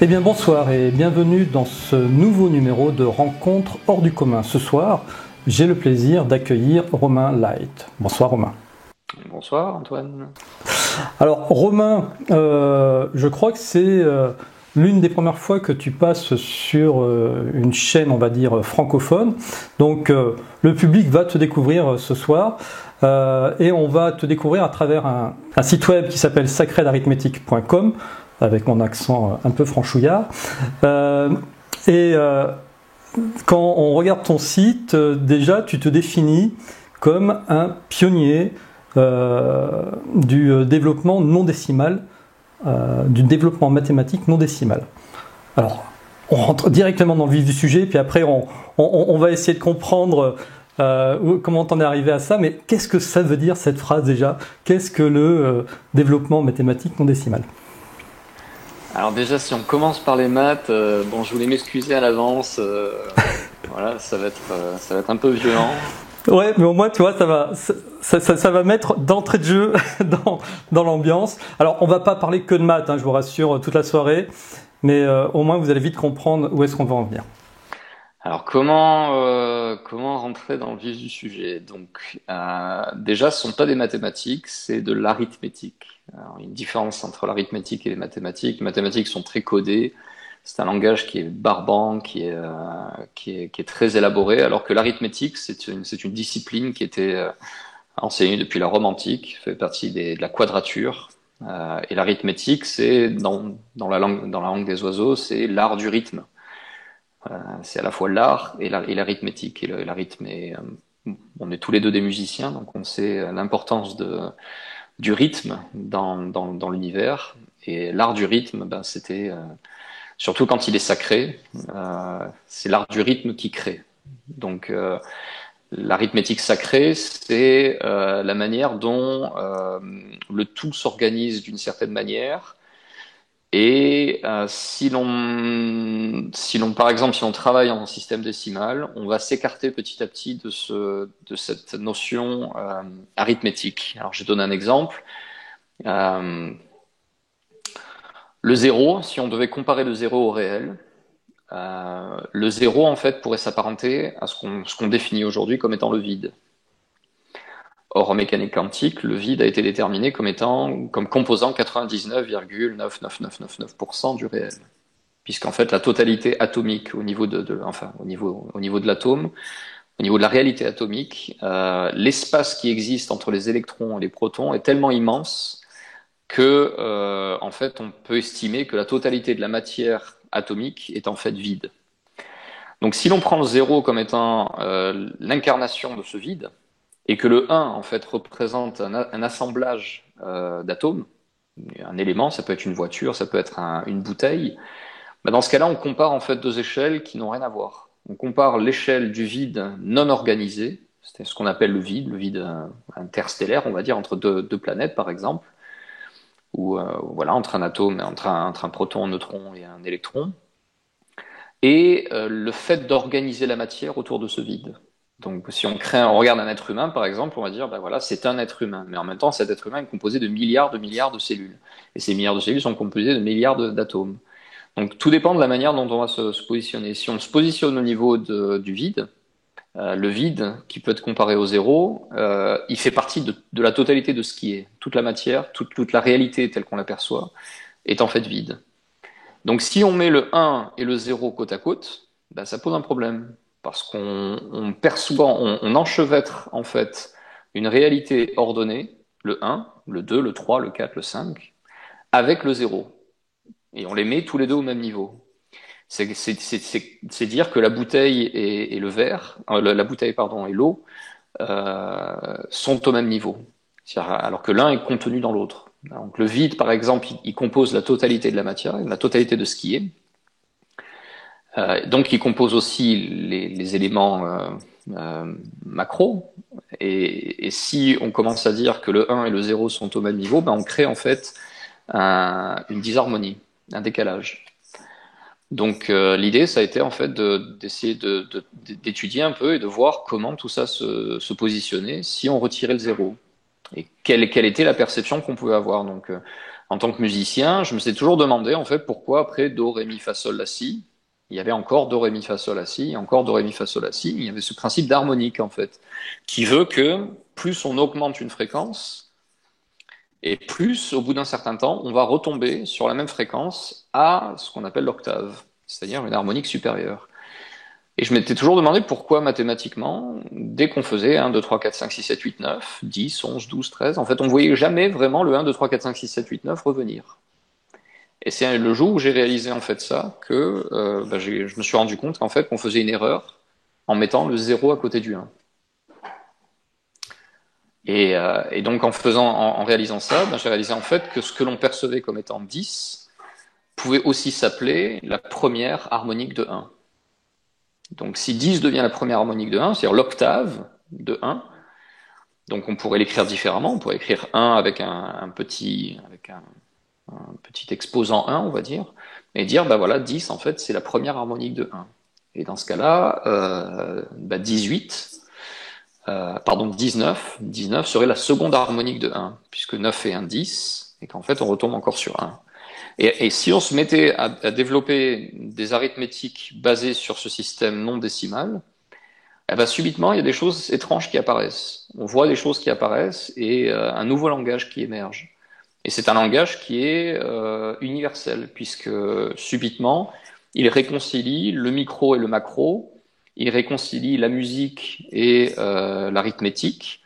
Eh bien bonsoir et bienvenue dans ce nouveau numéro de Rencontres hors du commun. Ce soir, j'ai le plaisir d'accueillir Romain Light. Bonsoir Romain. Bonsoir Antoine. Alors Romain, je crois que c'est l'une des premières fois que tu passes sur une chaîne, on va dire, francophone. Donc le public va te découvrir ce soir et on va te découvrir à travers un site web qui s'appelle sacredarithmetic.com avec mon accent un peu franchouillard. Quand on regarde ton site, déjà tu te définis comme un pionnier du développement non décimal, du développement mathématique non décimal. Alors, on rentre directement dans le vif du sujet, puis après on va essayer de comprendre comment t'en es arrivé à ça, mais qu'est-ce que ça veut dire cette phrase déjà? Qu'est-ce que le développement mathématique non décimal? Alors déjà, si on commence par les maths, bon, je voulais m'excuser à l'avance. Voilà, ça va être un peu violent. Ouais, mais au moins, tu vois, ça va mettre d'entrée de jeu dans l'ambiance. Alors, on va pas parler que de maths, hein, je vous rassure, toute la soirée, mais au moins, vous allez vite comprendre où est-ce qu'on va en venir. Alors comment rentrer dans le vif du sujet? Donc déjà, ce sont pas des mathématiques, c'est de l'arithmétique. Alors, il y a une différence entre l'arithmétique et les mathématiques. Les mathématiques sont très codées. C'est un langage qui est barbant, qui est très élaboré, alors que l'arithmétique, c'est une discipline qui était enseignée depuis la Rome antique, fait partie de la quadrature. Et l'arithmétique, c'est dans la langue des oiseaux, c'est l'art du rythme. C'est à la fois l'art et l'arithmétique. Et l'arithme on est tous les deux des musiciens, donc on sait l'importance du rythme dans l'univers. Et l'art du rythme, ben, c'était surtout quand il est sacré, c'est l'art du rythme qui crée. Donc l'arithmétique sacrée, c'est la manière dont le tout s'organise d'une certaine manière. Et si l'on, par exemple, si on travaille en système décimal, on va s'écarter petit à petit de cette notion arithmétique. Alors, je donne un exemple. Le zéro, si on devait comparer le zéro au réel, le zéro, en fait, pourrait s'apparenter à ce qu'on définit aujourd'hui comme étant le vide. Or, en mécanique quantique, le vide a été déterminé comme composant 99,99999% du réel. Puisqu'en fait, la totalité atomique au niveau au niveau de l'atome, au niveau de la réalité atomique, l'espace qui existe entre les électrons et les protons est tellement immense que, en fait, on peut estimer que la totalité de la matière atomique est en fait vide. Donc, si l'on prend le zéro comme étant l'incarnation de ce vide, et que le 1, en fait, représente un assemblage d'atomes, un élément, ça peut être une voiture, ça peut être une bouteille, bah dans ce cas-là, on compare en fait deux échelles qui n'ont rien à voir. On compare l'échelle du vide non organisé, c'est ce qu'on appelle le vide interstellaire, on va dire, entre deux planètes, par exemple, ou voilà, entre un atome, entre un proton, un neutron et un électron, et le fait d'organiser la matière autour de ce vide. Donc, si on regarde un être humain, par exemple, on va dire, ben voilà, c'est un être humain. Mais en même temps, cet être humain est composé de milliards de cellules. Et ces milliards de cellules sont composées de milliards d'atomes. Donc, tout dépend de la manière dont on va se positionner. Si on se positionne au niveau du vide, le vide, qui peut être comparé au zéro, il fait partie de la totalité de ce qui est. Toute la matière, toute la réalité telle qu'on l'aperçoit, est en fait vide. Donc, si on met le 1 et le 0 côte à côte, ben, ça pose un problème. Parce qu'on perçoit, on enchevêtre en fait une réalité ordonnée, le 1, le 2, le 3, le 4, le 5, avec le 0. Et on les met tous les deux au même niveau. C'est dire que la bouteille et le verre, la bouteille pardon et l'eau sont au même niveau. Alors que l'un est contenu dans l'autre. Donc le vide, par exemple, il compose la totalité de la matière, la totalité de ce qui est. Donc il compose aussi les éléments macro. Et si on commence à dire que le 1 et le 0 sont au même niveau, ben on crée en fait une disharmonie, un décalage. Donc l'idée, ça a été en fait d'essayer d'étudier un peu et de voir comment tout ça se positionnait si on retirait le 0. Et quelle était la perception qu'on pouvait avoir. Donc en tant que musicien, je me suis toujours demandé en fait pourquoi après do, ré, mi, fa, sol, la, si, il y avait encore do, ré, mi, fa, sol, la, si, et encore do, ré, mi, fa, sol, la, si. Il y avait ce principe d'harmonique en fait, qui veut que plus on augmente une fréquence, et plus au bout d'un certain temps, on va retomber sur la même fréquence à ce qu'on appelle l'octave, c'est-à-dire une harmonique supérieure. Et je m'étais toujours demandé pourquoi mathématiquement, dès qu'on faisait 1, 2, 3, 4, 5, 6, 7, 8, 9, 10, 11, 12, 13, en fait on voyait jamais vraiment le 1, 2, 3, 4, 5, 6, 7, 8, 9 revenir. Et c'est le jour où j'ai réalisé en fait ça que je me suis rendu compte qu'en fait qu'on faisait une erreur en mettant le 0 à côté du 1. Et donc en réalisant ça, j'ai réalisé en fait que ce que l'on percevait comme étant 10 pouvait aussi s'appeler la première harmonique de 1. Donc si 10 devient la première harmonique de 1, c'est-à-dire l'octave de 1, donc on pourrait l'écrire différemment, on pourrait écrire 1 avec un petit exposant 1, on va dire, et dire, bah voilà, 10, en fait, c'est la première harmonique de 1. Et dans ce cas-là, 19 serait la seconde harmonique de 1, puisque 9 fait un 10, et qu'en fait, on retombe encore sur 1. Et si on se mettait à développer des arithmétiques basées sur ce système non décimal, eh ben, subitement, il y a des choses étranges qui apparaissent. On voit des choses qui apparaissent et un nouveau langage qui émerge. Et c'est un langage qui est universel, puisque subitement, il réconcilie le micro et le macro, il réconcilie la musique et l'arithmétique,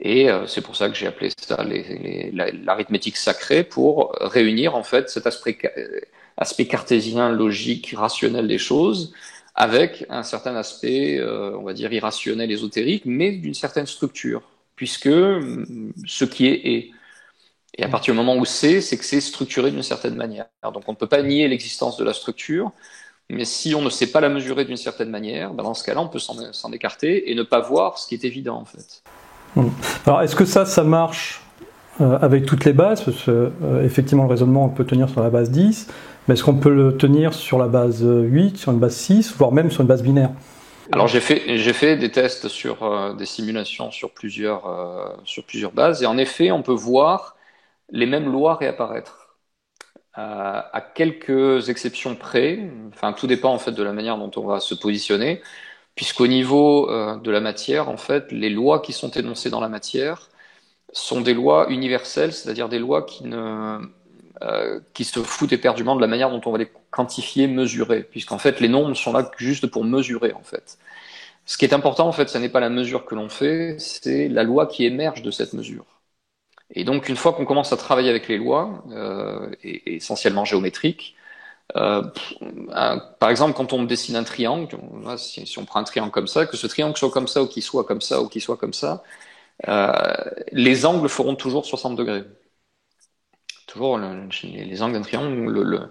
et c'est pour ça que j'ai appelé ça l'arithmétique sacrée, pour réunir en fait cet aspect cartésien, logique, rationnel des choses, avec un certain aspect, on va dire, irrationnel, ésotérique, mais d'une certaine structure, puisque ce qui est. Et à partir du moment où c'est que c'est structuré d'une certaine manière. Donc on ne peut pas nier l'existence de la structure, mais si on ne sait pas la mesurer d'une certaine manière, ben dans ce cas-là, on peut s'en écarter et ne pas voir ce qui est évident en fait. Alors est-ce que ça marche avec toutes les bases, parce que effectivement le raisonnement on peut tenir sur la base 10, mais est-ce qu'on peut le tenir sur la base 8, sur une base 6, voire même sur une base binaire? Alors j'ai fait des tests sur des simulations sur plusieurs bases, et en effet on peut voir les mêmes lois réapparaître. À quelques exceptions près, enfin tout dépend en fait de la manière dont on va se positionner, puisqu'au niveau de la matière, en fait, les lois qui sont énoncées dans la matière sont des lois universelles, c'est-à-dire des lois qui se foutent éperdument de la manière dont on va les quantifier, mesurer, puisqu'en fait les nombres sont là juste pour mesurer en fait. Ce qui est important en fait, ce n'est pas la mesure que l'on fait, c'est la loi qui émerge de cette mesure. Et donc une fois qu'on commence à travailler avec les lois, et essentiellement géométriques, par exemple, quand on dessine un triangle, si on prend un triangle comme ça, que ce triangle soit comme ça, ou qu'il soit comme ça, ou qu'il soit comme ça, les angles feront toujours 60 degrés. Toujours les angles d'un triangle,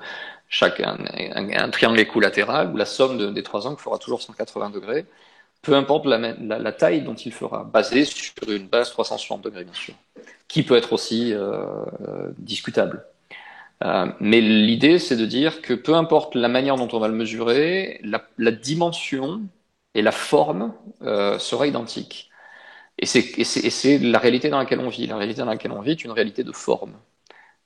un triangle équilatéral, où la somme des trois angles fera toujours 180 degrés, peu importe la taille dont il fera, basé sur une base 360 degrés, bien sûr, qui peut être aussi discutable. Mais l'idée, c'est de dire que peu importe la manière dont on va le mesurer, la dimension et la forme sera identique. Et c'est la réalité dans laquelle on vit. La réalité dans laquelle on vit est une réalité de forme.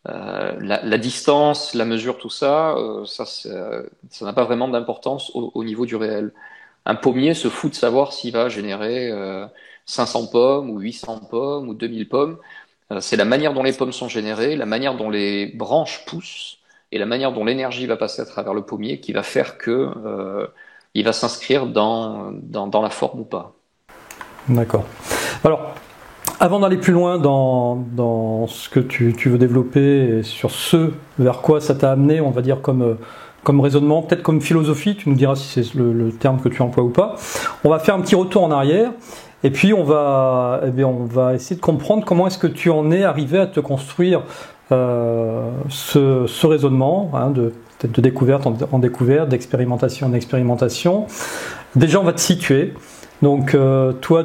La distance, la mesure, tout ça, ça n'a pas vraiment d'importance au niveau du réel. Un pommier se fout de savoir s'il va générer 500 pommes ou 800 pommes ou 2000 pommes. C'est la manière dont les pommes sont générées, la manière dont les branches poussent et la manière dont l'énergie va passer à travers le pommier qui va faire que il va s'inscrire dans la forme ou pas. D'accord. Alors, avant d'aller plus loin dans ce que tu veux développer et sur ce vers quoi ça t'a amené, on va dire comme raisonnement, peut-être comme philosophie, tu nous diras si c'est le terme que tu emploies ou pas. On va faire un petit retour en arrière. Et puis on va essayer de comprendre comment est-ce que tu en es arrivé à te construire ce raisonnement, peut-être de découverte en découverte, d'expérimentation en expérimentation. Déjà on va te situer. Donc toi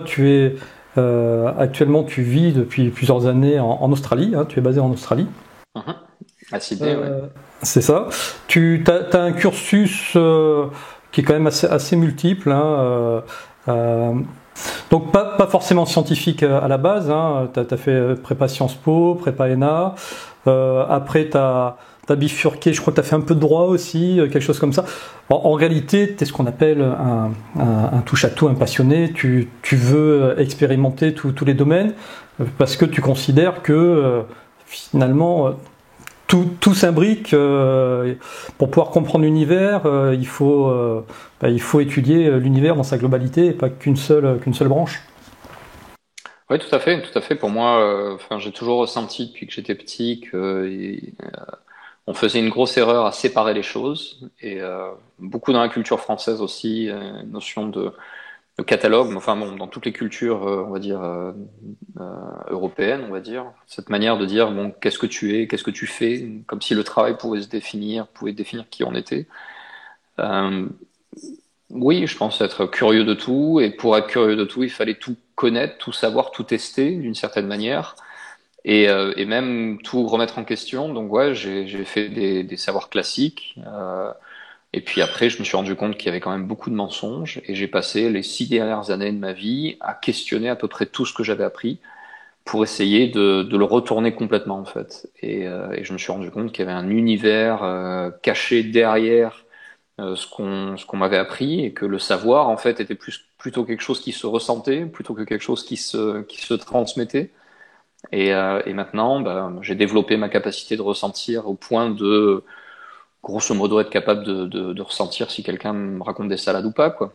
actuellement tu vis depuis plusieurs années en Australie, tu es basé en Australie. À Sydney, ouais. C'est ça. Tu as un cursus qui est quand même assez multiple. Donc pas forcément scientifique à la base, hein. T'as fait prépa Sciences Po, prépa ENA, après t'as bifurqué, je crois que t'as fait un peu de droit aussi, quelque chose comme ça. En réalité, t'es ce qu'on appelle un touche-à-tout, un passionné, tu veux expérimenter tous les domaines, parce que tu considères que finalement tout s'imbrique. Pour pouvoir comprendre l'univers, il faut étudier l'univers dans sa globalité et pas qu'une seule branche. Oui, tout à fait, tout à fait. Pour moi, enfin, j'ai toujours ressenti depuis que j'étais petit que on faisait une grosse erreur à séparer les choses et beaucoup dans la culture française aussi, une notion de catalogue. Mais enfin bon, dans toutes les cultures, on va dire européennes, on va dire cette manière de dire bon, qu'est-ce que tu es, qu'est-ce que tu fais, comme si le travail pouvait définir qui on était. Euh, oui, je pense être curieux de tout et pour être curieux de tout, il fallait tout connaître, tout savoir, tout tester d'une certaine manière et même tout remettre en question. Donc ouais, j'ai fait des savoirs classiques. Et puis après, je me suis rendu compte qu'il y avait quand même beaucoup de mensonges et j'ai passé les 6 dernières années de ma vie à questionner à peu près tout ce que j'avais appris pour essayer de le retourner complètement en fait. Et je me suis rendu compte qu'il y avait un univers caché derrière ce qu'on m'avait appris et que le savoir en fait était plutôt quelque chose qui se ressentait plutôt que quelque chose qui se transmettait. Et maintenant, bah, j'ai développé ma capacité de ressentir au point de grosso modo être capable de ressentir si quelqu'un me raconte des salades ou pas, quoi.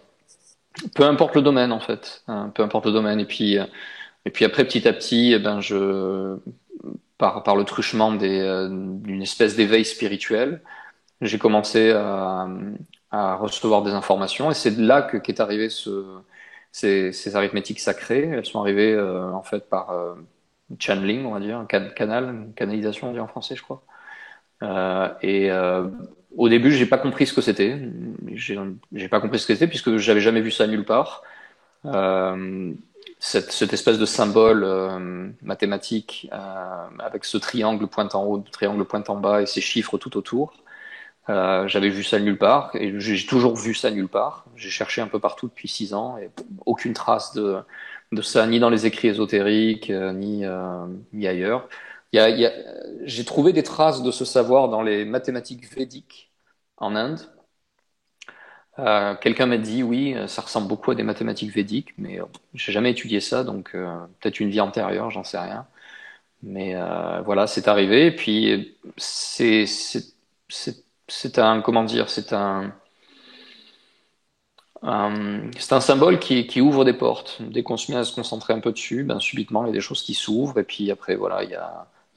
Peu importe le domaine, en fait. Hein, peu importe le domaine. Et puis après, petit à petit, eh ben, par le truchement d'une espèce d'éveil spirituel, j'ai commencé à recevoir des informations. Et c'est de là qu'est arrivé ces arithmétiques sacrées. Elles sont arrivées, en fait, par channeling, on va dire, canalisation, on dit en français, je crois. Et au début, j'ai pas compris ce que c'était. J'ai pas compris ce que c'était puisque j'avais jamais vu ça nulle part. Euh, cette espèce de symbole mathématique avec ce triangle pointe en haut, triangle pointe en bas et ces chiffres tout autour. J'avais vu ça nulle part et j'ai toujours vu ça nulle part. J'ai cherché un peu partout depuis 6 ans et aucune trace de ça, ni dans les écrits ésotériques, ni ailleurs. Il y a, il y a- j'ai trouvé des traces de ce savoir dans les mathématiques védiques en Inde. Quelqu'un m'a dit oui, ça ressemble beaucoup à des mathématiques védiques, mais j'ai jamais étudié ça, donc peut-être une vie antérieure, j'en sais rien. Mais voilà, c'est arrivé. Et puis c'est un comment dire, c'est un symbole qui ouvre des portes. Dès qu'on se met à se concentrer un peu dessus, ben subitement il y a des choses qui s'ouvrent. Et puis après voilà, il y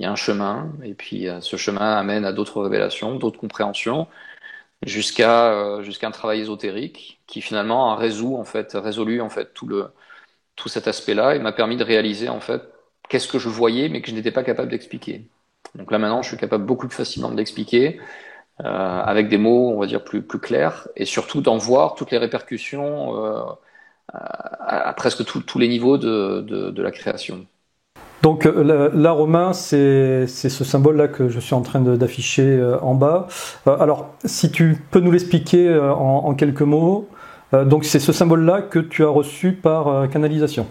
a un chemin. Et puis ce chemin amène à d'autres révélations, d'autres compréhensions, jusqu'à un travail ésotérique qui finalement a résolu en fait tout cet aspect-là et m'a permis de réaliser en fait qu'est-ce que je voyais mais que je n'étais pas capable d'expliquer. Donc là maintenant, je suis capable beaucoup plus facilement de l'expliquer avec des mots, on va dire plus clairs et surtout d'en voir toutes les répercussions à presque tous les niveaux de la création. Donc là, Romain, c'est ce symbole-là que je suis en train d'afficher en bas. Alors, si tu peux nous l'expliquer en quelques mots. Donc c'est ce symbole-là que tu as reçu par canalisation.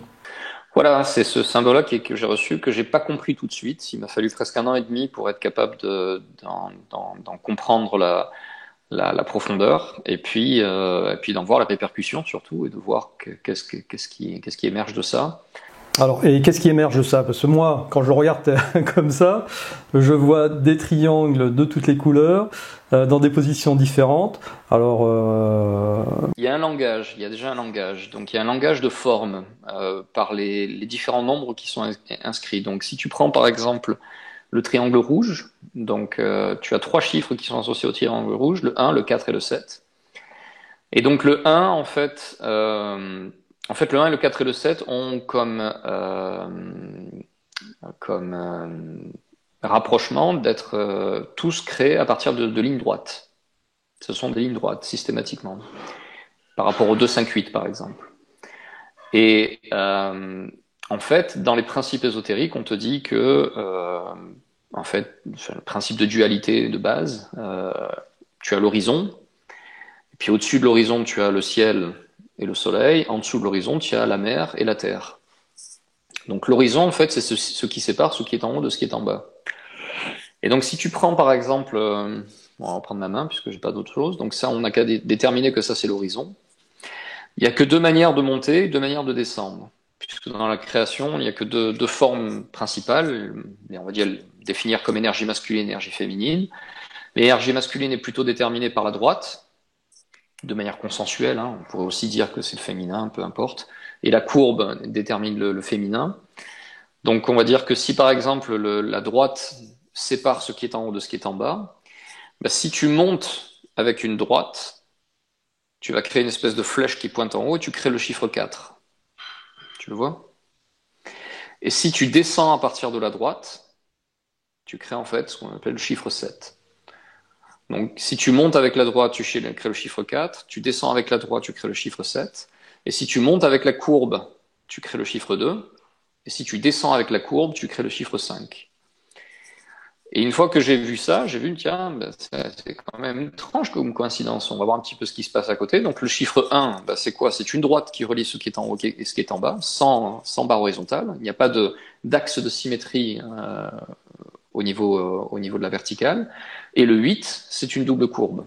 Voilà, c'est ce symbole-là que j'ai reçu, que j'ai pas compris tout de suite. Il m'a fallu presque 1 an et demi pour être capable d'en comprendre la profondeur, et puis d'en voir la répercussion surtout, et de voir qu'est-ce qui émerge de ça. Alors, et qu'est-ce qui émerge de ça? Parce que moi, quand je le regarde comme ça, je vois des triangles de toutes les couleurs, dans des positions différentes. Alors, Il y a un langage, il y a déjà un langage. Donc il y a un langage de forme par les différents nombres qui sont inscrits. Donc si tu prends par exemple le triangle rouge, donc tu as 3 chiffres qui sont associés au triangle rouge, le 1, le 4 et le 7. Et donc le 1, en fait, le 1, le 4 et le 7 ont comme rapprochement d'être tous créés à partir de lignes droites. Ce sont des lignes droites, systématiquement, par rapport au 2, 5, 8, par exemple. Et en fait, dans les principes ésotériques, on te dit que, en fait, le principe de dualité de base, tu as l'horizon, et puis au-dessus de l'horizon, tu as le ciel et le soleil. En dessous de l'horizon, tu as la mer et la terre. Donc l'horizon, en fait, c'est ce qui sépare ce qui est en haut de ce qui est en bas. Et donc si tu prends par exemple, on va prendre ma main puisque j'ai pas d'autre chose. Donc ça, on n'a qu'à déterminer que ça c'est l'horizon. Il n'y a que deux manières de monter, deux manières de descendre. Puisque dans la création, il n'y a que deux formes principales. Et on va dire définir comme énergie masculine et énergie féminine. L'énergie masculine est plutôt déterminée par la droite, de manière consensuelle. On pourrait aussi dire que c'est le féminin, peu importe. Et la courbe détermine le féminin. Donc on va dire que si par exemple la droite sépare ce qui est en haut de ce qui est en bas, si tu montes avec une droite, tu vas créer une espèce de flèche qui pointe en haut et tu crées le chiffre 4. Tu le vois? Et si tu descends à partir de la droite, tu crées en fait ce qu'on appelle le chiffre 7. Donc si tu montes avec la droite, tu crées le chiffre 4, tu descends avec la droite, tu crées le chiffre 7, et si tu montes avec la courbe, tu crées le chiffre 2, et si tu descends avec la courbe, tu crées le chiffre 5. Et une fois que j'ai vu ça, j'ai vu, tiens, c'est quand même étrange comme coïncidence. On va voir un petit peu ce qui se passe à côté. Donc le chiffre 1, c'est quoi? C'est une droite qui relie ce qui est en haut et ce qui est en bas, sans barre horizontale. Il n'y a pas d'axe de symétrie au niveau de la verticale. Et le 8, c'est une double courbe.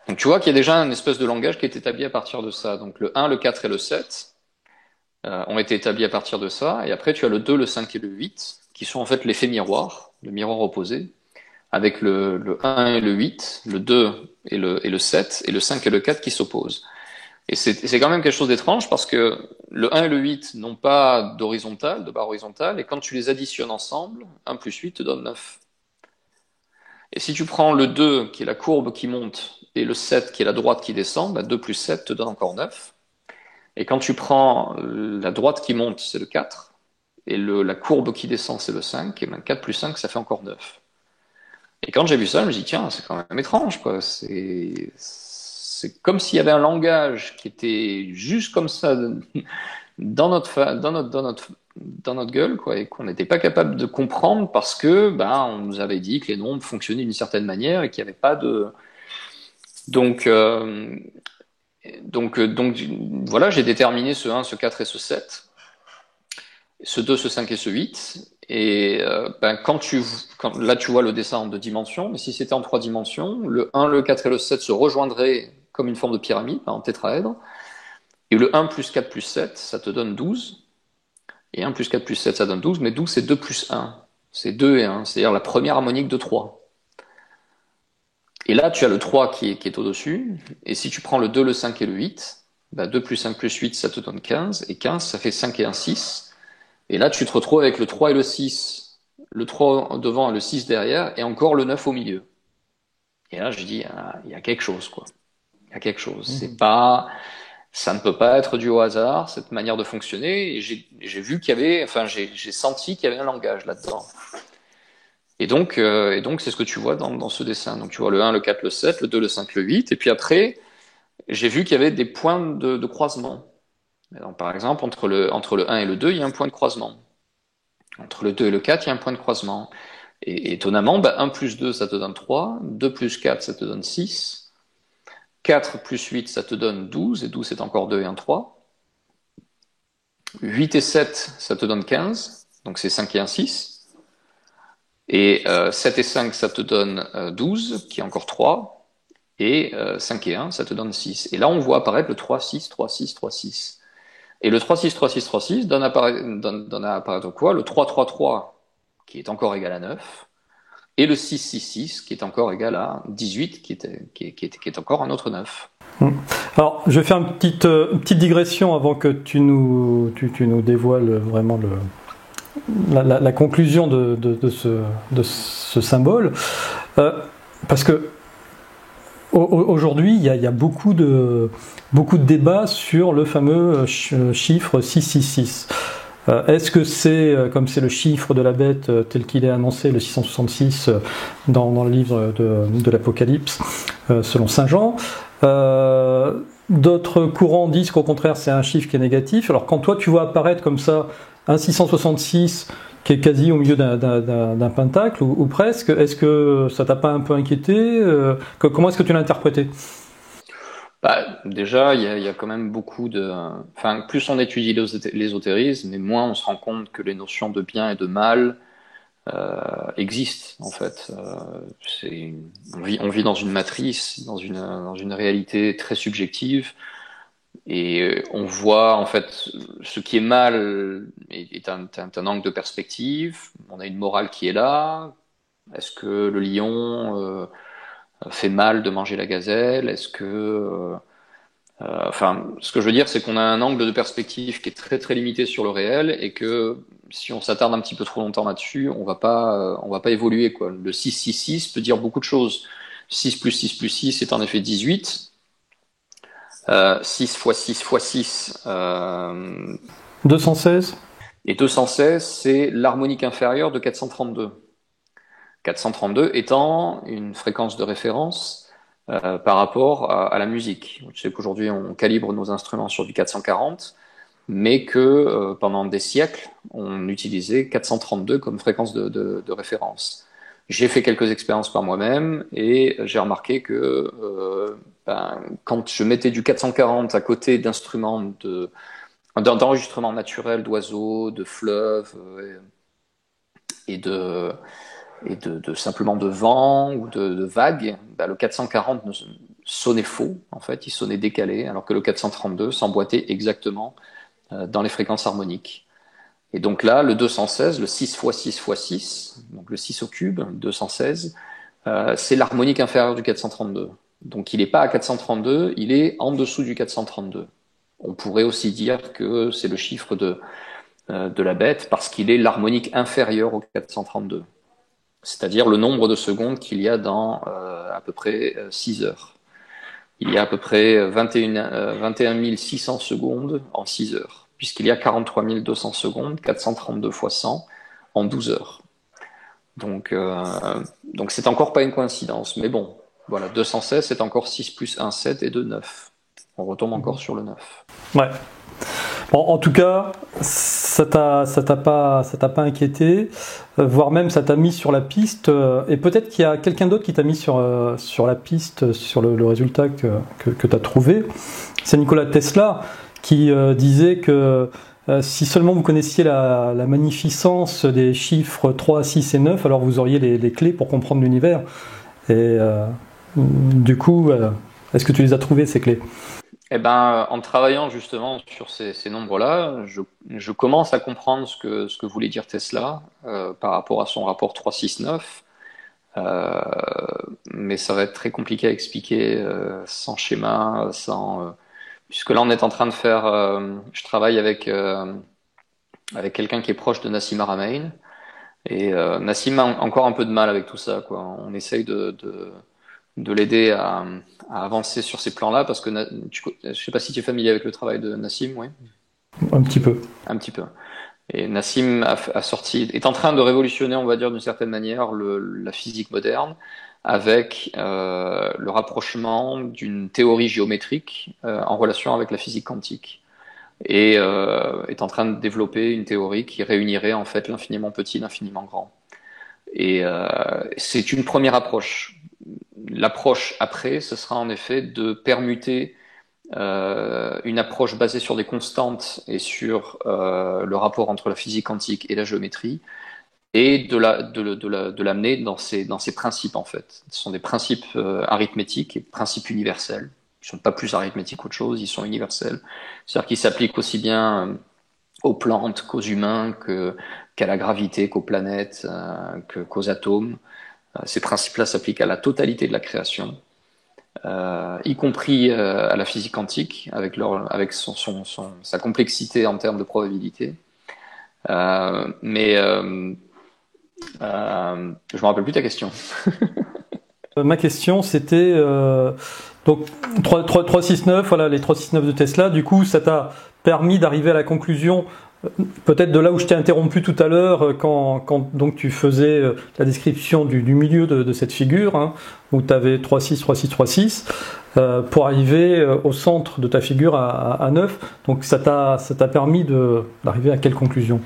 Donc tu vois qu'il y a déjà une espèce de langage qui est établi à partir de ça. Donc le 1, le 4 et le 7 ont été établis à partir de ça. Et après, tu as le 2, le 5 et le 8, qui sont en fait l'effet miroir, le miroir opposé, avec le 1 et le 8, le 2 et le 7, et le 5 et le 4 qui s'opposent. Et c'est quand même quelque chose d'étrange parce que le 1 et le 8 n'ont pas d'horizontale, de barre horizontale, et quand tu les additionnes ensemble, 1 plus 8 te donne 9. Et si tu prends le 2, qui est la courbe qui monte, et le 7, qui est la droite qui descend, 2 plus 7 te donne encore 9. Et quand tu prends la droite qui monte, c'est le 4, et la courbe qui descend, c'est le 5, et 4 plus 5, ça fait encore 9. Et quand j'ai vu ça, je me dis, tiens, c'est quand même étrange, quoi. C'est comme s'il y avait un langage qui était juste comme ça dans notre gueule, quoi, et qu'on n'était pas capable de comprendre parce que, on nous avait dit que les nombres fonctionnaient d'une certaine manière et qu'il n'y avait pas de... Donc voilà, j'ai déterminé ce 1, ce 4 et ce 7, ce 2, ce 5 et ce 8. Et là, tu vois le dessin en 2 dimensions, mais si c'était en 3 dimensions, le 1, le 4 et le 7 se rejoindraient comme une forme de pyramide, en tétraèdre. Et le 1 plus 4 plus 7, ça te donne 12. Et 1 plus 4 plus 7, ça donne 12, mais 12, c'est 2 plus 1. C'est 2 et 1, c'est-à-dire la première harmonique de 3. Et là, tu as le 3 qui est au-dessus. Et si tu prends le 2, le 5 et le 8, 2 plus 5 plus 8, ça te donne 15. Et 15, ça fait 5 et 1, 6. Et là, tu te retrouves avec le 3 et le 6. Le 3 devant et le 6 derrière, et encore le 9 au milieu. Et là, je dis, il y a quelque chose, quoi. Il y a quelque chose. C'est pas... Ça ne peut pas être dû au hasard, cette manière de fonctionner. Et j'ai vu qu'il y avait... j'ai senti qu'il y avait un langage là-dedans. Et donc c'est ce que tu vois dans ce dessin. Donc, tu vois le 1, le 4, le 7, le 2, le 5, le 8. Et puis après, j'ai vu qu'il y avait des points de croisement. Donc, par exemple, entre le 1 et le 2, il y a un point de croisement. Entre le 2 et le 4, il y a un point de croisement. Et étonnamment, 1 plus 2, ça te donne 3. 2 plus 4, ça te donne 6. 4 plus 8, ça te donne 12. Et 12, c'est encore 2 et 1, 3. 8 et 7, ça te donne 15. Donc, c'est 5 et 1, 6. Et 7 et 5, ça te donne 12, qui est encore 3. Et 5 et 1, ça te donne 6. Et là, on voit apparaître le 3, 6, 3, 6, 3, 6. Et le 3, 6, 3, 6, 3, 6 donne à apparaître quoi? Le 3, 3, 3, qui est encore égal à 9. Et le 6, 6, 6, qui est encore égal à 18, qui est encore un autre 9. Alors, je vais faire une petite digression avant que tu nous dévoiles vraiment la conclusion de ce symbole. Parce que aujourd'hui, il y a beaucoup de débats sur le fameux chiffre 666. Est-ce que c'est, comme c'est le chiffre de la bête tel qu'il est annoncé, le 666, dans le livre de l'Apocalypse, selon Saint Jean? D'autres courants disent qu'au contraire, c'est un chiffre qui est négatif. Alors quand toi, tu vois apparaître comme ça un 666 qui est quasi au milieu d'un pentacle, ou presque, est-ce que ça t'a pas un peu inquiété? Comment est-ce que tu l'as interprété? Déjà, il y a quand même beaucoup enfin, plus on étudie l'ésotérisme, et moins on se rend compte que les notions de bien et de mal existent, en fait. On vit dans une matrice, dans une réalité très subjective, et on voit, en fait, ce qui est mal est un angle de perspective. On a une morale qui est là. Est-ce que le lion fait mal de manger la gazelle? Est-ce que enfin, ce que je veux dire, c'est qu'on a un angle de perspective qui est très très limité sur le réel, et que si on s'attarde un petit peu trop longtemps là-dessus, on va pas évoluer, quoi. Le 666 peut dire beaucoup de choses. 6 plus 6 plus 6 est en effet 18. 6 fois 6 fois 6 216. et 216, c'est l'harmonique inférieure de 432. 432 étant une fréquence de référence par rapport à la musique. Je sais qu'aujourd'hui on calibre nos instruments sur du 440, mais que pendant des siècles on utilisait 432 comme fréquence de référence. J'ai fait quelques expériences par moi-même et j'ai remarqué que quand je mettais du 440 à côté d'instruments d'enregistrement naturel d'oiseaux, de fleuves et simplement de vent ou de vagues, le 440 sonnait faux, en fait, il sonnait décalé, alors que le 432 s'emboîtait exactement dans les fréquences harmoniques. Et donc là, le 216, le 6 fois 6 fois 6, donc le 6 au cube, 216, c'est l'harmonique inférieure du 432. Donc il n'est pas à 432, il est en dessous du 432. On pourrait aussi dire que c'est le chiffre de la bête parce qu'il est l'harmonique inférieure au 432. C'est-à-dire le nombre de secondes qu'il y a dans à peu près 6 heures. Il y a à peu près 21 600 secondes en 6 heures, puisqu'il y a 43 200 secondes, 432 fois 100 en 12 heures. Donc c'est encore pas une coïncidence, mais bon, voilà, 216 c'est encore 6 plus 1, 7 et 2, 9. On retombe encore sur le 9. Ouais. Bon, en tout cas, ça t'a pas inquiété, voire même ça t'a mis sur la piste, et peut-être qu'il y a quelqu'un d'autre qui t'a mis sur la piste, sur le résultat que tu as trouvé. C'est Nikola Tesla qui disait que si seulement vous connaissiez la magnificence des chiffres 3, 6 et 9, alors vous auriez les clés pour comprendre l'univers. Et du coup, est-ce que tu les as trouvées, ces clés ? Eh ben, en travaillant justement sur ces nombres-là, je commence à comprendre ce que voulait dire Tesla par rapport à son rapport 3-6-9. Mais ça va être très compliqué à expliquer sans schéma, puisque là on est en train de faire. Je travaille avec quelqu'un qui est proche de Nassim Haramein, et Nassim a encore un peu de mal avec tout ça, quoi. On essaye de l'aider à avancer sur ces plans-là, parce que je sais pas si tu es familier avec le travail de Nassim, oui. Un petit peu. Un petit peu. Et Nassim est en train de révolutionner, on va dire d'une certaine manière, la physique moderne, avec le rapprochement d'une théorie géométrique en relation avec la physique quantique. Et est en train de développer une théorie qui réunirait en fait l'infiniment petit, l'infiniment grand. Et c'est une première approche. L'approche après, ce sera en effet de permuter une approche basée sur des constantes et sur le rapport entre la physique quantique et la géométrie, et de l'amener dans ces principes, en fait. Ce sont des principes arithmétiques et principes universels. Ils ne sont pas plus arithmétiques qu'autre chose, ils sont universels. C'est-à-dire qu'ils s'appliquent aussi bien aux plantes qu'aux humains, qu'à la gravité, qu'aux planètes, qu'aux atomes. Ces principes-là s'appliquent à la totalité de la création, y compris à la physique quantique, avec sa complexité en termes de probabilité. Mais je me rappelle plus ta question. Ma question, c'était donc 369, voilà, les 369 de Tesla. Du coup, ça t'a permis d'arriver à la conclusion, peut-être de là où je t'ai interrompu tout à l'heure, quand donc tu faisais la description du milieu de cette figure, hein, où tu avais 36, 36, 36, pour arriver au centre de ta figure à 9. Donc ça t'a permis d'arriver à quelle conclusion ?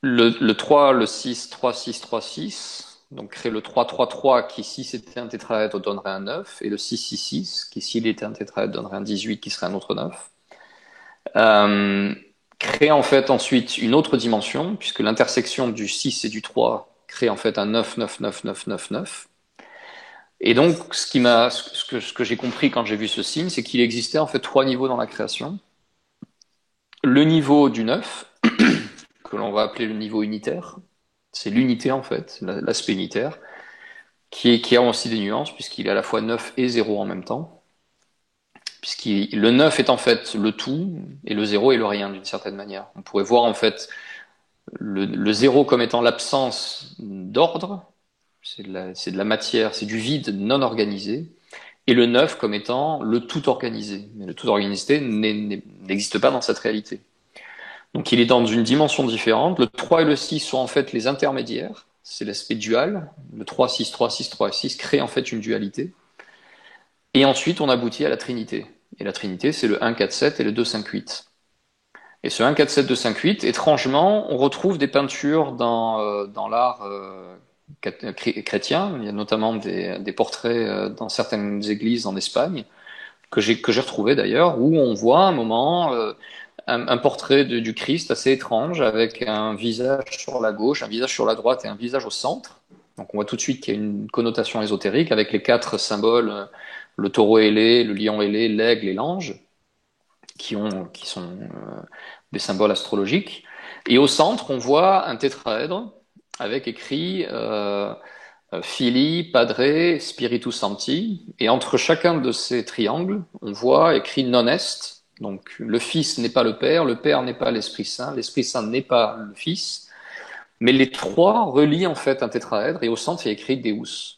Le 3, le 6, 3, 6, 3, 6, Donc créer le 3-3-3 qui, si c'était un tétraèdre, donnerait un 9, et le 6-6-6 qui, s'il était un tétraèdre, donnerait un 18 qui serait un autre 9. Créer en fait ensuite une autre dimension, puisque l'intersection du 6 et du 3 crée en fait un 9-9-9-9-9-9-9. Et donc, ce que j'ai compris quand j'ai vu ce signe, c'est qu'il existait en fait 3 niveaux dans la création. Le niveau du 9, que l'on va appeler le niveau unitaire, c'est l'unité en fait, l'aspect unitaire, qui a aussi des nuances, puisqu'il est à la fois 9 et 0 en même temps. Le 9 est en fait le tout, et le 0 est le rien d'une certaine manière. On pourrait voir en fait le 0 comme étant l'absence d'ordre, c'est de la matière, c'est du vide non organisé, et le 9 comme étant le tout organisé. Mais le tout organisé n'existe pas dans cette réalité. Donc il est dans une dimension différente. Le 3 et le 6 sont en fait les intermédiaires, c'est l'aspect dual. Le 3-6, 3-6, 3-6 crée en fait une dualité. Et ensuite on aboutit à la Trinité. Et la Trinité, c'est le 1-4-7 et le 2-5-8. Et ce 1-4-7-2-5-8, étrangement, on retrouve des peintures dans l'art chrétien. Il y a notamment des portraits dans certaines églises en Espagne, que j'ai retrouvé d'ailleurs, où on voit un moment un portrait du Christ assez étrange, avec un visage sur la gauche, un visage sur la droite et un visage au centre. Donc on voit tout de suite qu'il y a une connotation ésotérique, avec les 4 symboles, le taureau ailé, le lion ailé, l'aigle et l'ange, qui sont des symboles astrologiques. Et au centre, on voit un tétraèdre avec écrit Filii, Padre, Spiritus Sancti. Et entre chacun de ces triangles, on voit écrit non est. Donc le Fils n'est pas le Père n'est pas l'Esprit Saint n'est pas le Fils. Mais les 3 relient en fait un tétraèdre, et au centre, il y a écrit Deus.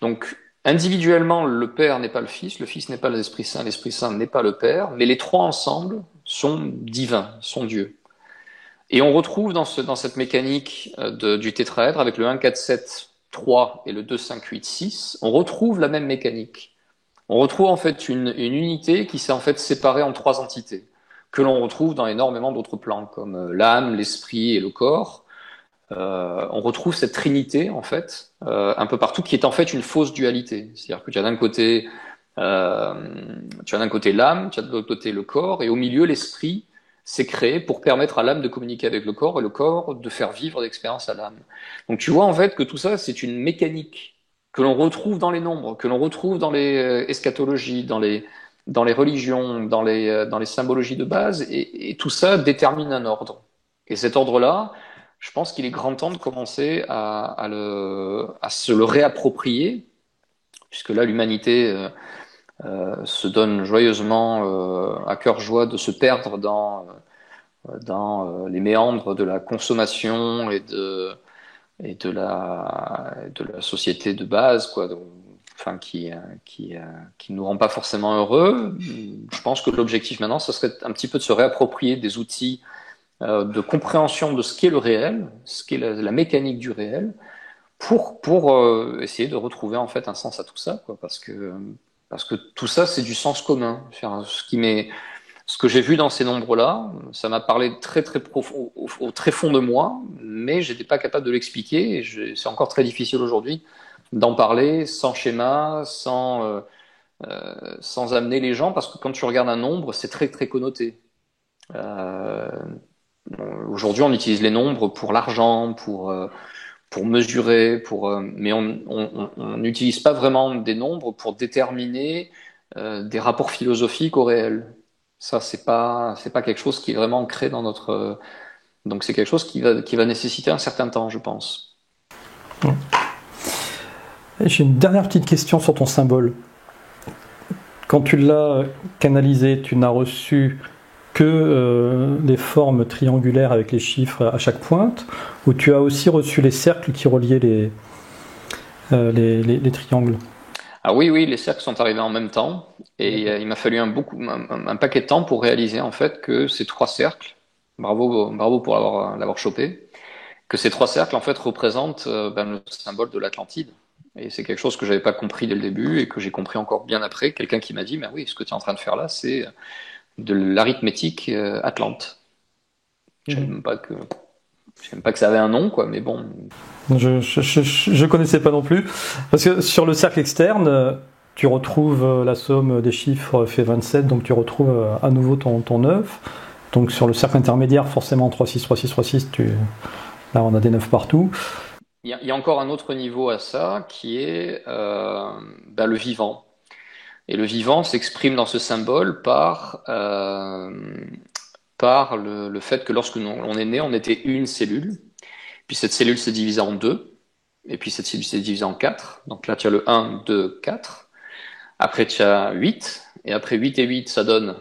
Donc individuellement, le Père n'est pas le Fils n'est pas l'Esprit Saint n'est pas le Père, mais les 3 ensemble sont divins, sont Dieu. Et on retrouve dans cette mécanique du tétraèdre, avec le 1-4-7-3 et le 2-5-8-6, on retrouve la même mécanique. On retrouve en fait une unité qui s'est en fait séparée en 3 entités, que l'on retrouve dans énormément d'autres plans, comme l'âme, l'esprit et le corps. On retrouve cette trinité en fait un peu partout, qui est en fait une fausse dualité. C'est-à-dire que tu as d'un côté l'âme, tu as de l'autre côté le corps, et au milieu l'esprit s'est créé pour permettre à l'âme de communiquer avec le corps, et le corps de faire vivre l'expérience à l'âme. Donc tu vois en fait que tout ça, c'est une mécanique que l'on retrouve dans les nombres, que l'on retrouve dans les eschatologies, dans les religions, dans les symbologies de base, et tout ça détermine un ordre. Et cet ordre-là, je pense qu'il est grand temps de commencer à se le réapproprier, puisque là l'humanité se donne joyeusement à cœur joie de se perdre dans les méandres de la consommation et de la société de base, quoi. Donc, enfin, qui nous rend pas forcément heureux. Je pense que l'objectif maintenant, ce serait un petit peu de se réapproprier des outils de compréhension de ce qu'est le réel, ce qu'est la mécanique du réel, pour essayer de retrouver en fait un sens à tout ça, quoi. Parce que tout ça, c'est du sens commun. Ce que j'ai vu dans ces nombres-là, ça m'a parlé très très profond, au très fond de moi, mais j'étais pas capable de l'expliquer, et c'est encore très difficile aujourd'hui d'en parler sans schéma, sans amener les gens, parce que quand tu regardes un nombre, c'est très très connoté. Euh, Aujourd'hui, on utilise les nombres pour l'argent, pour mesurer, mais on n'utilise pas vraiment des nombres pour déterminer des rapports philosophiques au réel. Ça, c'est pas quelque chose qui est vraiment ancré dans notre. Donc, c'est quelque chose qui va nécessiter un certain temps, je pense. J'ai une dernière petite question sur ton symbole. Quand tu l'as canalisé, tu n'as reçu que des formes triangulaires avec les chiffres à chaque pointe, ou tu as aussi reçu les cercles qui reliaient les triangles? Ah oui, les cercles sont arrivés en même temps, et il m'a fallu un paquet de temps pour réaliser en fait que ces 3 cercles, bravo pour l'avoir chopé, que ces 3 cercles en fait représentent le symbole de l'Atlantide. Et c'est quelque chose que j'avais pas compris dès le début et que j'ai compris encore bien après. Quelqu'un qui m'a dit, mais oui, ce que tu es en train de faire là, c'est de l'arithmétique atlante. Je savais même pas que ça avait un nom, quoi, mais bon. Je connaissais pas non plus. Parce que sur le cercle externe, tu retrouves la somme des chiffres fait 27, donc tu retrouves à nouveau ton 9. Donc sur le cercle intermédiaire, forcément 3, 6, 3, 6, 3, 6, là on a des 9 partout. Il y a encore un autre niveau à ça qui est le vivant. Et le vivant s'exprime dans ce symbole par le fait que lorsque on est né, on était une cellule, puis cette cellule s'est divisée en deux, et puis cette cellule s'est divisée en quatre. Donc là, tu as le 1, 2, 4. Après, tu as 8, et après 8 et 8, ça donne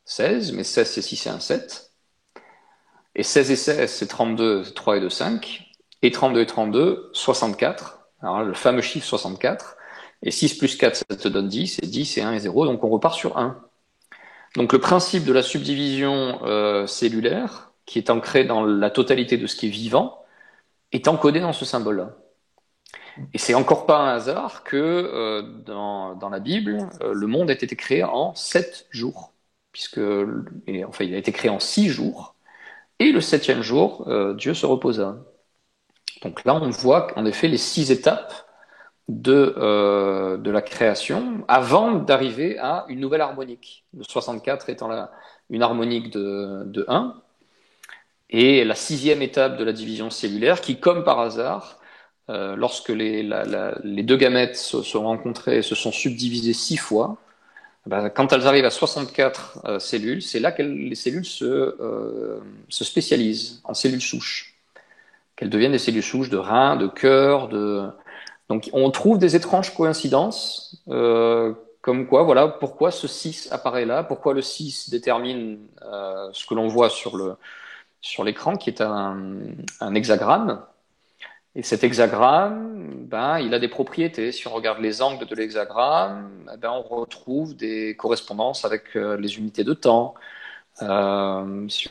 16, mais 16 c'est 6 et 1, 7. Et 16 et 16, c'est 32, 3 et 2, 5. Et 32 et 32, 64. Alors là, le fameux chiffre 64. Et 6 plus 4, ça te donne 10, et 10 et 1 et 0, donc on repart sur 1. Donc le principe de la subdivision cellulaire, qui est ancré dans la totalité de ce qui est vivant, est encodé dans ce symbole-là. Et c'est encore pas un hasard que dans la Bible, le monde a été créé en 7 jours, il a été créé en 6 jours, et le 7e jour, Dieu se reposa. Donc là, on voit en effet les 6 étapes de la création avant d'arriver à une nouvelle harmonique. Le 64 étant une harmonique de 1, et la 6e étape de la division cellulaire qui, comme par hasard, lorsque les deux gamètes se sont rencontrées et se sont subdivisées 6 fois, quand elles arrivent à 64 cellules, c'est là que les cellules se spécialisent en cellules souches, qu'elles deviennent des cellules souches de reins, de cœur, Donc on trouve des étranges coïncidences, comme quoi, voilà, pourquoi ce 6 apparaît là, pourquoi le 6 détermine ce que l'on voit sur l'écran, qui est un hexagramme. Et cet hexagramme, il a des propriétés. Si on regarde les angles de l'hexagramme, on retrouve des correspondances avec les unités de temps. Si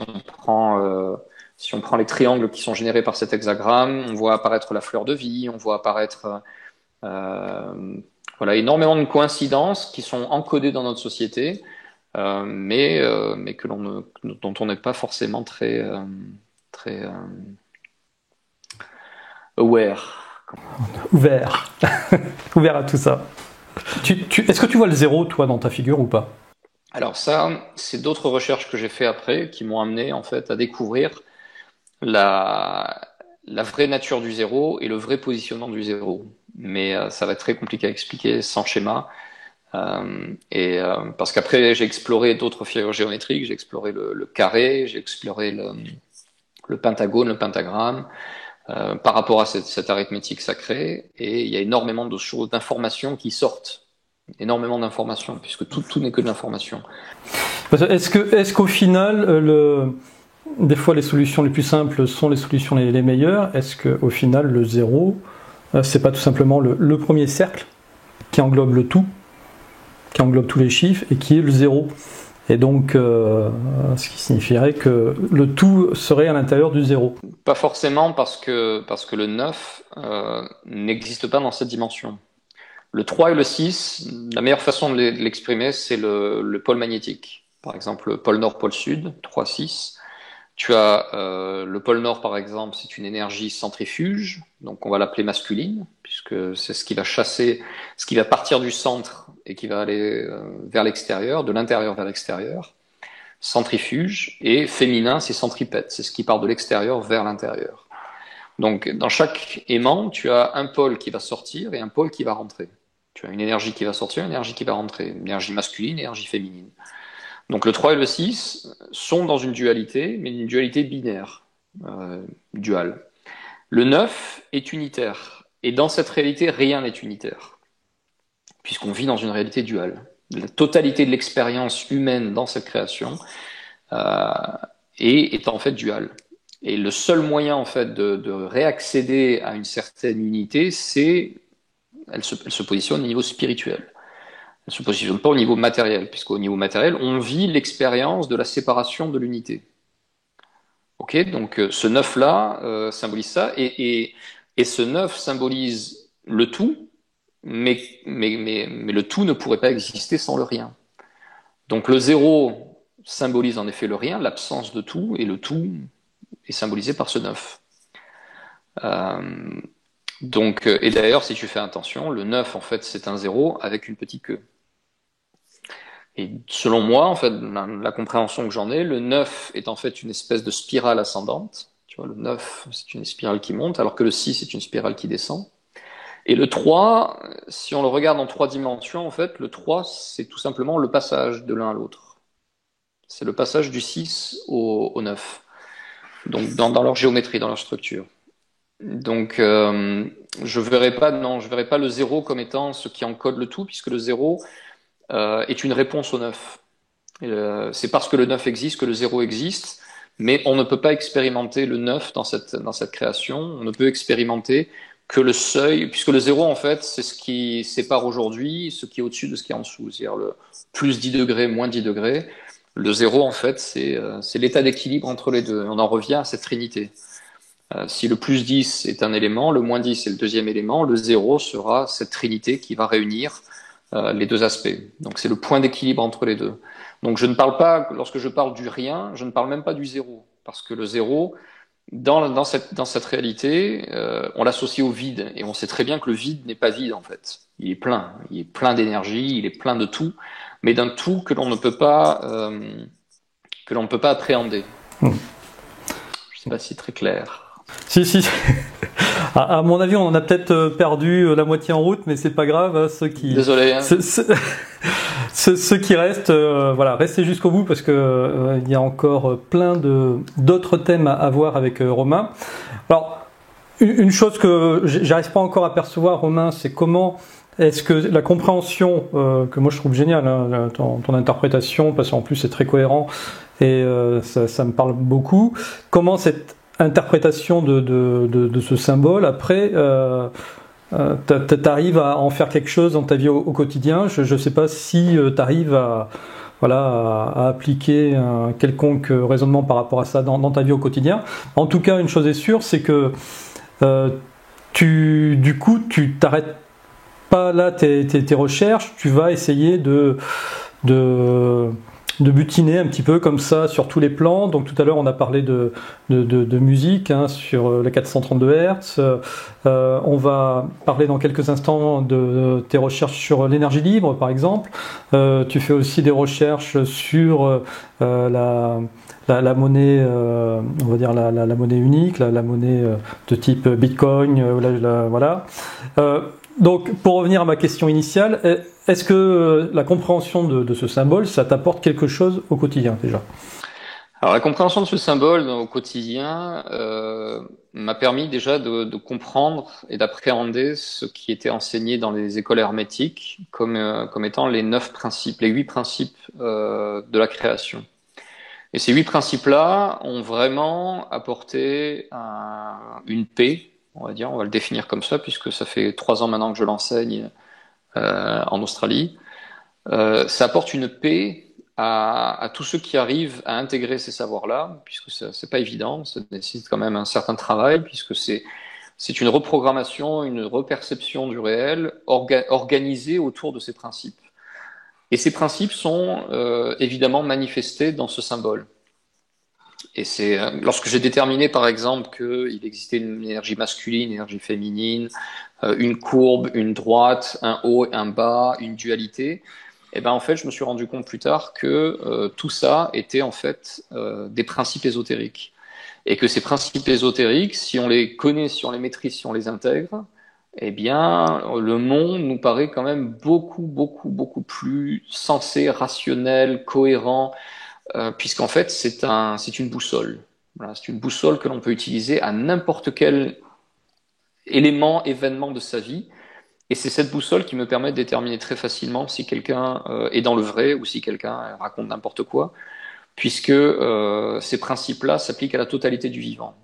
on prend les triangles qui sont générés par cet hexagramme, on voit apparaître la fleur de vie, on voit apparaître énormément de coïncidences qui sont encodées dans notre société, mais dont on n'est pas forcément très aware. Ouvert. Ouvert à tout ça. Est-ce que tu vois le 0, toi, dans ta figure ou pas? Alors ça, c'est d'autres recherches que j'ai fait après qui m'ont amené en fait à découvrir la vraie nature du 0 et le vrai positionnement du 0. Mais ça va être très compliqué à expliquer sans schéma. Parce qu'après, j'ai exploré d'autres figures géométriques, j'ai exploré le carré, j'ai exploré le pentagone, le pentagramme, par rapport à cette arithmétique sacrée. Et il y a énormément de choses, d'informations qui sortent. Énormément d'informations, puisque tout n'est que de l'information. Est-ce qu'au final, des fois les solutions les plus simples sont les solutions les meilleures? Est-ce qu'au final, le 0, c'est pas tout simplement le premier cercle qui englobe le tout, qui englobe tous les chiffres, et qui est le 0? Et donc, ce qui signifierait que le tout serait à l'intérieur du 0. Pas forcément, parce que le 9 n'existe pas dans cette dimension. Le 3 et le 6, la meilleure façon de l'exprimer, c'est le pôle magnétique. Par exemple, pôle nord, pôle sud, 3, 6. Tu as le pôle nord, par exemple, c'est une énergie centrifuge, donc on va l'appeler masculine, puisque c'est ce qui va chasser, ce qui va partir du centre et qui va aller vers l'extérieur, de l'intérieur vers l'extérieur. Centrifuge. Et féminin, c'est centripète, c'est ce qui part de l'extérieur vers l'intérieur. Donc, dans chaque aimant, tu as un pôle qui va sortir et un pôle qui va rentrer. Tu as une énergie qui va sortir, une énergie qui va rentrer. Une énergie masculine, une énergie féminine. Donc, le 3 et le 6 sont dans une dualité, mais une dualité binaire, duale. Le 9 est unitaire. Et dans cette réalité, rien n'est unitaire, puisqu'on vit dans une réalité duale. La totalité de l'expérience humaine dans cette création est en fait duale. Et le seul moyen en fait de réaccéder à une certaine unité, elle se positionne au niveau spirituel. Elle se positionne pas au niveau matériel, puisqu'au niveau matériel, on vit l'expérience de la séparation de l'unité. Ok, donc ce 9-là symbolise ça, et ce 9 symbolise le tout, mais le tout ne pourrait pas exister sans le rien. Donc le 0 symbolise en effet le rien, l'absence de tout, et le tout est symbolisé par ce 9. Donc, et d'ailleurs, si tu fais attention, le 9, en fait, c'est un 0 avec une petite queue. Et selon moi, en fait, la compréhension que j'en ai, le 9 est en fait une espèce de spirale ascendante. Tu vois, le 9, c'est une spirale qui monte, alors que le 6 est une spirale qui descend. Et le 3, si on le regarde en 3 dimensions, en fait, le 3, c'est tout simplement le passage de l'un à l'autre. C'est le passage du 6 au 9. Donc, dans leur géométrie, dans leur structure. Donc, je verrais pas le 0 comme étant ce qui encode le tout, puisque le 0 est une réponse au 9. C'est parce que le 9 existe que le 0 existe, mais on ne peut pas expérimenter le 9 dans cette création. On ne peut expérimenter que le seuil, puisque le 0, en fait, c'est ce qui sépare aujourd'hui ce qui est au-dessus de ce qui est en dessous. C'est-à-dire le plus 10 degrés, moins 10 degrés. Le 0, en fait, c'est l'état d'équilibre entre les deux. On en revient à cette trinité. Si le plus 10 est un élément, le moins 10 est le deuxième élément, le 0 sera cette trinité qui va réunir les deux aspects. Donc c'est le point d'équilibre entre les deux. Donc je ne parle pas, lorsque je parle du rien, je ne parle même pas du 0, parce que le 0, dans cette réalité, on l'associe au vide, et on sait très bien que le vide n'est pas vide en fait. Il est plein d'énergie, il est plein de tout, mais d'un tout que l'on ne peut pas appréhender. Je ne sais pas si c'est très clair. Si, si. À mon avis, on en a peut-être perdu la moitié en route, mais c'est pas grave. Hein, Désolé. Hein. Ceux qui restent, voilà, restez jusqu'au bout parce que il y a encore plein d'autres thèmes à voir avec Romain. Alors, une chose que j'arrive pas encore à percevoir, Romain, c'est comment est-ce que la compréhension que moi je trouve géniale, hein, ton interprétation, parce qu'en plus c'est très cohérent et ça me parle beaucoup. Comment cette interprétation de ce symbole, après, t'arrives à en faire quelque chose dans ta vie au quotidien. Je ne sais pas si t'arrives à appliquer un quelconque raisonnement par rapport à ça dans ta vie au quotidien. En tout cas, une chose est sûre, c'est que du coup, tu t'arrêtes pas là tes recherches, tu vas essayer de butiner un petit peu comme ça sur tous les plans. Donc tout à l'heure on a parlé de musique hein, sur les 432 Hz. On va parler dans quelques instants de tes recherches sur l'énergie libre par exemple. Tu fais aussi des recherches sur la monnaie, on va dire la monnaie unique, la monnaie de type Bitcoin, voilà. Donc, pour revenir à ma question initiale, est-ce que la compréhension de ce symbole, ça t'apporte quelque chose au quotidien déjà? Alors, la compréhension de ce symbole au quotidien m'a permis déjà de comprendre et d'appréhender ce qui était enseigné dans les écoles hermétiques comme étant les 9 principes, les 8 principes de la création. Et ces 8 principes-là ont vraiment apporté une paix. On va dire, on va le définir comme ça, puisque ça fait 3 ans maintenant que je l'enseigne en Australie. Ça apporte une paix à tous ceux qui arrivent à intégrer ces savoirs-là, puisque c'est pas évident, ça nécessite quand même un certain travail, puisque c'est une reprogrammation, une reperception du réel organisée autour de ces principes. Et ces principes sont évidemment manifestés dans ce symbole. Et c'est lorsque j'ai déterminé, par exemple, qu'il existait une énergie masculine, une énergie féminine, une courbe, une droite, un haut, un bas, une dualité, et ben en fait, je me suis rendu compte plus tard que tout ça était en fait des principes ésotériques, et que ces principes ésotériques, si on les connaît, si on les maîtrise, si on les intègre, eh bien, le monde nous paraît quand même beaucoup plus sensé, rationnel, cohérent. Puisqu'en fait, c'est une boussole. Voilà, c'est une boussole que l'on peut utiliser à n'importe quel élément, événement de sa vie. Et c'est cette boussole qui me permet de déterminer très facilement si quelqu'un est dans le vrai ou si quelqu'un raconte n'importe quoi, puisque ces principes-là s'appliquent à la totalité du vivant,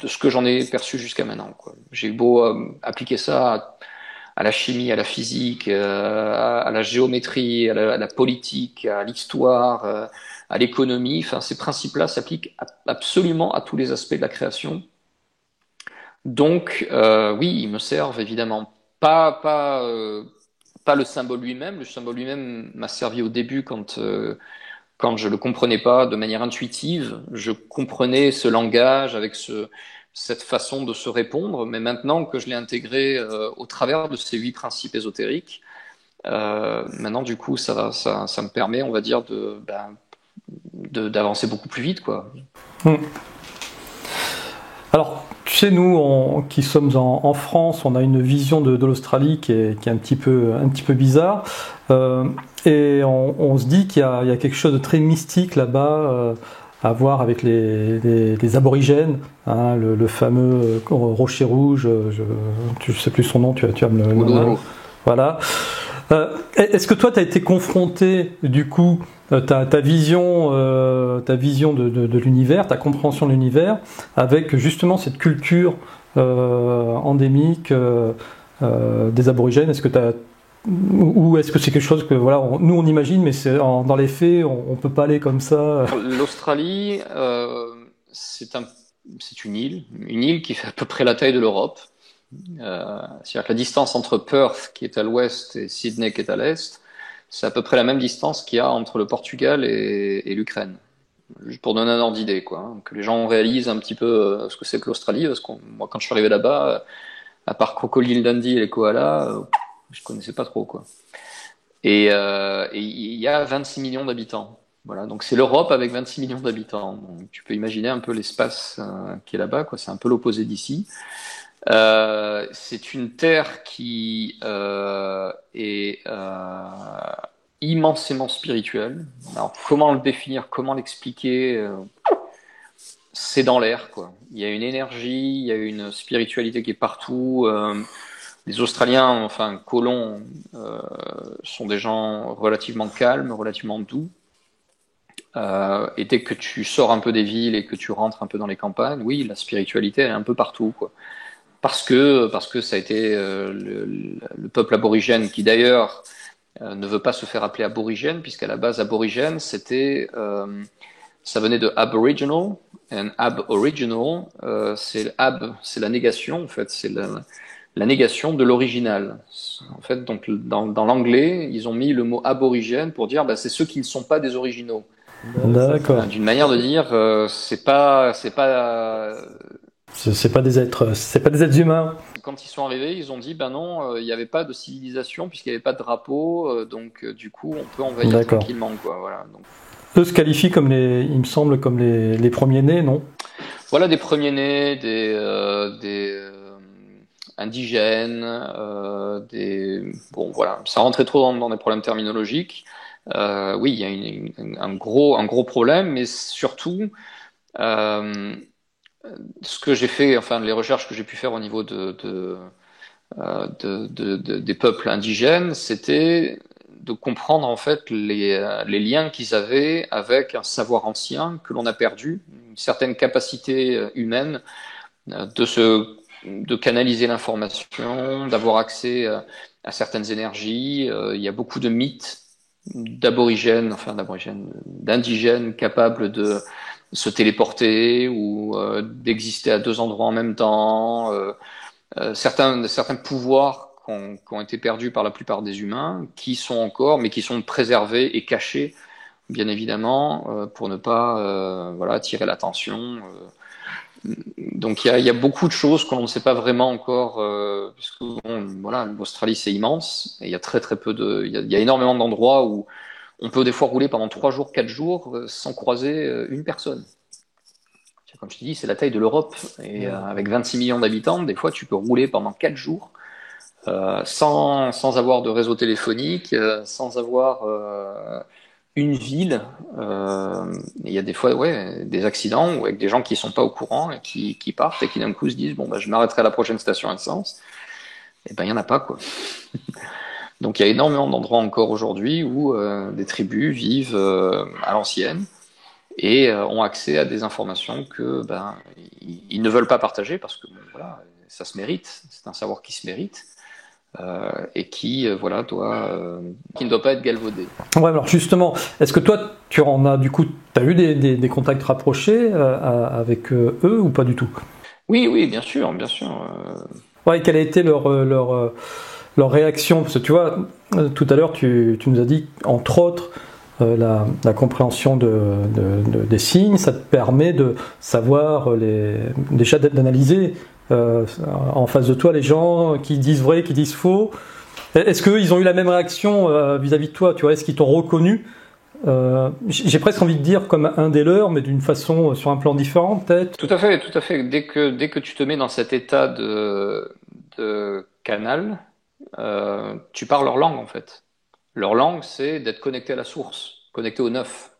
de ce que j'en ai perçu jusqu'à maintenant, quoi. J'ai beau appliquer ça à la chimie, à la physique, à la géométrie, à la politique, à l'histoire, à l'économie. Enfin, ces principes-là s'appliquent absolument à tous les aspects de la création. Donc, oui, ils me servent évidemment pas le symbole lui-même. Le symbole lui-même m'a servi au début quand je le comprenais pas de manière intuitive. Je comprenais ce langage avec cette façon de se répondre, mais maintenant que je l'ai intégré au travers de ces 8 principes ésotériques, maintenant du coup ça me permet, on va dire, d'avancer beaucoup plus vite, quoi. Alors, tu sais, nous qui sommes en France, on a une vision de l'Australie qui est un petit peu bizarre. Et on se dit qu'il y a quelque chose de très mystique là-bas à voir avec les aborigènes, hein, le fameux rocher rouge, je sais plus son nom, tu vas me le nommer. Voilà. Est-ce que toi, tu as été confronté, du coup, ta vision de l'univers, ta compréhension de l'univers, avec justement cette culture endémique des aborigènes? Est-ce que ou est-ce que c'est quelque chose que voilà, nous on imagine, mais dans les faits, on peut pas aller comme ça? L'Australie, c'est une île qui fait à peu près la taille de l'Europe. C'est-à-dire que la distance entre Perth, qui est à l'ouest, et Sydney, qui est à l'est, c'est à peu près la même distance qu'il y a entre le Portugal et l'Ukraine. Juste pour donner un ordre d'idée, quoi, hein, que les gens réalisent un petit peu ce que c'est que l'Australie, parce que moi, quand je suis arrivé là-bas, à part Crocodile Dundee et les koalas, je connaissais pas trop, quoi. Et il y a 26 millions d'habitants. Voilà, donc c'est l'Europe avec 26 millions d'habitants. Donc, tu peux imaginer un peu l'espace qui est là-bas, quoi. C'est un peu l'opposé d'ici. C'est une terre qui est immensément spirituelle. Alors, comment le définir, comment l'expliquer, c'est dans l'air, quoi. Il y a une énergie, il y a une spiritualité qui est partout. Les Australiens, enfin colons, sont des gens relativement calmes, relativement doux. Et dès que tu sors un peu des villes et que tu rentres un peu dans les campagnes, oui, la spiritualité elle est un peu partout, quoi. Parce que ça a été le peuple aborigène qui d'ailleurs ne veut pas se faire appeler aborigène, puisqu'à la base aborigène c'était ça venait de aboriginal, and aboriginal c'est la négation, en fait, c'est la négation de l'original. En fait, donc dans l'anglais, ils ont mis le mot aborigène pour dire c'est ceux qui ne sont pas des originaux. D'accord. D'une manière de dire c'est pas des êtres humains. Quand ils sont arrivés, ils ont dit non, il n'y avait pas de civilisation puisqu'il n'y avait pas de drapeau, donc du coup on peut envahir tranquillement, quoi. Voilà. Donc, eux se qualifient il me semble, comme les premiers-nés, non? Voilà, des premiers-nés, des indigènes, bon voilà, ça rentrait trop dans des problèmes terminologiques. Oui, il y a un gros problème, mais surtout ce que j'ai fait, enfin les recherches que j'ai pu faire au niveau des peuples indigènes, c'était de comprendre en fait les liens qu'ils avaient avec un savoir ancien que l'on a perdu, une certaine capacité humaine de canaliser l'information, d'avoir accès à certaines énergies. Il y a beaucoup de mythes d'indigènes capables de se téléporter ou d'exister à 2 endroits en même temps. Certains pouvoirs qui ont été perdus par la plupart des humains, qui sont encore, mais qui sont préservés et cachés, bien évidemment, pour ne pas attirer l'attention. Donc il y a beaucoup de choses qu'on ne sait pas vraiment encore, puisque l'Australie c'est immense, et il y a très peu il y a énormément d'endroits où on peut des fois rouler pendant 3 jours, 4 jours sans croiser une personne. Comme je te dis, c'est la taille de l'Europe, et avec 26 millions d'habitants, des fois tu peux rouler pendant 4 jours sans avoir de réseau téléphonique, sans avoir une ville. Il y a des fois des accidents ou avec des gens qui sont pas au courant et qui partent et qui d'un coup se disent je m'arrêterai à la prochaine station essence. Et il y en a pas, quoi. Donc il y a énormément d'endroits encore aujourd'hui où des tribus vivent à l'ancienne et ont accès à des informations que ils ne veulent pas partager parce que ça se mérite, c'est un savoir qui se mérite. Et qui ne doit pas être galvaudé. Ouais, alors justement, est-ce que toi, tu en as, du coup, tu as eu des contacts rapprochés avec eux ou pas du tout? Oui, bien sûr. Ouais, quelle a été leur réaction? Parce que tu vois, tout à l'heure, tu nous as dit, entre autres, la compréhension des signes, ça te permet de savoir déjà d'analyser en face de toi les gens qui disent vrai, qui disent faux. Est-ce qu'ils ont eu la même réaction vis-à-vis de toi, tu vois, est-ce qu'ils t'ont reconnu? J'ai presque envie de dire comme un des leurs, mais d'une façon sur un plan différent peut-être. Tout à fait, tout à fait. Dès que tu te mets dans cet état de canal, tu parles leur langue en fait. Leur langue, c'est d'être connecté à la source, connecté au neuf.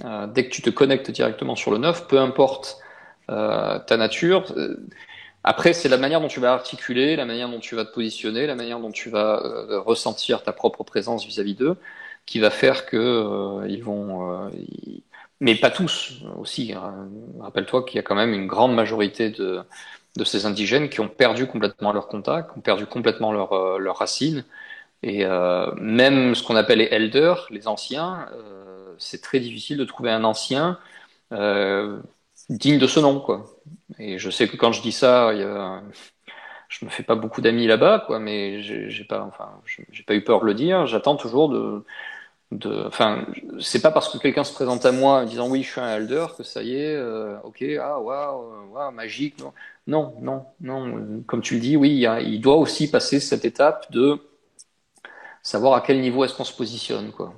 Dès que tu te connectes directement sur le neuf, peu importe ta nature. Après, c'est la manière dont tu vas articuler, la manière dont tu vas te positionner, la manière dont tu vas ressentir ta propre présence vis-à-vis d'eux, qui va faire que ils vont. Mais pas tous aussi. Rappelle-toi qu'il y a quand même une grande majorité de ces indigènes qui ont perdu complètement leur contact, qui ont perdu complètement leurs racines. Et même ce qu'on appelle les elders, les anciens, c'est très difficile de trouver un ancien digne de ce nom, quoi. Et je sais que quand je dis ça, je me fais pas beaucoup d'amis là-bas, quoi, mais j'ai pas eu peur de le dire. J'attends toujours enfin, c'est pas parce que quelqu'un se présente à moi en disant oui, je suis un elder que ça y est, ok, ah, waouh, waouh, magique. Non, non, non, non. Comme tu le dis, oui, il doit aussi passer cette étape de savoir à quel niveau est-ce qu'on se positionne, quoi.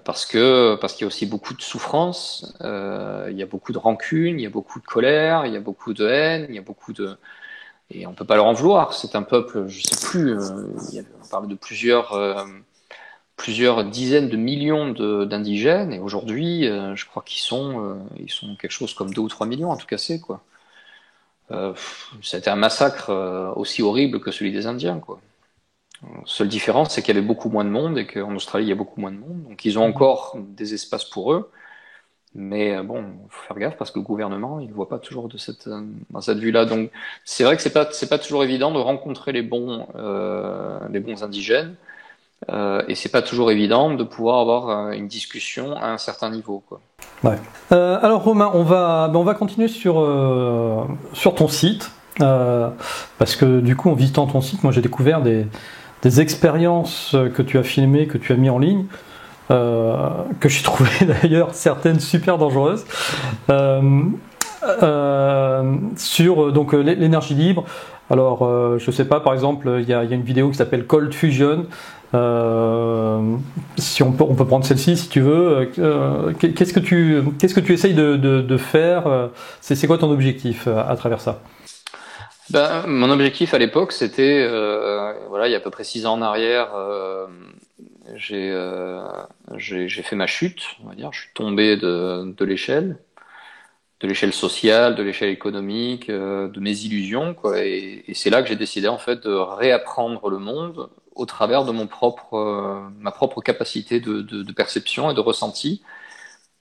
Parce qu'il y a aussi beaucoup de souffrance, il y a beaucoup de rancune, il y a beaucoup de colère, il y a beaucoup de haine, il y a beaucoup de et on peut pas leur en vouloir. C'est un peuple, je sais plus, on parle de plusieurs dizaines de millions d'indigènes et aujourd'hui, je crois ils sont quelque chose comme 2 ou 3 millions à tout casser, quoi. Ça a été un massacre aussi horrible que celui des Indiens, quoi. La seule différence, c'est qu'il y avait beaucoup moins de monde et qu'en Australie, il y a beaucoup moins de monde. Donc, ils ont encore des espaces pour eux. Mais bon, il faut faire gaffe parce que le gouvernement, il ne voit pas toujours dans cette vue-là. Donc, c'est vrai que c'est pas toujours évident de rencontrer les bons indigènes. Et c'est pas toujours évident de pouvoir avoir une discussion à un certain niveau, quoi. Ouais. Alors Romain, on va continuer sur ton site. Parce que du coup, en visitant ton site, moi j'ai découvert des expériences que tu as filmées, que tu as mis en ligne, que j'ai trouvé d'ailleurs certaines super dangereuses, sur donc l'énergie libre. Alors, je sais pas, par exemple, il y a une vidéo qui s'appelle Cold Fusion. Si on peut prendre celle-ci si tu veux. Qu'est-ce que tu essayes de faire? C'est quoi ton objectif à travers ça? Ben, mon objectif à l'époque, c'était, voilà, il y a à peu près 6 ans en arrière, j'ai fait ma chute, on va dire. Je suis tombé de l'échelle sociale, de l'échelle économique, de mes illusions, quoi. Et c'est là que j'ai décidé en fait de réapprendre le monde au travers de ma propre capacité de perception et de ressenti.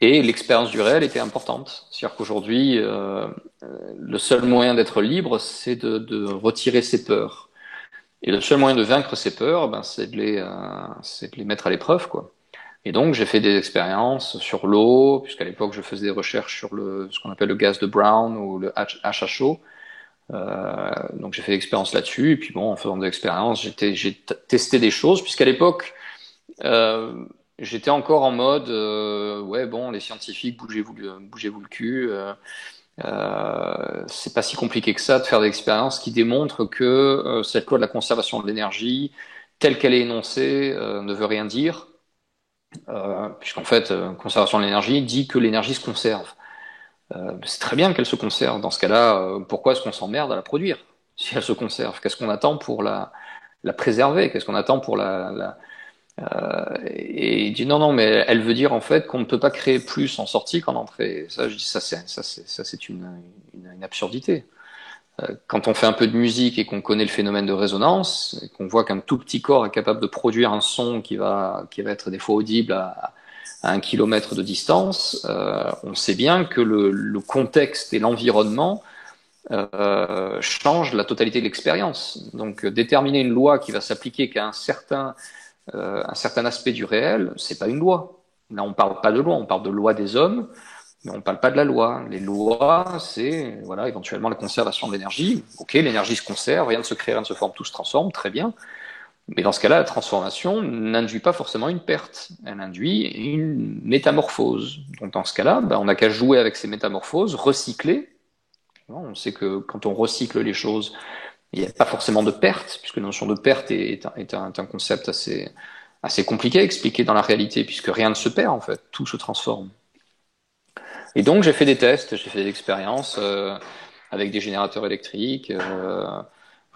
Et l'expérience du réel était importante. C'est-à-dire qu'aujourd'hui, le seul moyen d'être libre, c'est de retirer ses peurs. Et le seul moyen de vaincre ses peurs, ben, c'est de les mettre à l'épreuve, quoi. Et donc, j'ai fait des expériences sur l'eau, puisqu'à l'époque, je faisais des recherches sur ce qu'on appelle le gaz de Brown ou le HHO. Donc, j'ai fait des expériences là-dessus. Et puis, bon, en faisant des expériences, j'ai testé des choses, puisqu'à l'époque, euh, j'étais encore en mode, ouais, bon, les scientifiques, bougez-vous le cul. C'est pas si compliqué que ça de faire des expériences qui démontrent que cette loi de la conservation de l'énergie, telle qu'elle est énoncée, ne veut rien dire. Puisqu'en fait, conservation de l'énergie dit que l'énergie se conserve. C'est très bien qu'elle se conserve. Dans ce cas-là, pourquoi est-ce qu'on s'emmerde à la produire si elle se conserve? Qu'est-ce qu'on attend pour la préserver? Qu'est-ce qu'on attend pour et il dit non, non, mais elle veut dire en fait qu'on ne peut pas créer plus en sortie qu'en entrée. Ça, je dis ça, c'est une absurdité. Quand on fait un peu de musique et qu'on connaît le phénomène de résonance, et qu'on voit qu'un tout petit corps est capable de produire un son qui va être des fois audible à 1 kilomètre de distance, on sait bien que le contexte et l'environnement changent la totalité de l'expérience. Donc déterminer une loi qui va s'appliquer qu'à un certain aspect du réel, c'est pas une loi. Là, on parle pas de loi, on parle de loi des hommes. Mais on ne parle pas de la loi. Les lois, c'est voilà, éventuellement la conservation de l'énergie. Ok, l'énergie se conserve, rien ne se crée, rien ne se forme, tout se transforme, très bien. Mais dans ce cas-là, la transformation n'induit pas forcément une perte, elle induit une métamorphose. Donc dans ce cas-là, on n'a qu'à jouer avec ces métamorphoses, recycler. On sait que quand on recycle les choses, il n'y a pas forcément de perte, puisque la notion de perte est un concept assez compliqué à expliquer dans la réalité, puisque rien ne se perd en fait, tout se transforme. Et donc j'ai fait des tests, j'ai fait des expériences avec des générateurs électriques,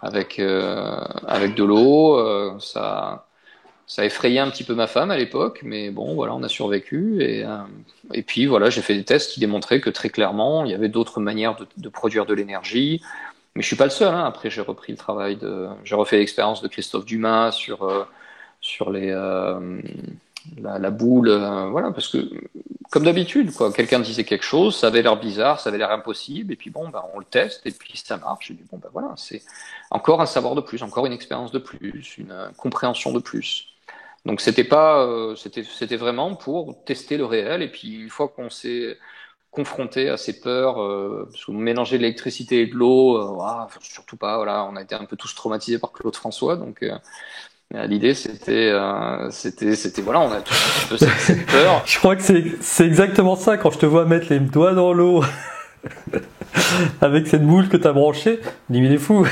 avec de l'eau. Ça a effrayé un petit peu ma femme à l'époque, mais bon, voilà, on a survécu. Et puis voilà, j'ai fait des tests qui démontraient que très clairement, il y avait d'autres manières de produire de l'énergie. Mais je suis pas le seul. Hein. Après, j'ai repris le travail j'ai refait l'expérience de Christophe Dumas sur la boule, voilà, parce que comme d'habitude, quoi. Quelqu'un disait quelque chose, ça avait l'air bizarre, ça avait l'air impossible, et puis bon, on le teste, et puis ça marche. Et puis bon, voilà, c'est encore un savoir de plus, encore une expérience de plus, une compréhension de plus. Donc c'était pas, c'était vraiment pour tester le réel, et puis une fois qu'on s'est confronté à ces peurs, parce que mélanger de l'électricité et de l'eau, surtout pas, voilà, on a été un peu tous traumatisés par Claude François, donc l'idée c'était voilà, on a tous un peu cette peur. Je crois que c'est exactement ça quand je te vois mettre les doigts dans l'eau avec cette boule que tu as branchée. Je me dis, mais il est fou.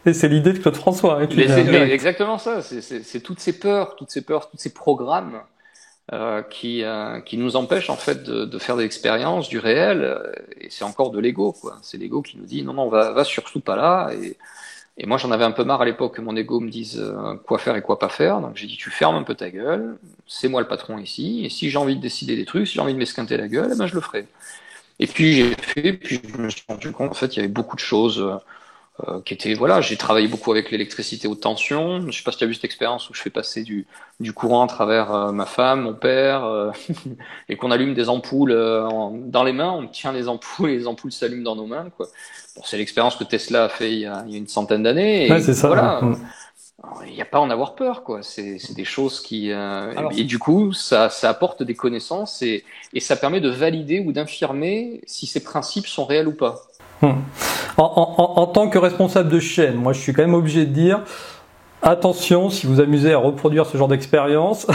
Et c'est l'idée de Claude François. Hein, Mais exactement ça, c'est toutes ces peurs, tous ces programmes qui nous empêchent en fait de faire des expériences du réel, et c'est encore de l'ego, quoi. C'est l'ego qui nous dit non, non, va surtout pas là. Et moi, j'en avais un peu marre à l'époque que mon ego me dise quoi faire et quoi pas faire. Donc j'ai dit, tu fermes un peu ta gueule, c'est moi le patron ici, et si j'ai envie de décider des trucs, si j'ai envie de m'esquinter la gueule, je le ferai. Et puis j'ai fait, puis je me suis rendu compte, en fait, il y avait beaucoup de choses qui étaient, voilà, j'ai travaillé beaucoup avec l'électricité haute tension. Je sais pas si tu as vu cette expérience où je fais passer du courant à travers ma femme, mon père, et qu'on allume des ampoules dans les mains, on tient les ampoules et les ampoules s'allument dans nos mains, quoi. Bon, c'est l'expérience que Tesla a fait il y a une centaine d'années, Ouais, et c'est ça. voilà. Hein. Il n'y a pas à en avoir peur, quoi. C'est des choses qui et du coup ça apporte des connaissances et ça permet de valider ou d'infirmer si ces principes sont réels ou pas. En tant que responsable de chaîne, moi je suis quand même obligé de dire attention si vous amusez à reproduire ce genre d'expérience.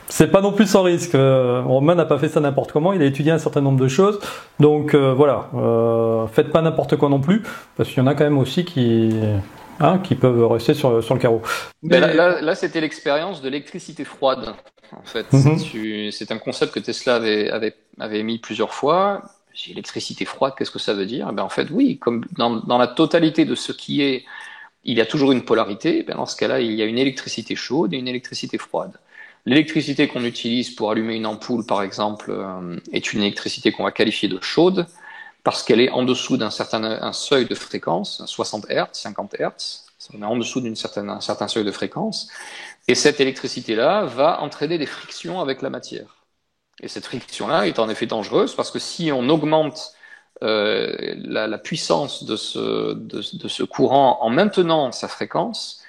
C'est pas non plus sans risque. Romain n'a pas fait ça n'importe comment, il a étudié un certain nombre de choses. Donc voilà, faites pas n'importe quoi non plus, parce qu'il y en a quand même aussi qui peuvent rester sur le carreau. Mais là c'était l'expérience de l'électricité froide. En fait, c'est un concept que Tesla avait émis plusieurs fois. L'électricité froide, qu'est-ce que ça veut dire? En fait, oui, comme dans la totalité de ce qui est, il y a toujours une polarité. Dans ce cas-là, il y a une électricité chaude et une électricité froide. L'électricité qu'on utilise pour allumer une ampoule, par exemple, est une électricité qu'on va qualifier de chaude parce qu'elle est en dessous d'un un seuil de fréquence, 60 Hz, 50 Hz. On est en dessous d'un certain seuil de fréquence. Et cette électricité-là va entraîner des frictions avec la matière. Et cette friction-là est en effet dangereuse parce que si on augmente la puissance de ce courant en maintenant sa fréquence,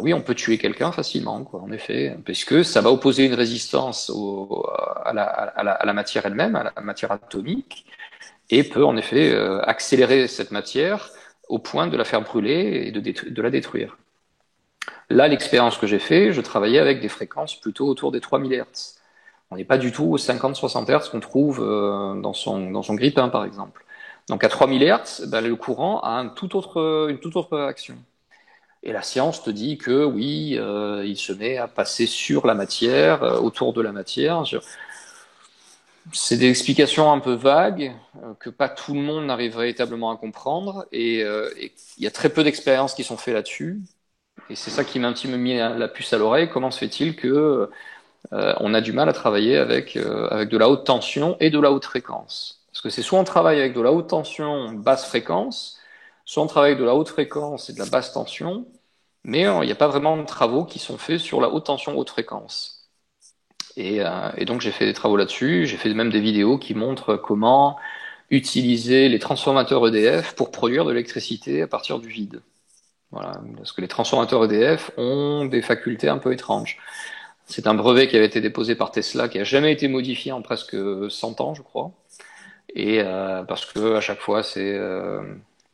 oui, on peut tuer quelqu'un facilement, quoi, en effet, puisque ça va opposer une résistance à la matière elle-même, à la matière atomique, et peut en effet accélérer cette matière au point de la faire brûler et de la détruire. Là, l'expérience que j'ai fait, je travaillais avec des fréquences plutôt autour des 3000 Hz. On n'est pas du tout aux 50-60 Hz qu'on trouve dans son grille-pain, par exemple. Donc à 3000 Hz, le courant a une toute autre réaction. Et la science te dit que oui, il se met à passer sur la matière, autour de la matière. C'est des explications un peu vagues que pas tout le monde n'arrive véritablement à comprendre. Et il y a très peu d'expériences qui sont faites là-dessus. Et c'est ça qui m'a un petit peu mis la puce à l'oreille. Comment se fait-il que on a du mal à travailler avec de la haute tension et de la haute fréquence? Parce que c'est soit on travaille avec de la haute tension, basse fréquence, soit on travaille avec de la haute fréquence et de la basse tension, mais il n'y a pas vraiment de travaux qui sont faits sur la haute tension, haute fréquence. Et donc j'ai fait des travaux là-dessus, j'ai fait même des vidéos qui montrent comment utiliser les transformateurs EDF pour produire de l'électricité à partir du vide. Voilà, parce que les transformateurs EDF ont des facultés un peu étranges. C'est un brevet qui avait été déposé par Tesla, qui a jamais été modifié en presque 100 ans, je crois. Et parce que à chaque fois, c'est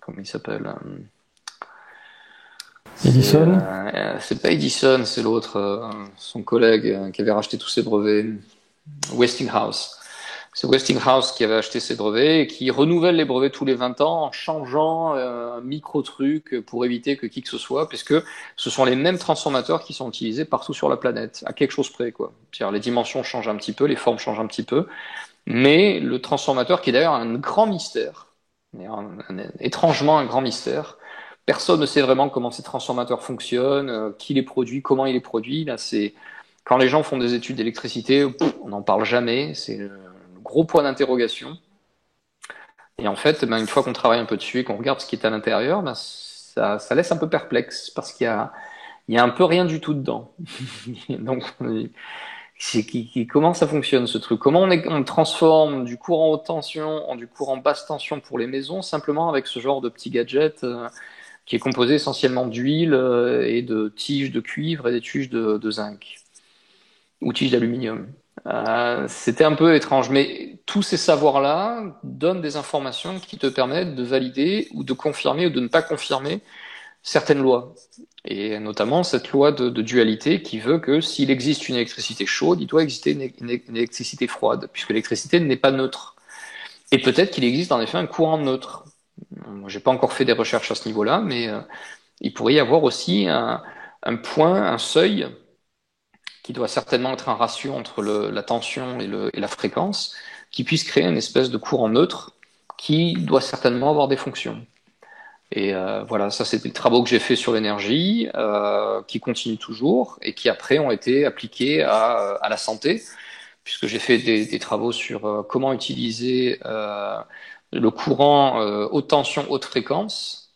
comment il s'appelle Edison. C'est pas Edison, c'est l'autre, son collègue qui avait racheté tous ses brevets, Westinghouse. C'est Westinghouse qui avait acheté ses brevets et qui renouvelle les brevets tous les 20 ans en changeant un micro-truc pour éviter que qui que ce soit, puisque ce sont les mêmes transformateurs qui sont utilisés partout sur la planète, à quelque chose près, quoi. C'est-à-dire les dimensions changent un petit peu, les formes changent un petit peu, mais le transformateur, qui est d'ailleurs un grand mystère, étrangement un grand mystère, personne ne sait vraiment comment ces transformateurs fonctionnent, qui les produit, comment il les produit. Là, c'est quand les gens font des études d'électricité, on n'en parle jamais. C'est le gros point d'interrogation. Et en fait, ben, une fois qu'on travaille un peu dessus et qu'on regarde ce qui est à l'intérieur, ben, ça laisse un peu perplexe parce il y a un peu rien du tout dedans. Donc, comment ça fonctionne ce truc? Comment on transforme du courant haute tension en du courant basse tension pour les maisons simplement avec ce genre de petit gadget qui est composé essentiellement d'huile et de tiges de cuivre et des tiges de zinc ou tiges d'aluminium. C'était un peu étrange, mais tous ces savoirs-là donnent des informations qui te permettent de valider ou de confirmer ou de ne pas confirmer certaines lois. Et notamment cette loi de dualité qui veut que s'il existe une électricité chaude, il doit exister une électricité froide, puisque l'électricité n'est pas neutre. Et peut-être qu'il existe en effet un courant neutre. J'ai pas encore fait des recherches à ce niveau-là, mais il pourrait y avoir aussi un point, un seuil, qui doit certainement être un ratio entre la tension et la fréquence, qui puisse créer une espèce de courant neutre qui doit certainement avoir des fonctions. Et voilà, ça c'était les travaux que j'ai fait sur l'énergie, qui continuent toujours et qui après ont été appliqués à la santé, puisque j'ai fait des travaux sur comment utiliser le courant haute tension, haute fréquence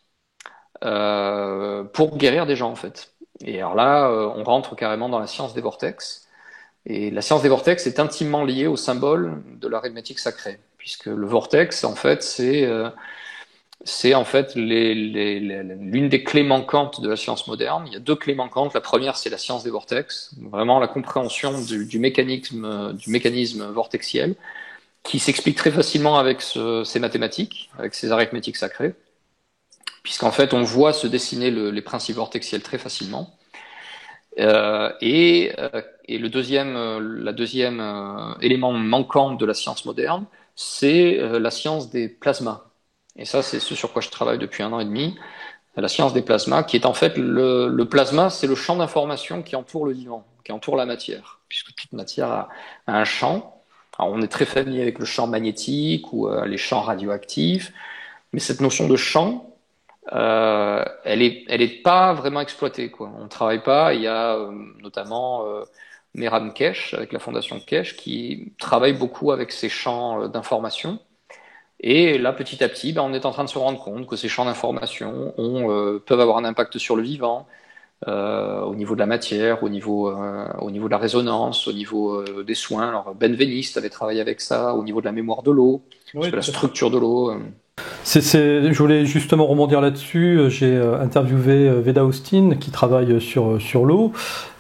pour guérir des gens en fait. Et alors là, on rentre carrément dans la science des vortex. Et la science des vortex est intimement liée au symbole de l'arithmétique sacrée, puisque le vortex, en fait, c'est en fait l'une des clés manquantes de la science moderne. Il y a deux clés manquantes. La première, c'est la science des vortex, vraiment la compréhension du mécanisme vortexiel, qui s'explique très facilement avec ces mathématiques, avec ces arithmétiques sacrées, puisqu'en fait, on voit se dessiner les principes vortexiels très facilement. Et la deuxième élément manquant de la science moderne, c'est la science des plasmas. Et ça, c'est ce sur quoi je travaille depuis 1 an et demi. La science des plasmas, qui est en fait le plasma, c'est le champ d'information qui entoure le vivant, qui entoure la matière, puisque toute matière a un champ. Alors, on est très familier avec le champ magnétique ou les champs radioactifs, mais cette notion de champ, elle est pas vraiment exploitée, quoi. On travaille pas. Il y a notamment Meram Kesh avec la fondation Kesh qui travaille beaucoup avec ces champs d'information. Et là, petit à petit, ben, on est en train de se rendre compte que ces champs d'information peuvent avoir un impact sur le vivant, au niveau de la matière, au niveau de la résonance, au niveau des soins. Alors Ben Venist avait travaillé avec ça, au niveau de la mémoire de l'eau, Oui, de la structure de l'eau. Je voulais justement rebondir là-dessus. J'ai interviewé Veda Austin qui travaille sur l'eau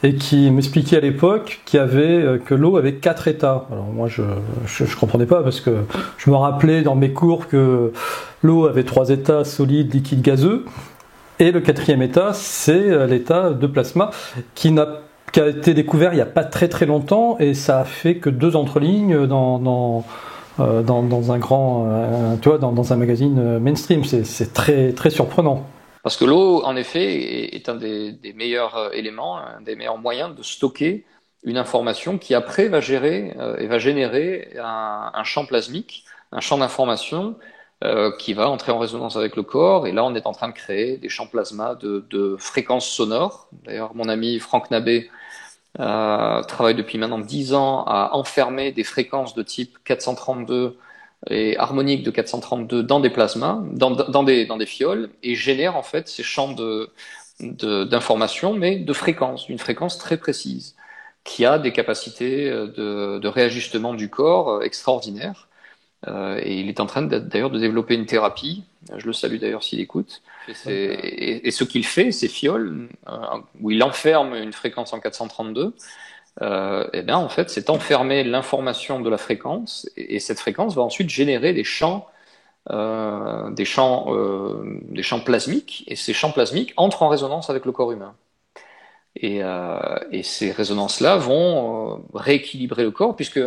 et qui m'expliquait à l'époque que l'eau avait 4 états. Alors moi je comprenais pas parce que je me rappelais dans mes cours que l'eau avait 3 états: solide, liquide, gazeux. Et le 4e état, c'est l'état de plasma qui a été découvert il n'y a pas très très longtemps, et ça a fait que 2 entrelignes dans un grand, tu vois, dans un magazine mainstream. C'est très très surprenant. Parce que l'eau, en effet, est un des meilleurs éléments, un des meilleurs moyens de stocker une information qui après va gérer et va générer un champ plasmique, un champ d'information qui va entrer en résonance avec le corps. Et là, on est en train de créer des champs plasma de fréquences sonores. D'ailleurs, mon ami Franck Nabé travaille depuis maintenant 10 ans à enfermer des fréquences de type 432 et harmonique de 432 dans des plasmas, dans des fioles, et génère en fait ces champs d'information, mais de fréquence, d'une fréquence très précise, qui a des capacités de réajustement du corps extraordinaires. Et il est en train d'ailleurs de développer une thérapie. Je le salue d'ailleurs s'il écoute. Et ce qu'il fait, ces fioles, où il enferme une fréquence en 432, et bien en fait, c'est enfermer l'information de la fréquence, et cette fréquence va ensuite générer des champs des champs plasmiques, et ces champs plasmiques entrent en résonance avec le corps humain. Et ces résonances-là vont rééquilibrer le corps, puisque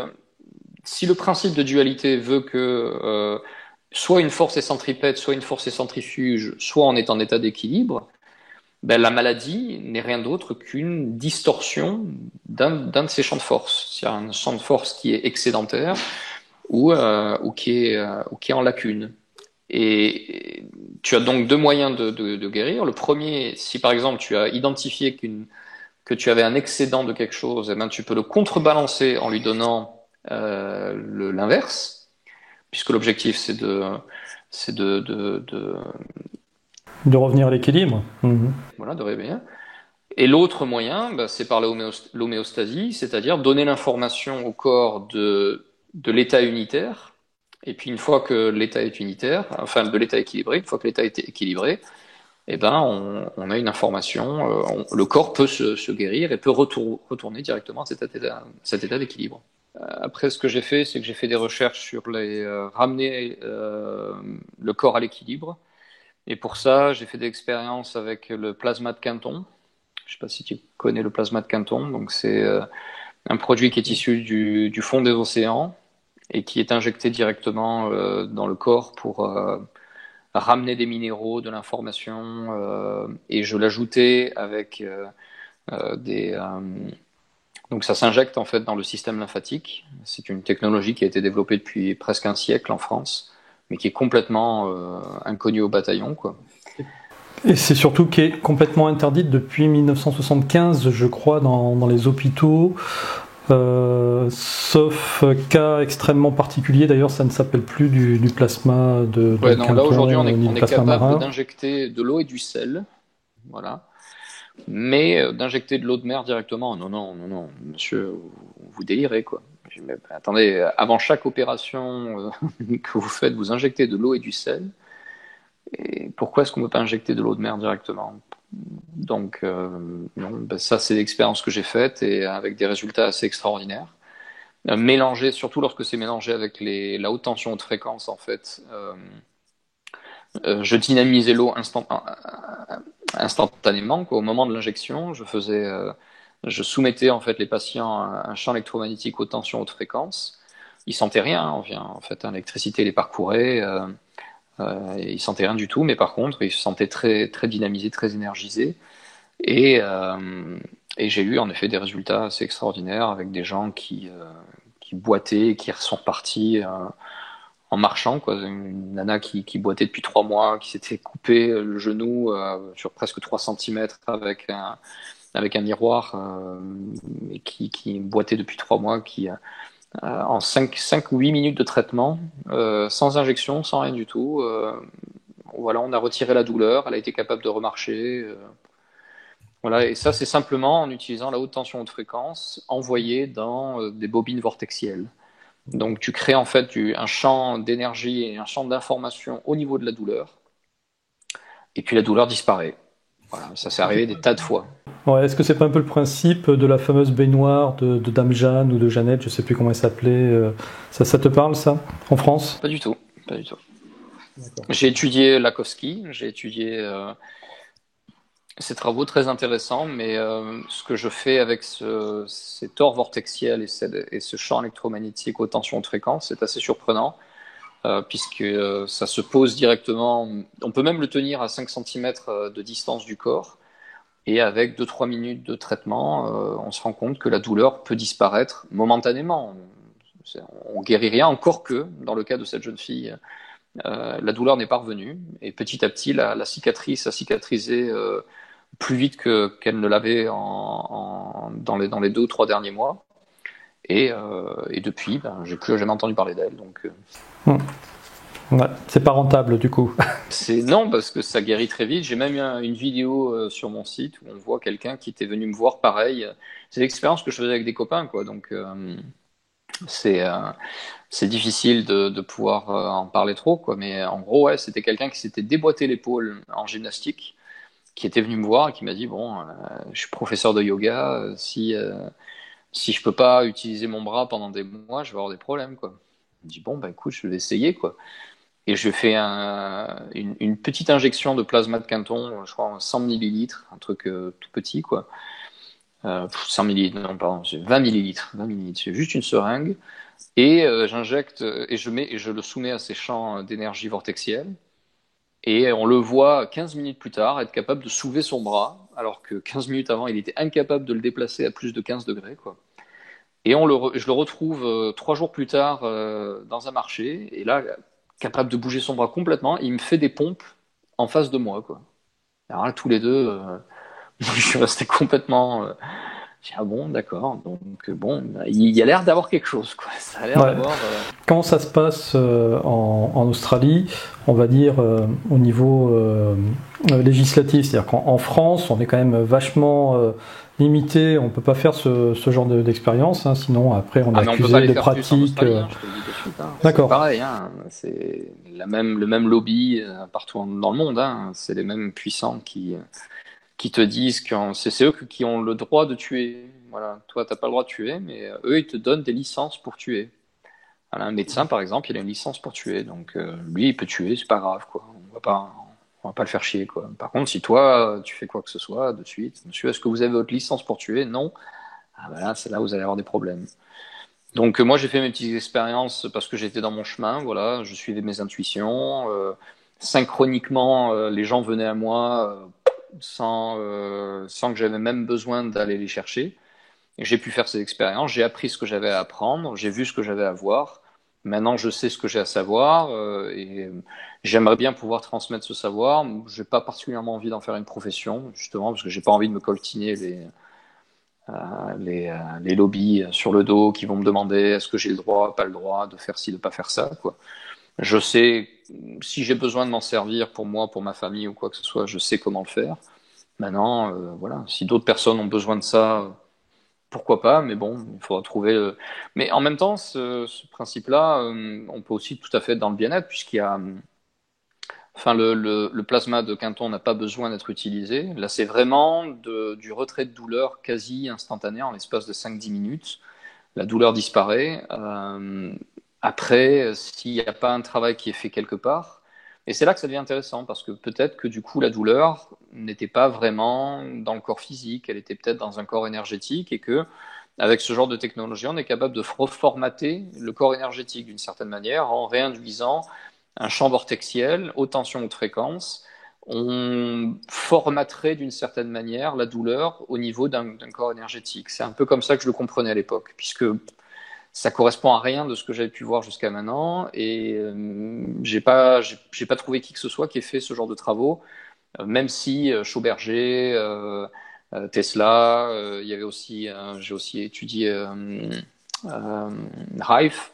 si le principe de dualité veut que soit une force est centripète, soit une force est centrifuge, soit on est en état d'équilibre, ben, la maladie n'est rien d'autre qu'une distorsion d'un de ces champs de force. C'est-à-dire un champ de force qui est excédentaire ou qui est en lacune. Et tu as donc deux moyens de guérir. Le premier, si par exemple tu as identifié que tu avais un excédent de quelque chose, eh ben, tu peux le contrebalancer en lui donnant l'inverse, puisque l'objectif c'est De revenir à l'équilibre. voilà, de réveiller. Et l'autre moyen, bah, c'est par l'homéostasie, c'est-à-dire donner l'information au corps de l'état unitaire. Et puis une fois que l'état est unitaire, enfin de l'état équilibré, une fois que l'état est équilibré, eh ben on a une information, le corps peut se guérir et peut retourner directement à cet état d'équilibre. Après, ce que j'ai fait, c'est que j'ai fait des recherches sur ramener le corps à l'équilibre. Et pour ça, j'ai fait des expériences avec le plasma de Quinton. Je ne sais pas si tu connais le plasma de Quinton. Donc, c'est un produit qui est issu du fond des océans et qui est injecté directement dans le corps pour ramener des minéraux, de l'information. Et je l'ajoutais avec des. Donc, ça s'injecte en fait dans le système lymphatique. C'est une technologie qui a été développée depuis presque un siècle en France, mais qui est complètement inconnue au bataillon, quoi. Et c'est surtout qui est complètement interdite depuis 1975, je crois, dans les hôpitaux. Sauf cas extrêmement particuliers, d'ailleurs ça ne s'appelle plus du plasma de Ouais, non, là Quinton, aujourd'hui on ni est, du on est plasma capable marin. d'injecter de l'eau et du sel, voilà. Mais d'injecter de l'eau de mer directement, non, non, non, non, monsieur, vous délirez quoi. Je dis, mais, attendez, avant chaque opération que vous faites, vous injectez de l'eau et du sel. Et pourquoi est-ce qu'on ne peut pas injecter de l'eau de mer directement? Donc, non, ben ça c'est l'expérience que j'ai faite et avec des résultats assez extraordinaires. Mélangé, surtout lorsque c'est mélangé avec la haute tension haute fréquence en fait. Je dynamisais l'eau instantanément, quoi. Au moment de l'injection, je soumettais en fait les patients à un champ électromagnétique haute tension haute fréquence. Ils sentaient rien, en fait, hein, l'électricité les parcourait, ils sentaient rien du tout, mais par contre, ils se sentaient très très dynamisés, très énergisés. Et, euh, et j'ai eu en effet des résultats assez extraordinaires avec des gens qui boitaient et qui sont repartis en marchant, quoi. Une nana qui boitait depuis 3 mois, qui s'était coupé le genou sur presque 3 centimètres avec un miroir, et qui boitait depuis 3 mois, qui en 5 ou 8 minutes de traitement, sans injection, sans rien du tout, voilà, on a retiré la douleur, elle a été capable de remarcher. Voilà, et ça, c'est simplement en utilisant la haute tension haute fréquence envoyée dans des bobines vortexielles. Donc tu crées en fait un champ d'énergie et un champ d'information au niveau de la douleur, et puis la douleur disparaît. Voilà, ça s'est arrivé des tas de fois. Ouais, est-ce que c'est pas un peu le principe de la fameuse baignoire de Dame Jeanne ou de Jeannette, je sais plus comment elle s'appelait, ça te parle ça, en France? Pas du tout, pas du tout. J'ai étudié Lakowski, j'ai étudié ces travaux très intéressants, mais ce que je fais avec ces tores vortexiels et ce champ électromagnétique aux tensions de fréquence, c'est assez surprenant. Puisque ça se pose directement. On peut même le tenir à 5 cm de distance du corps. Et avec 2-3 minutes de traitement, on se rend compte que la douleur peut disparaître momentanément. On guérit rien, encore que, dans le cas de cette jeune fille, la douleur n'est pas revenue. Et petit à petit, la cicatrice a cicatrisé plus vite qu'elle ne l'avait dans les 2 ou 3 derniers mois. Et depuis, j'ai plus jamais entendu parler d'elle. Donc, Ouais, c'est pas rentable du coup. non, parce que ça guérit très vite. J'ai même eu une vidéo sur mon site où on voit quelqu'un qui était venu me voir pareil. C'est l'expérience que je faisais avec des copains, quoi. Donc c'est c'est difficile de pouvoir en parler trop, quoi. Mais en gros, ouais, c'était quelqu'un qui s'était déboîté l'épaule en gymnastique, qui était venu me voir et qui m'a dit, bon, je suis professeur de yoga, si je peux pas utiliser mon bras pendant des mois, je vais avoir des problèmes, quoi. Je me dis, bon, bah écoute, je vais essayer, quoi. et je fais une petite injection de plasma de Quinton, je crois 100 millilitres, un truc tout petit, quoi. 100 millilitres, non, pardon, c'est 20 millilitres, 20 millilitres, c'est juste une seringue, et j'injecte, et je le soumets à ces champs d'énergie vortexielle, et on le voit 15 minutes plus tard être capable de soulever son bras, alors que 15 minutes avant, il était incapable de le déplacer à plus de 15 degrés, quoi. Et je le retrouve 3 jours plus tard dans un marché, et là, capable de bouger son bras complètement, il me fait des pompes en face de moi, quoi. Alors là, tous les deux, je suis resté complètement. J'ai dit, ah bon, d'accord. Donc bon, il y a l'air d'avoir quelque chose, quoi. Ça a l'air Ouais. d'avoir. Comment ça se passe en Australie, on va dire au niveau législatif? C'est-à-dire qu'en France, on est quand même vachement limité, on ne peut pas faire ce genre d'expérience, hein, sinon après on est Mais on peut accusé pas les de faire plus en pratique. Australie, hein, je te le dis tout de suite, hein. D'accord. C'est pareil, hein. C'est le même lobby partout dans le monde, hein. C'est les mêmes puissants qui te disent que c'est eux qui ont le droit de tuer. Voilà. Toi, tu n'as pas le droit de tuer, mais eux, ils te donnent des licences pour tuer. Voilà, un médecin, par exemple, il a une licence pour tuer. Donc, lui, il peut tuer, c'est pas grave, quoi. On va pas le faire chier, quoi. Par contre, si toi, tu fais quoi que ce soit, de suite, monsieur, est-ce que vous avez votre licence pour tuer? Non. Ah, ben là, c'est là où vous allez avoir des problèmes. Donc, moi, j'ai fait mes petites expériences parce que j'étais dans mon chemin, voilà. Je suivais mes intuitions. Synchroniquement, les gens venaient à moi sans que j'avais même besoin d'aller les chercher. Et j'ai pu faire ces expériences, j'ai appris ce que j'avais à apprendre, j'ai vu ce que j'avais à voir. Maintenant, je sais ce que j'ai à savoir et j'aimerais bien pouvoir transmettre ce savoir. Je n'ai pas particulièrement envie d'en faire une profession, justement, parce que j'ai pas envie de me coltiner les lobbies sur le dos qui vont me demander est-ce que j'ai le droit, pas le droit de faire ci, de pas faire ça, quoi. Je sais, si j'ai besoin de m'en servir pour moi, pour ma famille ou quoi que ce soit, je sais comment le faire. Maintenant, voilà, si d'autres personnes ont besoin de ça, pourquoi pas, mais bon, il faudra trouver. Mais en même temps, ce principe-là, on peut aussi tout à fait être dans le bien-être, puisqu'il y a. Enfin, le plasma de Quinton n'a pas besoin d'être utilisé. Là, c'est vraiment du retrait de douleur quasi instantané en l'espace de 5-10 minutes. La douleur disparaît. Après, s'il n'y a pas un travail qui est fait quelque part, et c'est là que ça devient intéressant, parce que peut-être que du coup, la douleur n'était pas vraiment dans le corps physique, elle était peut-être dans un corps énergétique, et que avec ce genre de technologie, on est capable de reformater le corps énergétique d'une certaine manière en réinduisant un champ vortexiel, haute tension, haute fréquence. On formaterait d'une certaine manière la douleur au niveau d'un corps énergétique. C'est un peu comme ça que je le comprenais à l'époque, puisque ça correspond à rien de ce que j'avais pu voir jusqu'à maintenant, et j'ai pas trouvé qui que ce soit qui ait fait ce genre de travaux, même si Schauberger, Tesla, il y avait aussi, j'ai aussi étudié Rife.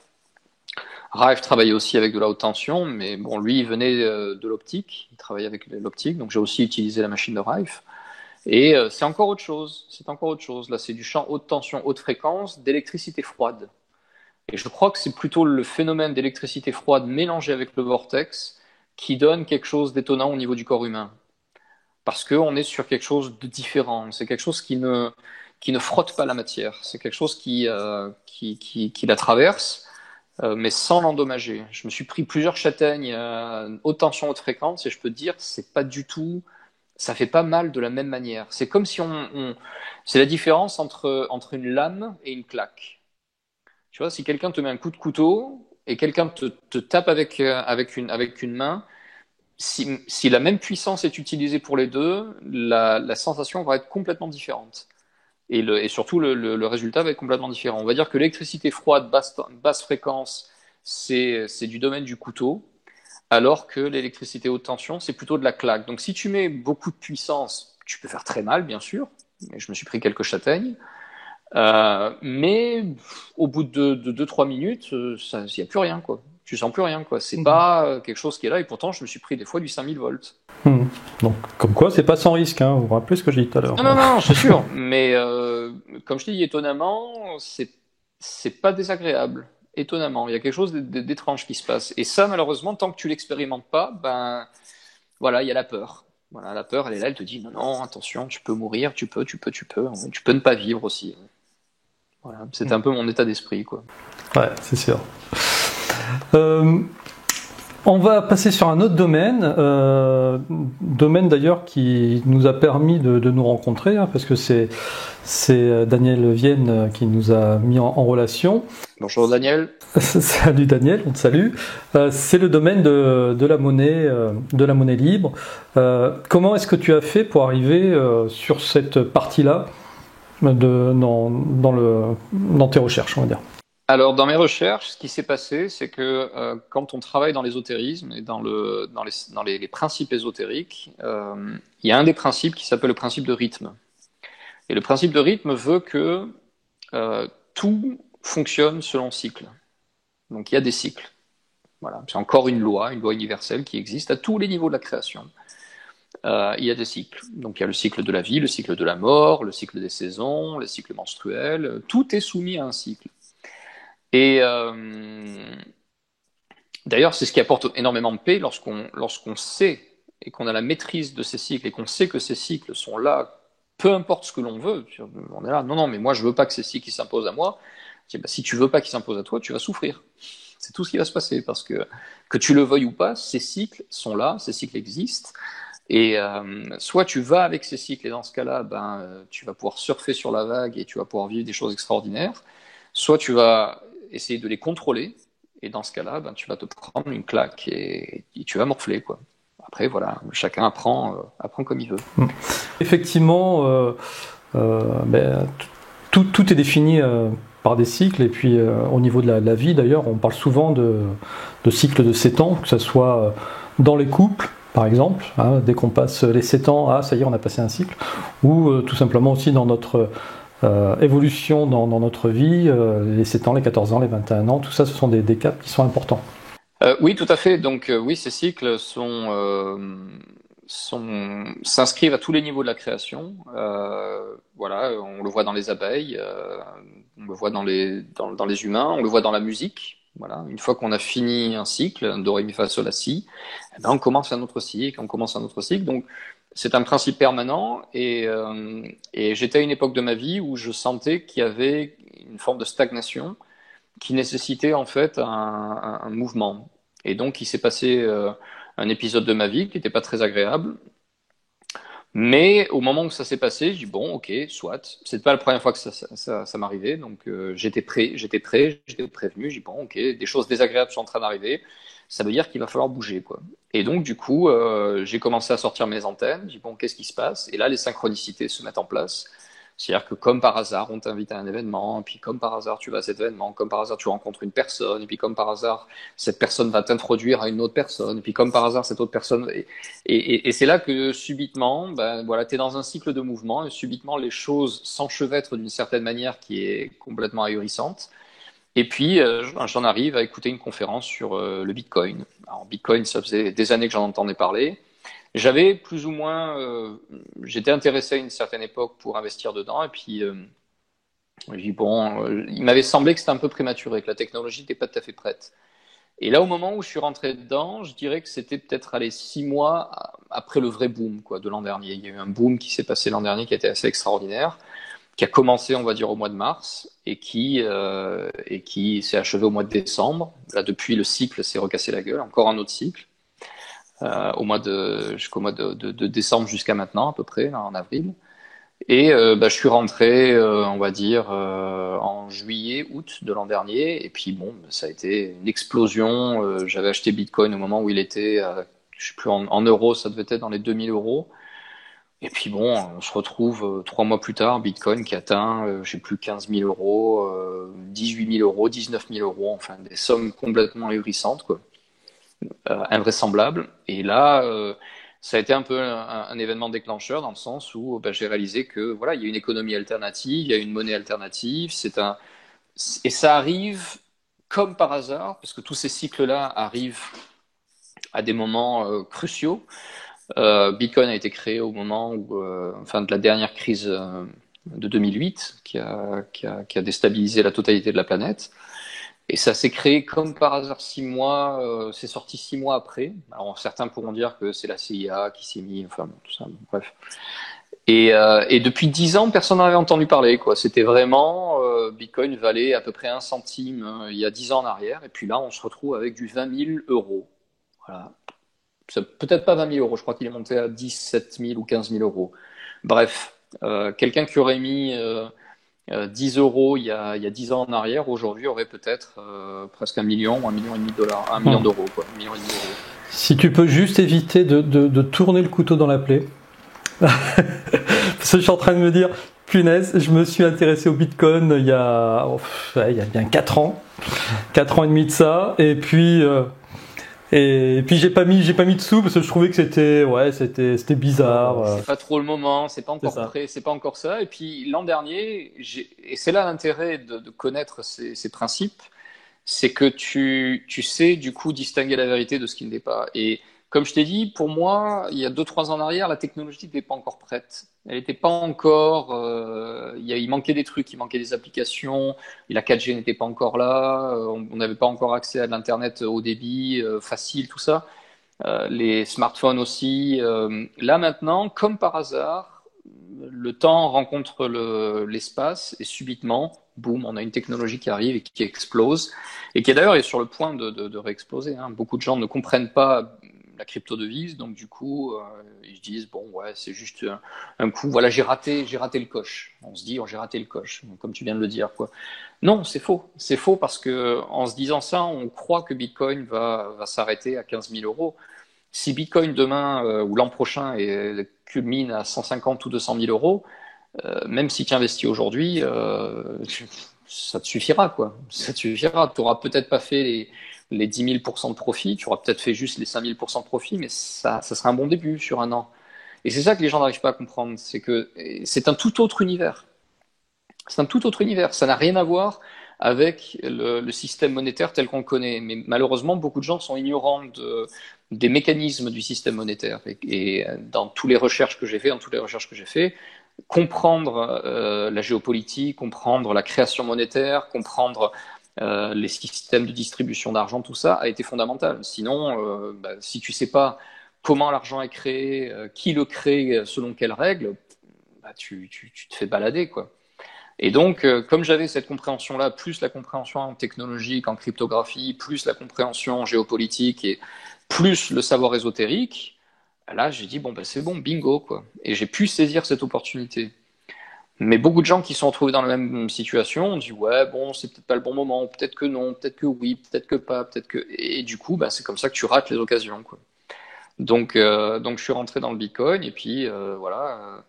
Rife travaillait aussi avec de la haute tension, mais bon, lui, il venait de l'optique, il travaillait avec l'optique, donc j'ai aussi utilisé la machine de Rife. Et c'est encore autre chose. C'est encore autre chose. Là, c'est du champ haute tension, haute fréquence, d'électricité froide. Et je crois que c'est plutôt le phénomène d'électricité froide mélangé avec le vortex qui donne quelque chose d'étonnant au niveau du corps humain. Parce qu'on est sur quelque chose de différent. C'est quelque chose qui ne frotte pas la matière. C'est quelque chose qui la traverse, mais sans l'endommager. Je me suis pris plusieurs châtaignes haute tension, haute fréquence, et je peux te dire, c'est pas du tout, ça fait pas mal de la même manière. C'est comme si c'est la différence entre une lame et une claque. Tu vois, si quelqu'un te met un coup de couteau et quelqu'un te tape avec une main, si la même puissance est utilisée pour les deux, la sensation va être complètement différente. Et surtout, le résultat va être complètement différent. On va dire que l'électricité froide, basse fréquence, c'est du domaine du couteau, alors que l'électricité haute tension, c'est plutôt de la claque. Donc si tu mets beaucoup de puissance, tu peux faire très mal, bien sûr. Mais je me suis pris quelques châtaignes. Mais au bout de 2-3 minutes, il n'y a plus rien, quoi. Tu sens plus rien, quoi. C'est pas quelque chose qui est là, et pourtant, je me suis pris des fois du 5000 volts. Donc, comme quoi, c'est pas sans risque, hein. Vous vous rappelez ce que j'ai dit tout à l'heure. Non, c'est sûr. Mais comme je te dis, étonnamment, c'est pas désagréable. Étonnamment, il y a quelque chose d'étrange qui se passe. Et ça, malheureusement, tant que tu l'expérimentes pas, ben voilà, il y a la peur. Voilà, la peur, elle est là, elle te dit non, attention, tu peux mourir, tu peux ne pas vivre aussi. Voilà, c'était un peu mon état d'esprit, quoi. Ouais, c'est sûr. On va passer sur un autre domaine, domaine d'ailleurs qui nous a permis de nous rencontrer, hein, parce que c'est Daniel Vienne qui nous a mis en relation. Bonjour Daniel. Salut Daniel, on te salue. C'est le domaine de la monnaie libre. Comment est-ce que tu as fait pour arriver sur cette partie-là dans tes recherches, on va dire? Alors, dans mes recherches, ce qui s'est passé, c'est que quand on travaille dans l'ésotérisme et dans les principes ésotériques, il y a un des principes qui s'appelle le principe de rythme. Et le principe de rythme veut que tout fonctionne selon cycle. Donc, il y a des cycles. Voilà. C'est encore une loi universelle qui existe à tous les niveaux de la création. Il y a des cycles. Donc, il y a le cycle de la vie, le cycle de la mort, le cycle des saisons, les cycles menstruels. Tout est soumis à un cycle. Et d'ailleurs, c'est ce qui apporte énormément de paix lorsqu'on sait et qu'on a la maîtrise de ces cycles et qu'on sait que ces cycles sont là, peu importe ce que l'on veut. On est là, non, mais moi je veux pas que ces cycles s'imposent à moi. Je dis, si tu veux pas qu'ils s'imposent à toi, tu vas souffrir. C'est tout ce qui va se passer parce que tu le veuilles ou pas, ces cycles sont là, ces cycles existent. Et soit tu vas avec ces cycles et dans ce cas-là, tu vas pouvoir surfer sur la vague et tu vas pouvoir vivre des choses extraordinaires. Soit tu vas essayer de les contrôler, et dans ce cas-là, tu vas te prendre une claque et tu vas morfler, quoi. Après, voilà, chacun apprend comme il veut. Effectivement, tout est défini par des cycles, et puis au niveau de la vie, d'ailleurs, on parle souvent de cycles de 7 ans, que ce soit dans les couples, par exemple, hein, dès qu'on passe les 7 ans, ça y est, on a passé un cycle, ou tout simplement aussi dans notre évolution dans notre vie, les 7 ans, les 14 ans, les 21 ans, tout ça, ce sont des caps qui sont importants. Oui, tout à fait. Donc oui, ces cycles s'inscrivent à tous les niveaux de la création. Voilà, on le voit dans les abeilles, on le voit dans les humains, on le voit dans la musique. Voilà, une fois qu'on a fini un cycle, do, ré, mi, fa, sol, la, si, on commence un autre cycle, Donc c'est un principe permanent et j'étais à une époque de ma vie où je sentais qu'il y avait une forme de stagnation qui nécessitait en fait un mouvement. Et donc il s'est passé un épisode de ma vie qui n'était pas très agréable. Mais au moment où ça s'est passé, j'ai dit bon, ok, soit. C'est pas la première fois que ça m'arrivait, donc j'étais prêt, j'étais prévenu. J'ai dit bon, ok, des choses désagréables sont en train d'arriver. Ça veut dire qu'il va falloir bouger, quoi. Et donc du coup, j'ai commencé à sortir mes antennes. J'ai dit bon, qu'est-ce qui se passe? Et là, les synchronicités se mettent en place. C'est-à-dire que comme par hasard, on t'invite à un événement, et puis comme par hasard, tu vas à cet événement, comme par hasard, tu rencontres une personne, et puis comme par hasard, cette personne va t'introduire à une autre personne, et puis comme par hasard, cette autre personne... Et c'est là que subitement, voilà, tu es dans un cycle de mouvement, et subitement, les choses s'enchevêtrent d'une certaine manière qui est complètement ahurissante. Et puis, j'en arrive à écouter une conférence sur le Bitcoin. Alors, Bitcoin, ça faisait des années que j'en entendais parler. J'avais plus ou moins, j'étais intéressé à une certaine époque pour investir dedans, et puis j'ai dit bon, il m'avait semblé que c'était un peu prématuré, que la technologie n'était pas tout à fait prête. Et là, au moment où je suis rentré dedans, je dirais que c'était peut-être 6 mois après le vrai boom, quoi, de l'an dernier. Il y a eu un boom qui s'est passé l'an dernier qui a été assez extraordinaire, qui a commencé, on va dire, au mois de mars et qui s'est achevé au mois de décembre. Là, depuis, le cycle s'est recassé la gueule, encore un autre cycle. Jusqu'au mois de décembre jusqu'à maintenant à peu près, là, en avril. Et je suis rentré, on va dire, en juillet, août de l'an dernier. Et puis bon, ça a été une explosion. J'avais acheté Bitcoin au moment où il était, je sais plus, en euros, ça devait être dans les 2000 euros. Et puis bon, on se retrouve 3 mois plus tard, Bitcoin qui atteint, je sais plus, 15 000 euros, 18 000 euros, 19 000 euros, enfin des sommes complètement ahurissantes, quoi. Invraisemblable. Et là, ça a été un peu un événement déclencheur dans le sens où j'ai réalisé que voilà, il y a une économie alternative, il y a une monnaie alternative. Et ça arrive comme par hasard, parce que tous ces cycles-là arrivent à des moments cruciaux. Bitcoin a été créé au moment où, de la dernière crise de 2008, qui a déstabilisé la totalité de la planète. Et ça s'est créé comme par hasard 6 mois, c'est sorti 6 mois après. Alors certains pourront dire que c'est la CIA qui s'est mis, enfin bon, tout ça, bon, bref. Et depuis 10 ans, personne n'en avait entendu parler, quoi. C'était vraiment, Bitcoin valait à peu près 1 centime il y a 10 ans en arrière, et puis là on se retrouve avec du 20 000 euros. Voilà. Peut-être pas 20 000 euros, je crois qu'il est monté à 17 000 ou 15 000 euros. Bref, quelqu'un qui aurait mis 10 euros il y a 10 ans en arrière, aujourd'hui aurait peut-être presque 1 million ou 1,5 million de dollars, 1 million Hum. d'euros, quoi, 1,5 million d'euros. Si tu peux juste éviter de tourner le couteau dans la plaie. Parce que je suis en train de me dire, punaise, je me suis intéressé au Bitcoin il y a bien 4 ans. 4 ans et demi de ça. Et puis j'ai pas mis de sous parce que je trouvais que c'était bizarre. C'est pas trop le moment, c'est pas C'est encore ça. prêt, c'est pas encore ça. Et puis l'an dernier, et c'est là l'intérêt de connaître ces principes, c'est que tu sais du coup distinguer la vérité de ce qui ne l'est pas. Et comme je t'ai dit, pour moi, il y a 2-3 ans en arrière, la technologie n'était pas encore prête. Elle n'était pas encore. Il manquait des trucs, il manquait des applications. La 4G n'était pas encore là. On n'avait pas encore accès à l'internet haut débit facile, tout ça. Les smartphones aussi. Là maintenant, comme par hasard, le temps rencontre l'espace et subitement, boum, on a une technologie qui arrive et qui explose et qui d'ailleurs est sur le point de réexploser, hein. Beaucoup de gens ne comprennent pas la crypto-devise, donc du coup, ils se disent bon ouais, c'est juste un coup. Voilà, j'ai raté le coche. On se dit, oh, j'ai raté le coche, comme tu viens de le dire, quoi. Non, c'est faux. C'est faux parce que en se disant ça, on croit que Bitcoin va s'arrêter à 15 000 euros. Si Bitcoin demain ou l'an prochain culmine à 150 ou 200 000 euros, même si tu investis aujourd'hui, ça te suffira, quoi. Ça te suffira. Tu n'auras peut-être pas fait les 10 000 de profit, tu auras peut-être fait juste les 5 000 de profit, mais ça sera un bon début sur un an. Et c'est ça que les gens n'arrivent pas à comprendre, c'est que c'est un tout autre univers. C'est un tout autre univers. Ça n'a rien à voir avec le système monétaire tel qu'on le connaît. Mais malheureusement, beaucoup de gens sont ignorants des mécanismes du système monétaire. Et dans toutes les recherches que j'ai fait, comprendre la géopolitique, comprendre la création monétaire, comprendre les systèmes de distribution d'argent, tout ça a été fondamental. Sinon, si tu sais pas comment l'argent est créé, qui le crée, selon quelles règles, tu te fais balader, quoi. Et donc, comme j'avais cette compréhension-là, plus la compréhension technologique en cryptographie, plus la compréhension géopolitique et plus le savoir ésotérique, là, j'ai dit, bon, ben, c'est bon, bingo, quoi. Et j'ai pu saisir cette opportunité. Mais beaucoup de gens qui se sont retrouvés dans la même situation ont dit, ouais, bon, c'est peut-être pas le bon moment, peut-être que non, peut-être que oui, peut-être que pas, peut-être que. Et du coup, bah, c'est comme ça que tu rates les occasions, quoi. Donc je suis rentré dans le Bitcoin et puis voilà,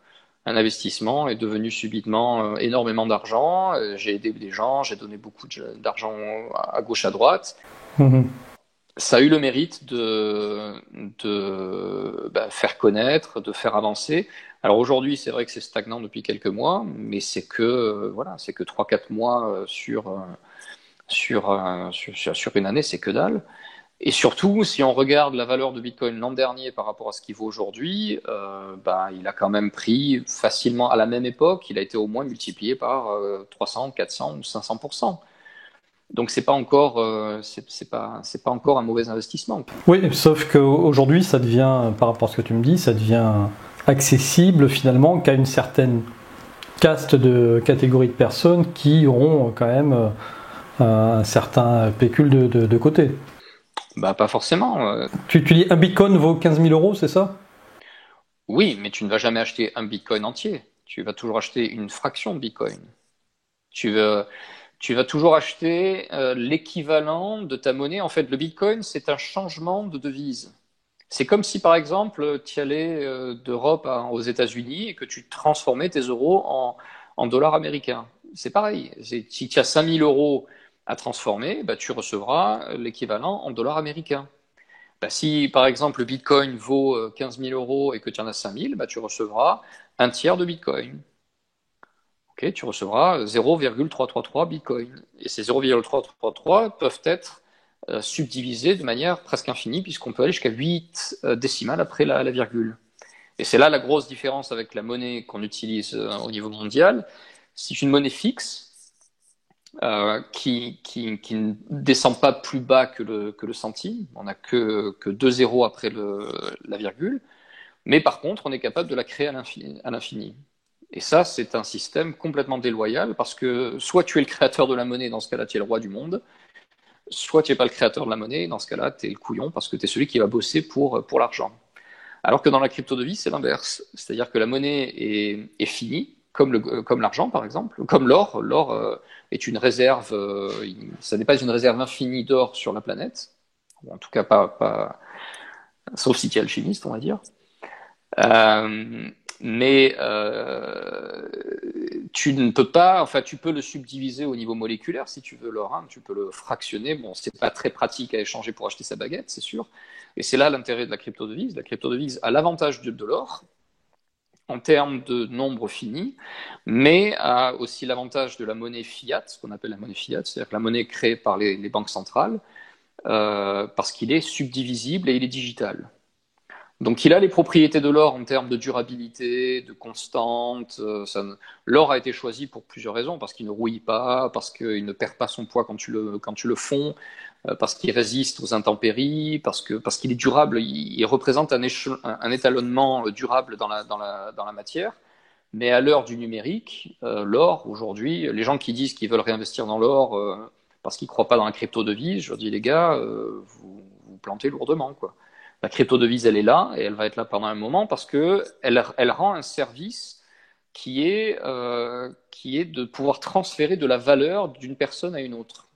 un investissement est devenu subitement énormément d'argent. J'ai aidé des gens, j'ai donné beaucoup d'argent à gauche à droite. Mhm. Ça a eu le mérite faire connaître, de faire avancer. Alors aujourd'hui, c'est vrai que c'est stagnant depuis quelques mois, mais c'est que voilà, c'est que 3-4 mois sur une année, c'est que dalle. Et surtout, si on regarde la valeur de Bitcoin l'an dernier par rapport à ce qu'il vaut aujourd'hui, il a quand même pris facilement à la même époque, il a été au moins multiplié par 300, 400 ou 500%. Donc c'est pas encore un mauvais investissement. Oui, sauf qu'aujourd'hui, ça devient, par rapport à ce que tu me dis, ça devient accessible finalement qu'à une certaine caste de catégorie de personnes qui auront quand même un certain pécule de côté. Bah pas forcément. Tu dis un bitcoin vaut 15 000 euros, c'est ça? Oui, mais tu ne vas jamais acheter un Bitcoin entier. Tu vas toujours acheter une fraction de Bitcoin. Tu vas, tu vas toujours acheter l'équivalent de ta monnaie. En fait, le Bitcoin, c'est un changement de devise. C'est comme si, par exemple, tu allais d'Europe aux États-Unis et que tu transformais tes euros en dollars américains. C'est pareil. Si tu as 5 000 euros à transformer, bah, tu recevras l'équivalent en dollars américains. Bah, si, par exemple, le Bitcoin vaut 15 000 euros et que tu en as 5 000, bah, tu recevras un tiers de Bitcoin. Okay, tu recevras 0,333 Bitcoin. Et ces 0,333 peuvent être subdivisés de manière presque infinie, puisqu'on peut aller jusqu'à 8 décimales après la virgule. Et c'est là la grosse différence avec la monnaie qu'on utilise au niveau mondial. C'est une monnaie fixe qui ne descend pas plus bas que le centime. On n'a que 2 zéros après la virgule. Mais par contre, on est capable de la créer à l'infini. Et ça, c'est un système complètement déloyal parce que soit tu es le créateur de la monnaie, dans ce cas-là, tu es le roi du monde, soit tu n'es pas le créateur de la monnaie, dans ce cas-là, tu es le couillon parce que tu es celui qui va bosser pour l'argent. Alors que dans la crypto-devise, c'est l'inverse. C'est-à-dire que la monnaie est finie, comme l'argent par exemple, comme l'or. L'or est une réserve, ça n'est pas une réserve infinie d'or sur la planète, ou en tout cas pas sauf si tu es alchimiste, on va dire. Euh, mais tu ne peux pas, enfin, tu peux le subdiviser au niveau moléculaire si tu veux l'or, hein, tu peux le fractionner. Bon, c'est pas très pratique à échanger pour acheter sa baguette, c'est sûr. Et c'est là l'intérêt de la crypto-devise. La crypto-devise a l'avantage de l'or en termes de nombre fini, mais a aussi l'avantage de la monnaie fiat, ce qu'on appelle la monnaie fiat, c'est-à-dire que la monnaie créée par les banques centrales, parce qu'il est subdivisible et il est digital. Donc il a les propriétés de l'or en termes de durabilité, de constante. L'or a été choisi pour plusieurs raisons, parce qu'il ne rouille pas, parce qu'il ne perd pas son poids quand tu le fonds, parce qu'il résiste aux intempéries, parce qu'il est durable. Il représente un étalonnement durable dans la matière. Mais à l'heure du numérique, l'or aujourd'hui, les gens qui disent qu'ils veulent réinvestir dans l'or parce qu'ils ne croient pas dans la crypto-devise, je leur dis les gars, vous plantez lourdement, quoi. La crypto-devise, elle est là et elle va être là pendant un moment parce que elle rend un service qui est de pouvoir transférer de la valeur d'une personne à une autre.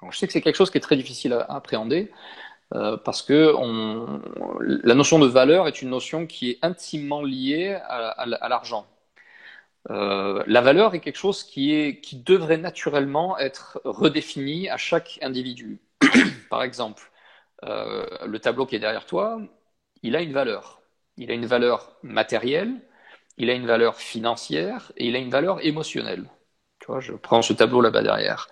Donc, je sais que c'est quelque chose qui est très difficile à appréhender parce que la notion de valeur est une notion qui est intimement liée à l'argent. La valeur est quelque chose qui devrait naturellement être redéfini à chaque individu. Par exemple, le tableau qui est derrière toi, il a une valeur. Il a une valeur matérielle, il a une valeur financière et il a une valeur émotionnelle. Tu vois, je prends ce tableau là-bas derrière.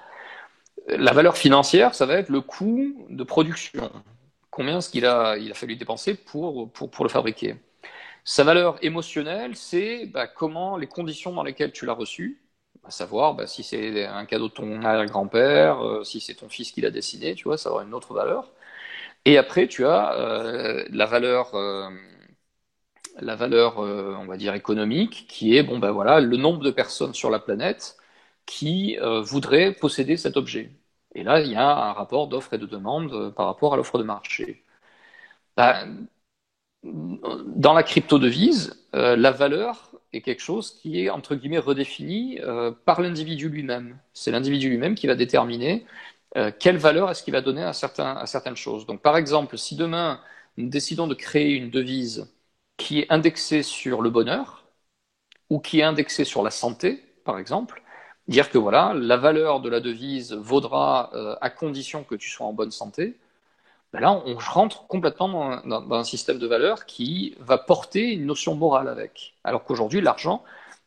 La valeur financière, ça va être le coût de production. Combien est-ce qu'il a fallu dépenser pour le fabriquer. Sa valeur émotionnelle, c'est comment les conditions dans lesquelles tu l'as reçu, à savoir si c'est un cadeau de ton arrière-grand-père, si c'est ton fils qui l'a dessiné, tu vois, ça aura une autre valeur. Et après, tu as la valeur, on va dire économique, qui est voilà, le nombre de personnes sur la planète qui voudraient posséder cet objet. Et là, il y a un rapport d'offre et de demande par rapport à l'offre de marché. Dans la crypto-devise, la valeur est quelque chose qui est entre guillemets redéfini par l'individu lui-même. C'est l'individu lui-même qui va déterminer quelle valeur est-ce qu'il va donner à certaines choses. Donc par exemple, si demain nous décidons de créer une devise qui est indexée sur le bonheur ou qui est indexée sur la santé, par exemple, dire que voilà, la valeur de la devise vaudra à condition que tu sois en bonne santé, là, on rentre complètement dans un système de valeurs qui va porter une notion morale avec. Alors qu'aujourd'hui, l'argent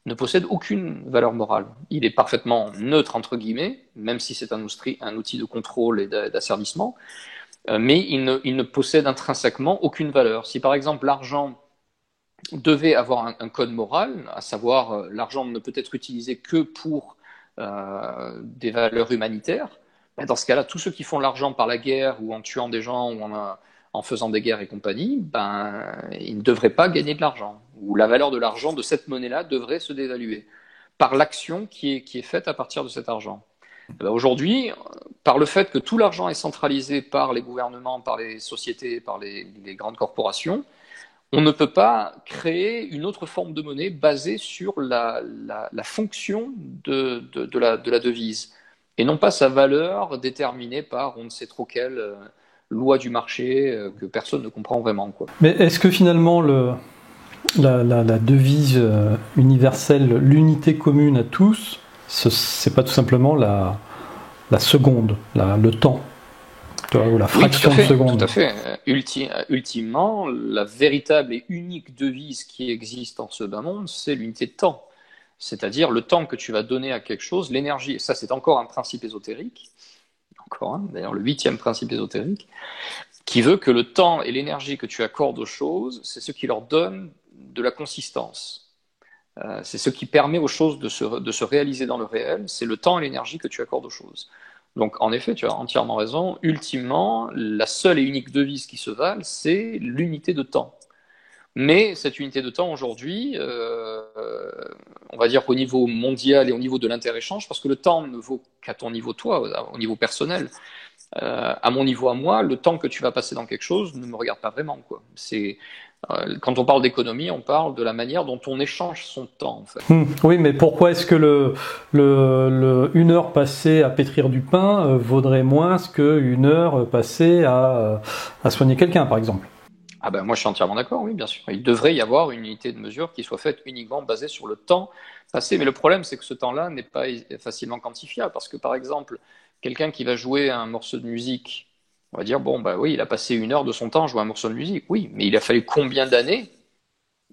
ne possède aucune valeur morale. Il est parfaitement neutre, entre guillemets, même si c'est un outil de contrôle et d'asservissement, mais il ne possède intrinsèquement aucune valeur. Si par exemple l'argent devait avoir un code moral, à savoir l'argent ne peut être utilisé que pour des valeurs humanitaires, dans ce cas-là, tous ceux qui font l'argent par la guerre ou en tuant des gens ou en faisant des guerres et compagnie, ils ne devraient pas gagner de l'argent. Ou la valeur de l'argent de cette monnaie-là devrait se dévaluer par l'action qui est faite à partir de cet argent. Aujourd'hui, par le fait que tout l'argent est centralisé par les gouvernements, par les sociétés, par les grandes corporations, on ne peut pas créer une autre forme de monnaie basée sur la fonction de la devise et non pas sa valeur déterminée par on ne sait trop quelle loi du marché que personne ne comprend vraiment, quoi. Mais est-ce que finalement la devise universelle, l'unité commune à tous, c'est pas tout simplement la seconde, le temps, ou la fraction de seconde? Tout à fait. Ultimement, la véritable et unique devise qui existe en ce bas monde, c'est l'unité de temps. C'est-à-dire le temps que tu vas donner à quelque chose, l'énergie. Ça, c'est encore un principe ésotérique, encore un, d'ailleurs le 8e principe ésotérique, qui veut que le temps et l'énergie que tu accordes aux choses, c'est ce qui leur donne de la consistance. C'est ce qui permet aux choses de se réaliser dans le réel, c'est le temps et l'énergie que tu accordes aux choses. Donc en effet, tu as entièrement raison, ultimement, la seule et unique devise qui se vale, c'est l'unité de temps. Mais cette unité de temps, aujourd'hui, on va dire au niveau mondial et au niveau de l'interéchange, parce que le temps ne vaut qu'à ton niveau toi, au niveau personnel. À mon niveau à moi, le temps que tu vas passer dans quelque chose ne me regarde pas vraiment, quoi. Quand on parle d'économie, on parle de la manière dont on échange son temps, en fait. Oui, mais pourquoi est-ce que une heure passée à pétrir du pain vaudrait moins qu'une heure passée à soigner quelqu'un, par exemple? Ah ben moi je suis entièrement d'accord, oui, bien sûr. Il devrait y avoir une unité de mesure qui soit faite uniquement basée sur le temps passé. Mais le problème, c'est que ce temps-là n'est pas facilement quantifiable. Parce que par exemple, quelqu'un qui va jouer un morceau de musique, on va dire, bon, bah oui, il a passé une heure de son temps à jouer un morceau de musique. Oui, mais il a fallu combien d'années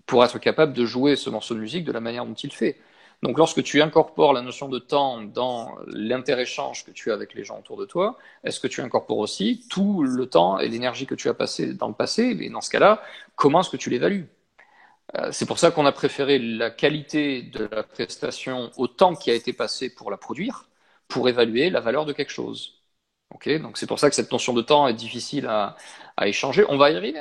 pour être capable de jouer ce morceau de musique de la manière dont il le fait. Donc lorsque tu incorpores la notion de temps dans l'interéchange que tu as avec les gens autour de toi, est-ce que tu incorpores aussi tout le temps et l'énergie que tu as passé dans le passé? Et dans ce cas-là, comment est-ce que tu l'évalues? C'est pour ça qu'on a préféré la qualité de la prestation au temps qui a été passé pour la produire, pour évaluer la valeur de quelque chose. Okay, donc c'est pour ça que cette notion de temps est difficile à échanger. On va y arriver.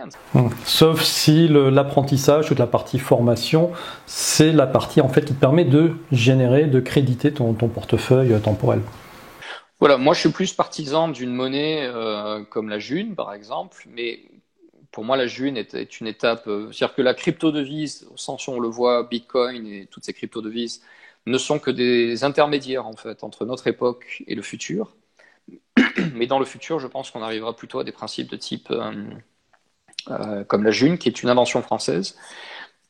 Sauf si l'apprentissage, toute la partie formation, c'est la partie en fait qui te permet de générer, de créditer ton portefeuille temporel. Voilà, moi je suis plus partisan d'une monnaie comme la June par exemple, mais pour moi la June est une étape, c'est-à-dire que la crypto-devise, au sens où on le voit, Bitcoin et toutes ces crypto-devises, ne sont que des intermédiaires en fait entre notre époque et le futur. Mais dans le futur, je pense qu'on arrivera plutôt à des principes de type comme la June, qui est une invention française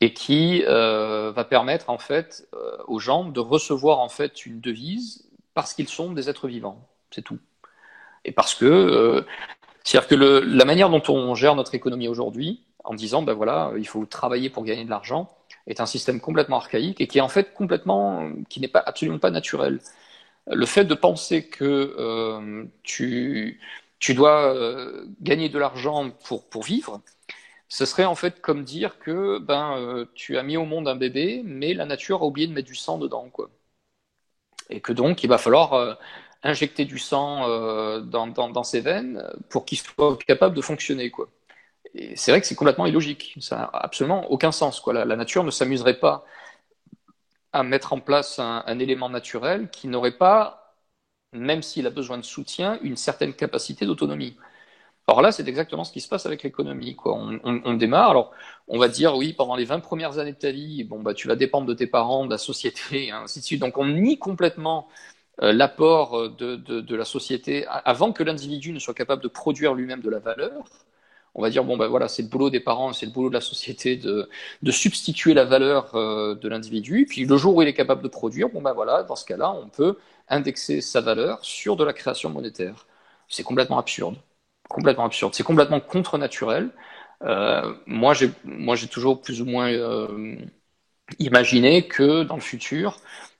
et qui va permettre en fait aux gens de recevoir en fait une devise parce qu'ils sont des êtres vivants, c'est tout. Et parce que c'est-à-dire que la manière dont on gère notre économie aujourd'hui, en disant ben voilà, il faut travailler pour gagner de l'argent, est un système complètement archaïque et qui est en fait qui n'est pas absolument pas naturel. Le fait de penser que tu dois gagner de l'argent pour vivre, ce serait en fait comme dire que tu as mis au monde un bébé, mais la nature a oublié de mettre du sang dedans, quoi. Et que donc il va falloir injecter du sang dans ses veines pour qu'il soit capable de fonctionner, quoi. Et c'est vrai que c'est complètement illogique, ça n'a absolument aucun sens, quoi. La nature ne s'amuserait pas à mettre en place un élément naturel qui n'aurait pas, même s'il a besoin de soutien, une certaine capacité d'autonomie. Alors là, c'est exactement ce qui se passe avec l'économie, quoi. On démarre, alors on va dire, oui, pendant les 20 premières années de ta vie, bon, bah, tu vas dépendre de tes parents, de la société, et ainsi de suite. Donc on nie complètement l'apport de la société avant que l'individu ne soit capable de produire lui-même de la valeur. On va dire, bon, ben voilà, c'est le boulot des parents, c'est le boulot de la société de substituer la valeur de l'individu. Puis le jour où il est capable de produire, bon, ben voilà, dans ce cas-là, on peut indexer sa valeur sur de la création monétaire. C'est complètement absurde. Complètement absurde. C'est complètement contre-naturel. Moi, j'ai toujours plus ou moins imaginé que dans le futur,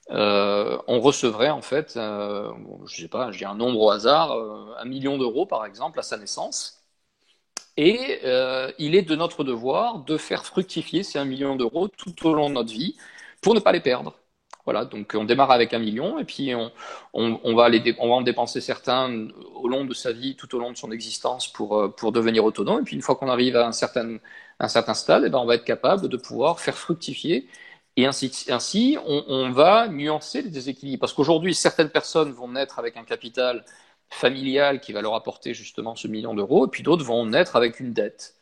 on recevrait en fait, je sais pas, j'ai un nombre au hasard, 1 million d'euros par exemple à sa naissance. Et il est de notre devoir de faire fructifier ces 1 million d'euros tout au long de notre vie pour ne pas les perdre. Voilà, donc on démarre avec 1 million et puis on va en dépenser certains au long de sa vie, tout au long de son existence pour devenir autonome. Et puis une fois qu'on arrive à un certain stade, eh ben, on va être capable de pouvoir faire fructifier. Et ainsi on va nuancer les déséquilibres. Parce qu'aujourd'hui, certaines personnes vont naître avec un capital familial qui va leur apporter justement ce 1 million d'euros, et puis d'autres vont naître avec une dette.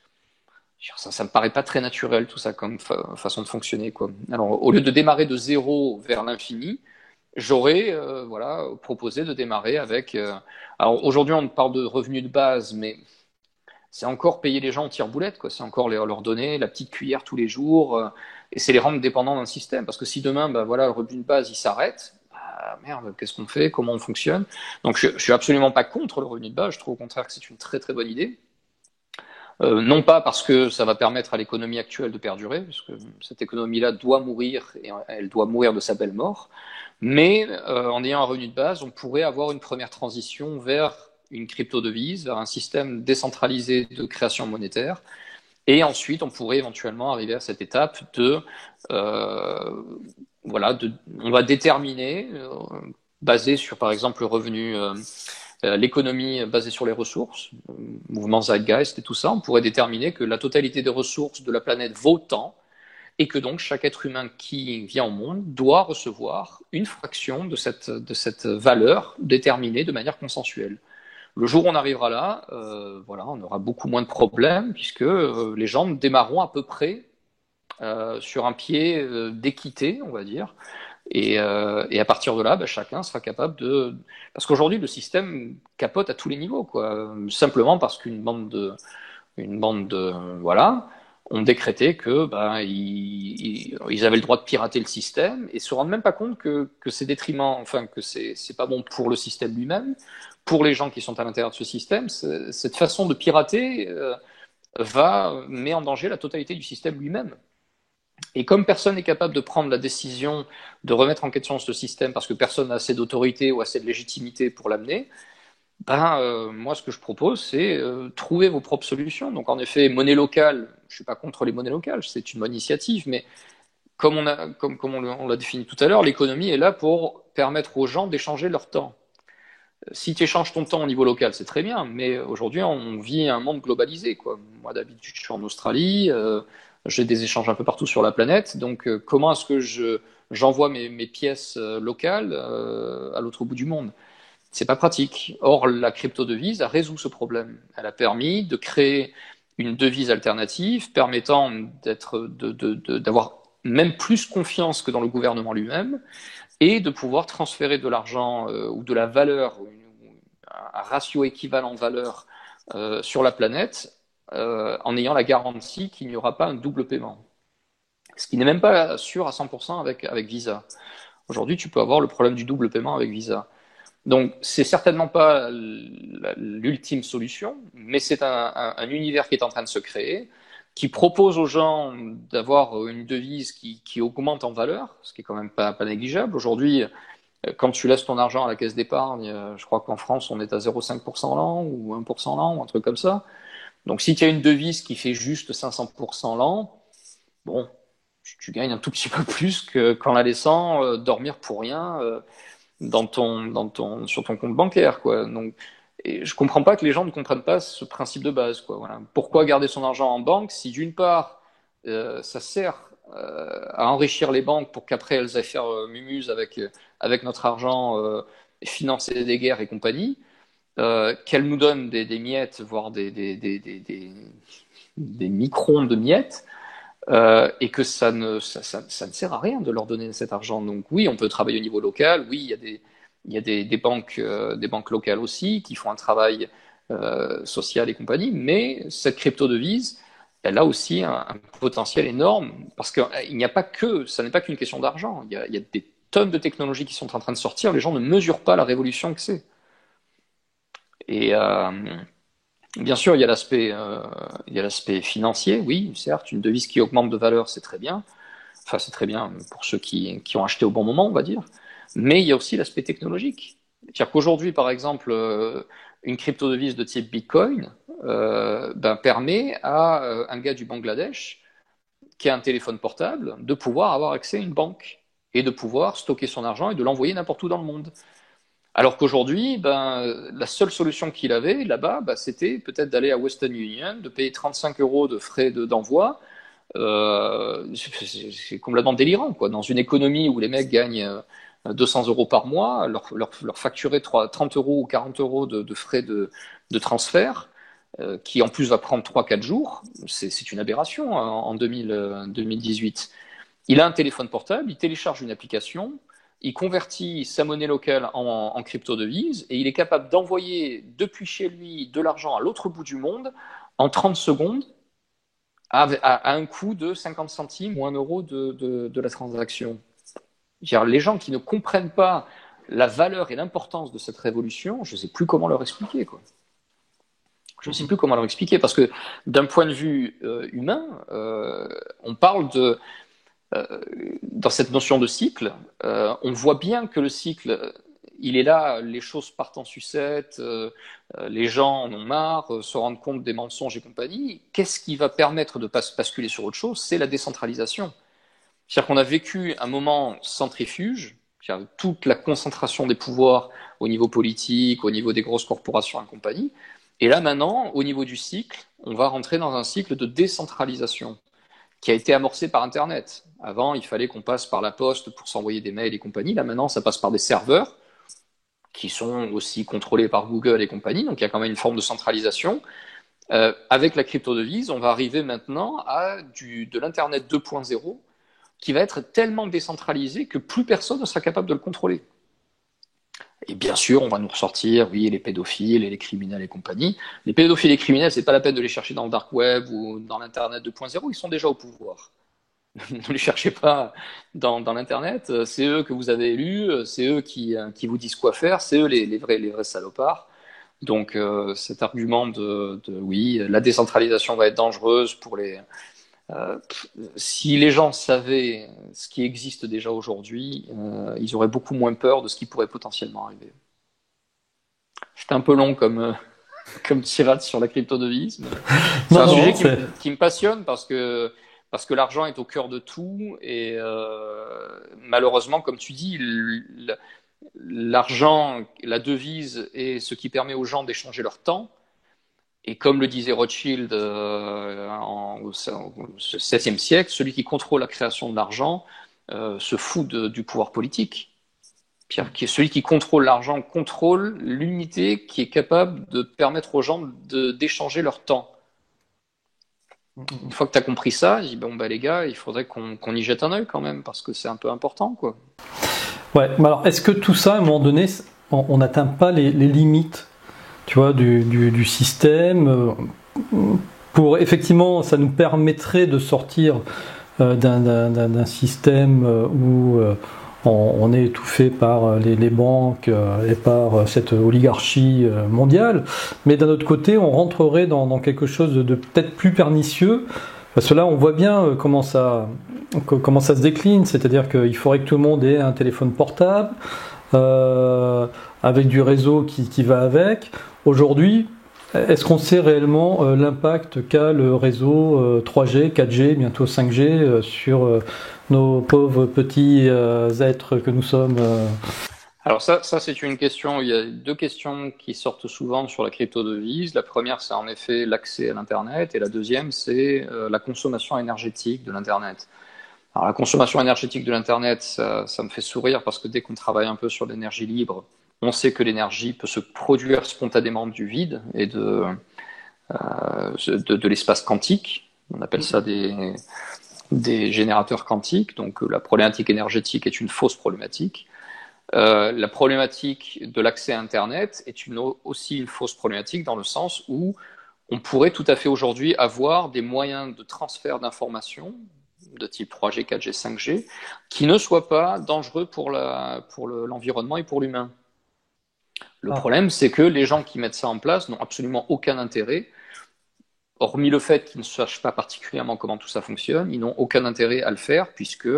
Ça me paraît pas très naturel tout ça comme façon de fonctionner, quoi. Alors au lieu de démarrer de zéro vers l'infini, j'aurais voilà proposé de démarrer avec. Alors aujourd'hui on parle de revenus de base, mais c'est encore payer les gens au tire-boulette, quoi. C'est encore leur donner la petite cuillère tous les jours, et c'est les rendre dépendants d'un système. Parce que si demain, bah voilà, le revenu de base il s'arrête, ah, merde, qu'est-ce qu'on fait? Comment on fonctionne? Donc je suis absolument pas contre le revenu de base. Je trouve au contraire que c'est une très très bonne idée. Non pas parce que ça va permettre à l'économie actuelle de perdurer, parce que cette économie-là doit mourir et elle doit mourir de sa belle mort, mais en ayant un revenu de base, on pourrait avoir une première transition vers une crypto-devise, vers un système décentralisé de création monétaire, et ensuite on pourrait éventuellement arriver à cette étape voilà, on va déterminer, basé sur par exemple le revenu l'économie basée sur les ressources, mouvement Zeitgeist et tout ça, on pourrait déterminer que la totalité des ressources de la planète vaut tant, et que donc chaque être humain qui vient au monde doit recevoir une fraction de cette valeur déterminée de manière consensuelle. Le jour où on arrivera là, voilà, on aura beaucoup moins de problèmes puisque les gens démarreront à peu près sur un pied d'équité, on va dire. Et à partir de là, chacun sera capable de... Parce qu'aujourd'hui, le système capote à tous les niveaux, quoi. Simplement parce qu'une bande de voilà, ont décrété que ils avaient le droit de pirater le système et se rendent même pas compte que c'est détriment, enfin que c'est pas bon pour le système lui-même, pour les gens qui sont à l'intérieur de ce système. Cette façon de pirater met en danger la totalité du système lui-même. Et comme personne n'est capable de prendre la décision de remettre en question ce système parce que personne n'a assez d'autorité ou assez de légitimité pour l'amener, moi, ce que je propose, c'est trouver vos propres solutions. Donc, en effet, monnaie locale, je suis pas contre les monnaies locales, c'est une bonne initiative, mais comme on l'a défini tout à l'heure, l'économie est là pour permettre aux gens d'échanger leur temps. Si tu échanges ton temps au niveau local, c'est très bien, mais aujourd'hui, on vit un monde globalisé, quoi. Moi, d'habitude, je suis en Australie, j'ai des échanges un peu partout sur la planète, donc comment est-ce que j'envoie mes pièces locales à l'autre bout du monde? C'est pas pratique. Or, la crypto-devise a résolu ce problème. Elle a permis de créer une devise alternative permettant d'avoir même plus confiance que dans le gouvernement lui-même et de pouvoir transférer de l'argent ou de la valeur, un ratio équivalent de valeur sur la planète en ayant la garantie qu'il n'y aura pas un double paiement. Ce qui n'est même pas sûr à 100% avec Visa. Aujourd'hui, tu peux avoir le problème du double paiement avec Visa. Donc, c'est certainement pas l'ultime solution, mais c'est un univers qui est en train de se créer, qui propose aux gens d'avoir une devise qui augmente en valeur, ce qui est quand même pas négligeable. Aujourd'hui, quand tu laisses ton argent à la caisse d'épargne, je crois qu'en France, on est à 0,5% l'an ou 1% l'an, ou un truc comme ça. Donc, si tu as une devise qui fait juste 500% l'an, bon, tu gagnes un tout petit peu plus qu'en la laissant dormir pour rien sur ton compte bancaire, quoi. Donc, et je comprends pas que les gens ne comprennent pas ce principe de base, quoi. Voilà. Pourquoi garder son argent en banque si d'une part ça sert à enrichir les banques pour qu'après elles aillent faire mumuse avec notre argent financer des guerres et compagnie, qu'elles nous donnent des miettes, voire des microns de miettes. Et que ça ne sert à rien de leur donner cet argent. Donc oui, on peut travailler au niveau local. Oui, il y a des banques locales aussi qui font un travail social et compagnie. Mais cette crypto-devise, elle a aussi un potentiel énorme parce que ça n'est pas qu'une question d'argent. Il y a des tonnes de technologies qui sont en train de sortir. Les gens ne mesurent pas la révolution que c'est. Et bien sûr, il y a l'aspect financier, oui, certes, une devise qui augmente de valeur, c'est très bien. Enfin, c'est très bien pour ceux qui ont acheté au bon moment, on va dire. Mais il y a aussi l'aspect technologique. C'est-à-dire qu'aujourd'hui, par exemple, une crypto-devise de type Bitcoin permet à un gars du Bangladesh qui a un téléphone portable de pouvoir avoir accès à une banque et de pouvoir stocker son argent et de l'envoyer n'importe où dans le monde. Alors qu'aujourd'hui, la seule solution qu'il avait là-bas, c'était peut-être d'aller à Western Union, de payer 35 € de frais d'envoi. C'est complètement délirant, quoi. Dans une économie où les mecs gagnent 200 € par mois, leur facturer 30 € ou 40 € de frais de transfert, qui en plus va prendre 3-4 jours, c'est une aberration en 2018. Il a un téléphone portable, il télécharge une application, il convertit sa monnaie locale en crypto-devise et il est capable d'envoyer depuis chez lui de l'argent à l'autre bout du monde en 30 secondes à un coût de 50 centimes ou 1 euro de la transaction. Les gens qui ne comprennent pas la valeur et l'importance de cette révolution, je ne sais plus comment leur expliquer, quoi. Je ne sais plus comment leur expliquer parce que d'un point de vue humain, on parle dans cette notion de cycle, on voit bien que le cycle, il est là, les choses partent en sucette, les gens en ont marre, se rendent compte des mensonges et compagnie. Qu'est-ce qui va permettre de basculer sur autre chose? C'est la décentralisation. C'est-à-dire qu'on a vécu un moment centrifuge, c'est-à-dire toute la concentration des pouvoirs au niveau politique, au niveau des grosses corporations et compagnie. Et là maintenant, au niveau du cycle, on va rentrer dans un cycle de décentralisation qui a été amorcé par Internet. Avant, il fallait qu'on passe par la poste pour s'envoyer des mails et compagnie. Là, maintenant, ça passe par des serveurs qui sont aussi contrôlés par Google et compagnie. Donc, il y a quand même une forme de centralisation. Avec la crypto-devise, on va arriver maintenant à de l'Internet 2.0 qui va être tellement décentralisé que plus personne ne sera capable de le contrôler. Et bien sûr, on va nous ressortir, oui, les pédophiles et les criminels et compagnie. Les pédophiles et les criminels, c'est pas la peine de les chercher dans le dark web ou dans l'Internet 2.0, ils sont déjà au pouvoir. Ne les cherchez pas dans l'Internet, c'est eux que vous avez élus, c'est eux qui vous disent quoi faire, c'est eux les vrais salopards. Donc cet argument oui, la décentralisation va être dangereuse pour les... si les gens savaient ce qui existe déjà aujourd'hui, ils auraient beaucoup moins peur de ce qui pourrait potentiellement arriver. C'était un peu long comme tirade sur la crypto-devise. C'est un sujet qui me passionne parce que l'argent est au cœur de tout et malheureusement, comme tu dis, l'argent, la devise est ce qui permet aux gens d'échanger leur temps. Et comme le disait Rothschild au XVIIe siècle, celui qui contrôle la création de l'argent se fout du pouvoir politique. Celui qui contrôle l'argent contrôle l'unité qui est capable de permettre aux gens d'échanger leur temps. Une fois que tu as compris ça, je dis bon les gars, il faudrait qu'on y jette un œil quand même parce que c'est un peu important quoi. Ouais, mais alors est-ce que tout ça, à un moment donné, on n'atteint pas les limites, tu vois, du système pour effectivement, ça nous permettrait de sortir d'un système où on est étouffé par les banques et par cette oligarchie mondiale, mais d'un autre côté, on rentrerait dans quelque chose de peut-être plus pernicieux, parce que là, on voit bien comment ça se décline, c'est-à-dire qu'il faudrait que tout le monde ait un téléphone portable, avec du réseau qui va avec. Aujourd'hui, est-ce qu'on sait réellement l'impact qu'a le réseau 3G, 4G, bientôt 5G sur nos pauvres petits êtres que nous sommes Alors ça c'est une question, il y a deux questions qui sortent souvent sur la crypto-devise. La première, c'est en effet l'accès à l'Internet, et la deuxième, c'est la consommation énergétique de l'Internet. Alors la consommation énergétique de l'Internet, ça me fait sourire parce que dès qu'on travaille un peu sur l'énergie libre, on sait que l'énergie peut se produire spontanément du vide et de l'espace quantique. On appelle ça des générateurs quantiques. Donc la problématique énergétique est une fausse problématique. La problématique de l'accès à Internet est aussi une fausse problématique dans le sens où on pourrait tout à fait aujourd'hui avoir des moyens de transfert d'informations de type 3G, 4G, 5G qui ne soient pas dangereux pour l'environnement et pour l'humain. Le problème, c'est que les gens qui mettent ça en place n'ont absolument aucun intérêt, hormis le fait qu'ils ne sachent pas particulièrement comment tout ça fonctionne, ils n'ont aucun intérêt à le faire puisque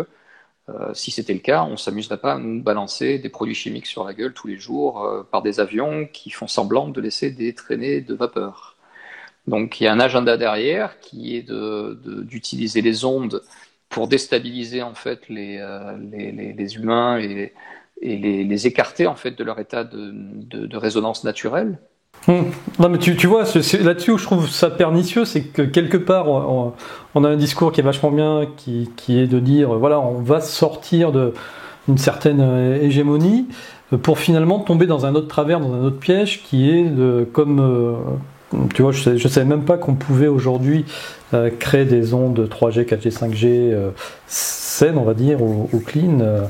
si c'était le cas, on ne s'amuserait pas à nous balancer des produits chimiques sur la gueule tous les jours par des avions qui font semblant de laisser des traînées de vapeur. Donc il y a un agenda derrière qui est d'utiliser les ondes pour déstabiliser en fait les humains et les écarter en fait de leur état de résonance naturelle. Non mais tu vois, c'est là-dessus où je trouve ça pernicieux, c'est que quelque part on a un discours qui est vachement bien, qui est de dire voilà, on va sortir d'une certaine hégémonie pour finalement tomber dans un autre travers, dans un autre piège qui est tu vois, je savais même pas qu'on pouvait aujourd'hui créer des ondes 3G, 4G, 5G saines, on va dire, ou clean.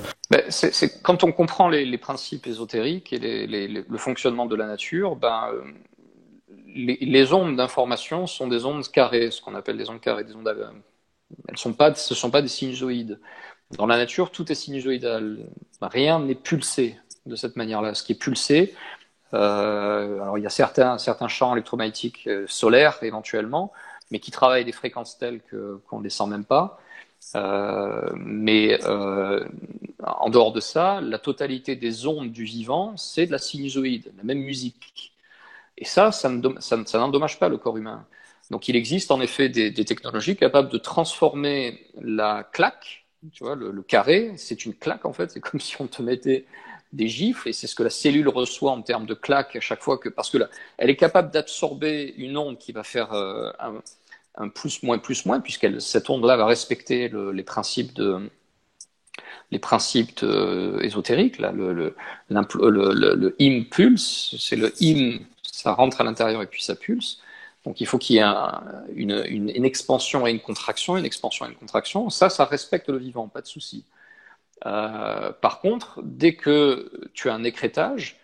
C'est quand on comprend les principes ésotériques et le fonctionnement de la nature, les ondes d'information sont des ondes carrées, ce qu'on appelle des ondes carrées, des ondes. Ce sont pas des sinusoïdes. Dans la nature, tout est sinusoïdal. Rien n'est pulsé de cette manière-là. Ce qui est pulsé, alors il y a certains champs électromagnétiques solaires éventuellement, mais qui travaillent des fréquences telles qu'on ne les sent même pas. Mais en dehors de ça, la totalité des ondes du vivant, c'est de la sinusoïde, la même musique. Et ça n'endommage pas le corps humain. Donc il existe en effet des technologies capables de transformer la claque, tu vois, le carré, c'est une claque en fait, c'est comme si on te mettait des gifles, et c'est ce que la cellule reçoit en termes de claque à chaque fois parce que là, elle est capable d'absorber une onde qui va faire un plus moins, cette onde-là va respecter les principes ésotériques. Là, le impulse, c'est le im, ça rentre à l'intérieur et puis ça pulse. Donc il faut qu'il y ait une expansion et une contraction, une expansion et une contraction. Ça respecte le vivant, pas de souci. Par contre, dès que tu as un écrêtage,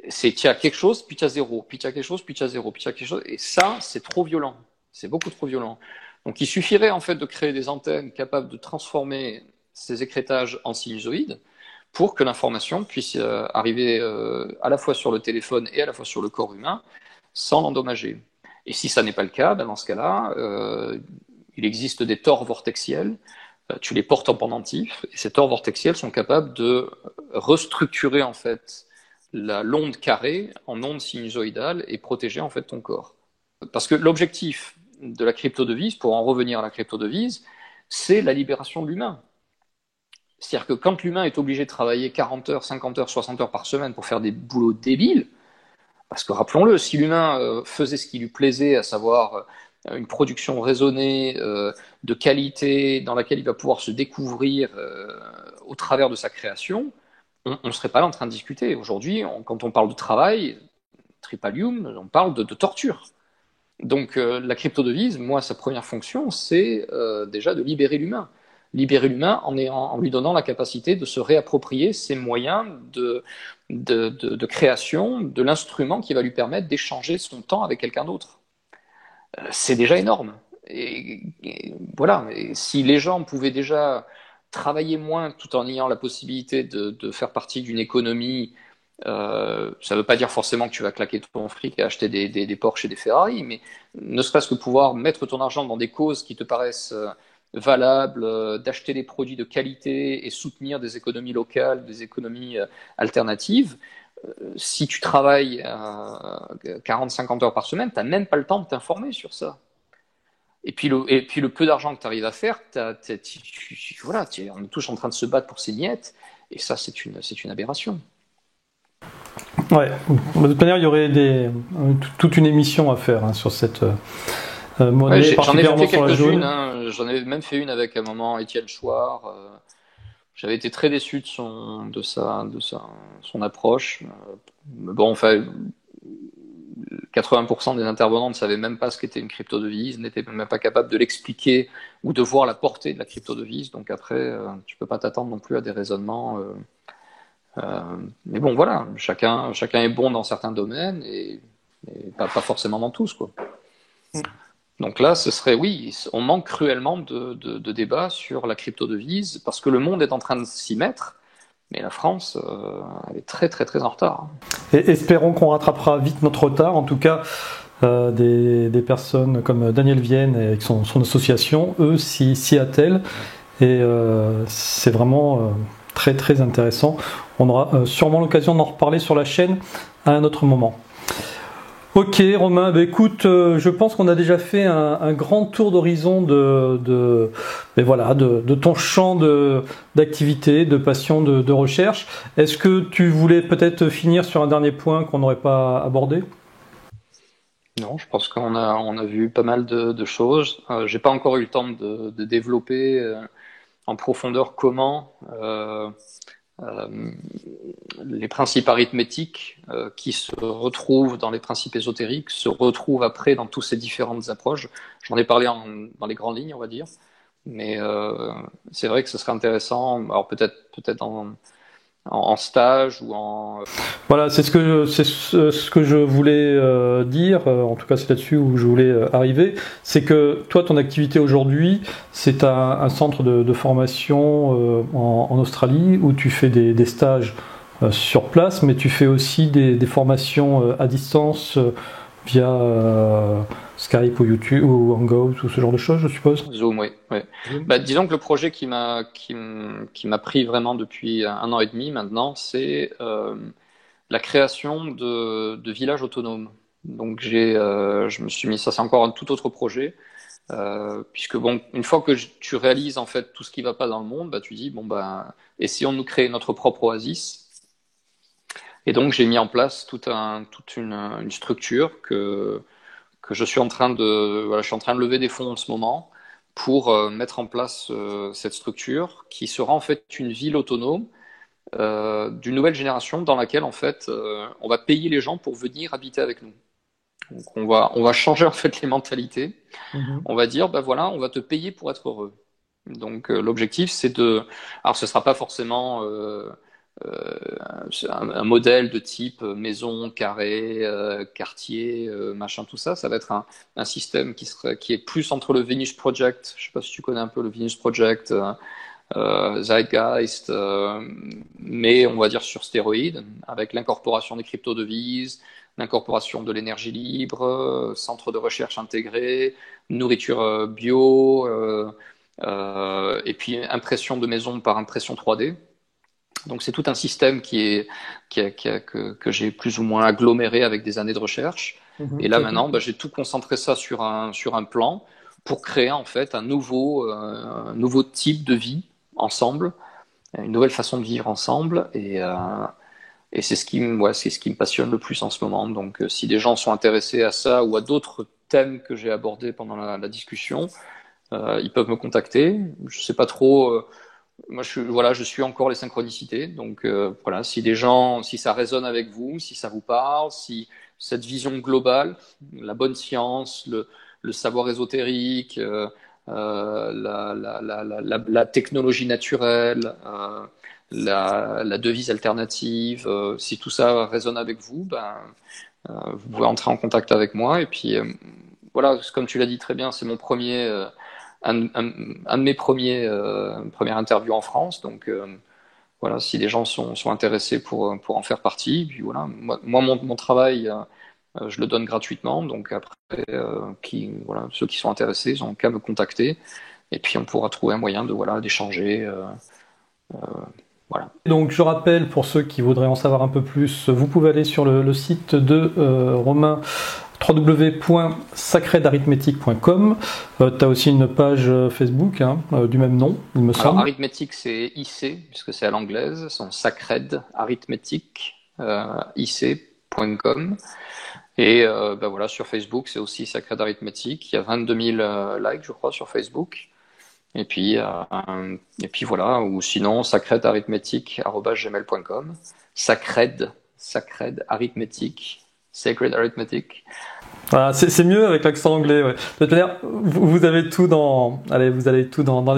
tu as quelque chose, puis tu as zéro, puis tu as quelque chose, puis tu as zéro, puis tu as quelque chose, et ça, c'est trop violent. C'est beaucoup trop violent. Donc il suffirait en fait de créer des antennes capables de transformer ces écrétages en sinusoïdes pour que l'information puisse arriver à la fois sur le téléphone et à la fois sur le corps humain sans l'endommager. Et si ça n'est pas le cas, dans ce cas-là, il existe des tores vortexiels, tu les portes en pendentif, et ces tores vortexiels sont capables de restructurer en fait l'onde carrée en onde sinusoïdale et protéger en fait ton corps. Parce que l'objectif de la cryptodevise, pour en revenir à la cryptodevise, c'est la libération de l'humain. C'est-à-dire que quand l'humain est obligé de travailler 40 heures, 50 heures, 60 heures par semaine pour faire des boulots débiles, parce que rappelons-le, si l'humain faisait ce qui lui plaisait, à savoir une production raisonnée, de qualité, dans laquelle il va pouvoir se découvrir au travers de sa création, on ne serait pas là en train de discuter. Aujourd'hui, quand on parle de travail, Tripalium, on parle de torture. Donc la cryptodevise, moi, sa première fonction, c'est déjà de libérer l'humain. Libérer l'humain en lui donnant la capacité de se réapproprier ses moyens de création, de l'instrument qui va lui permettre d'échanger son temps avec quelqu'un d'autre. C'est déjà énorme. Et voilà, et si les gens pouvaient déjà travailler moins tout en ayant la possibilité de faire partie d'une économie, ça ne veut pas dire forcément que tu vas claquer ton fric et acheter des Porsche et des Ferrari, mais ne serait-ce que pouvoir mettre ton argent dans des causes qui te paraissent valables, d'acheter des produits de qualité et soutenir des économies locales, des économies alternatives. Si tu travailles 40-50 heures par semaine, tu n'as même pas le temps de t'informer sur ça. Et puis le peu d'argent que tu arrives à faire, voilà, on est tous en train de se battre pour ces miettes, et ça, c'est une aberration. Ouais, de toute manière, il y aurait toute une émission à faire sur cette monnaie, j'en ai fait sur la quelques-unes, jaune. j'en ai même fait une avec un moment Étienne Chouard. J'avais été très déçu de son approche. Bon, enfin, 80% des intervenants ne savaient même pas ce qu'était une crypto-devise, n'étaient même pas capables de l'expliquer ou de voir la portée de la crypto-devise. Donc après, tu peux pas t'attendre non plus à des raisonnements. Mais bon, voilà, chacun est bon dans certains domaines et pas forcément dans tous, quoi. Donc là, oui, on manque cruellement de débats sur la crypto-devise parce que le monde est en train de s'y mettre, mais la France, elle est très très très en retard. Et espérons qu'on rattrapera vite notre retard. En tout cas, des personnes comme Daniel Vienne avec son association, eux, s'y attellent. Et c'est vraiment très très intéressant. On aura sûrement l'occasion d'en reparler sur la chaîne à un autre moment. Ok Romain, écoute, je pense qu'on a déjà fait un grand tour d'horizon de ton champ d'activité, de passion, de recherche. Est-ce que tu voulais peut-être finir sur un dernier point qu'on n'aurait pas abordé ? Non, je pense qu'on a vu pas mal de choses. J'ai pas encore eu le temps de développer en profondeur comment les principes arithmétiques qui se retrouvent dans les principes ésotériques se retrouvent après dans toutes ces différentes approches. J'en ai parlé dans les grandes lignes, on va dire, mais c'est vrai que ce serait intéressant, alors peut-être en stage ou en... Voilà, c'est ce que je voulais dire, en tout cas c'est là-dessus où je voulais arriver, c'est que toi ton activité aujourd'hui c'est un centre de formation en Australie où tu fais des stages sur place, mais tu fais aussi des formations à distance via Skype ou YouTube ou Hangout ou ce genre de choses, je suppose. Zoom, oui. Disons que le projet qui m'a pris vraiment depuis 1 an et demi maintenant, c'est la création de villages autonomes. Donc je me suis mis, ça c'est encore un tout autre projet, puisque bon, une fois que tu réalises en fait tout ce qui va pas dans le monde, tu dis essayons de nous créer notre propre oasis. Et donc j'ai mis en place toute une structure que je suis en train de, voilà, je suis en train de lever des fonds en ce moment pour mettre en place cette structure qui sera en fait une ville autonome d'une nouvelle génération dans laquelle en fait on va payer les gens pour venir habiter avec nous. Donc on va changer en fait les mentalités. On va dire, ben voilà, on va te payer pour être heureux. Donc l'objectif c'est alors ce sera pas forcément un modèle de type maison, carré, quartier, machin, tout ça. Ça va être un système qui est plus entre le Venus Project. Je sais pas si tu connais un peu le Venus Project. Zeitgeist, mais on va dire sur stéroïdes, avec l'incorporation des crypto-devises, l'incorporation de l'énergie libre, centre de recherche intégré, nourriture bio, et puis impression de maison par impression 3D. Donc c'est tout un système que j'ai plus ou moins aggloméré avec des années de recherche. Et là maintenant, j'ai tout concentré ça sur un plan pour créer en fait un nouveau type de vie ensemble, une nouvelle façon de vivre ensemble, et c'est ce qui me passionne le plus en ce moment. Donc si des gens sont intéressés à ça ou à d'autres thèmes que j'ai abordés pendant la discussion, ils peuvent me contacter. Je sais pas trop. Moi, je suis encore les synchronicités. Donc voilà, si ça résonne avec vous, si ça vous parle, si cette vision globale, la bonne science, le savoir ésotérique, la technologie naturelle, la devise alternative, si tout ça résonne avec vous, vous pouvez entrer en contact avec moi. Et puis voilà, comme tu l'as dit très bien, c'est mon premier, un de mes premières interviews en France. Donc voilà, si des gens sont intéressés pour en faire partie, puis voilà, moi mon travail, je le donne gratuitement. Donc après, ceux qui sont intéressés, ils n'ont qu'à me contacter, et puis on pourra trouver un moyen d'échanger. Voilà. Donc je rappelle, pour ceux qui voudraient en savoir un peu plus, vous pouvez aller sur le site de Romain, www.sacredarithmetic.com. Tu as aussi une page Facebook du même nom, il me semble. Alors arithmétique, c'est IC, puisque c'est à l'anglaise, son Sacred Arithmetic, IC.com. Et voilà, sur Facebook, c'est aussi Sacred Arithmetic. Il y a 22 000 likes, je crois, sur Facebook. Et puis voilà, ou sinon sacredarithmetic@gmail.com. Sacred Arithmetic, Sacred Arithmetic. Voilà, c'est mieux avec l'accent anglais. Ouais. De toute manière, vous avez tout dans la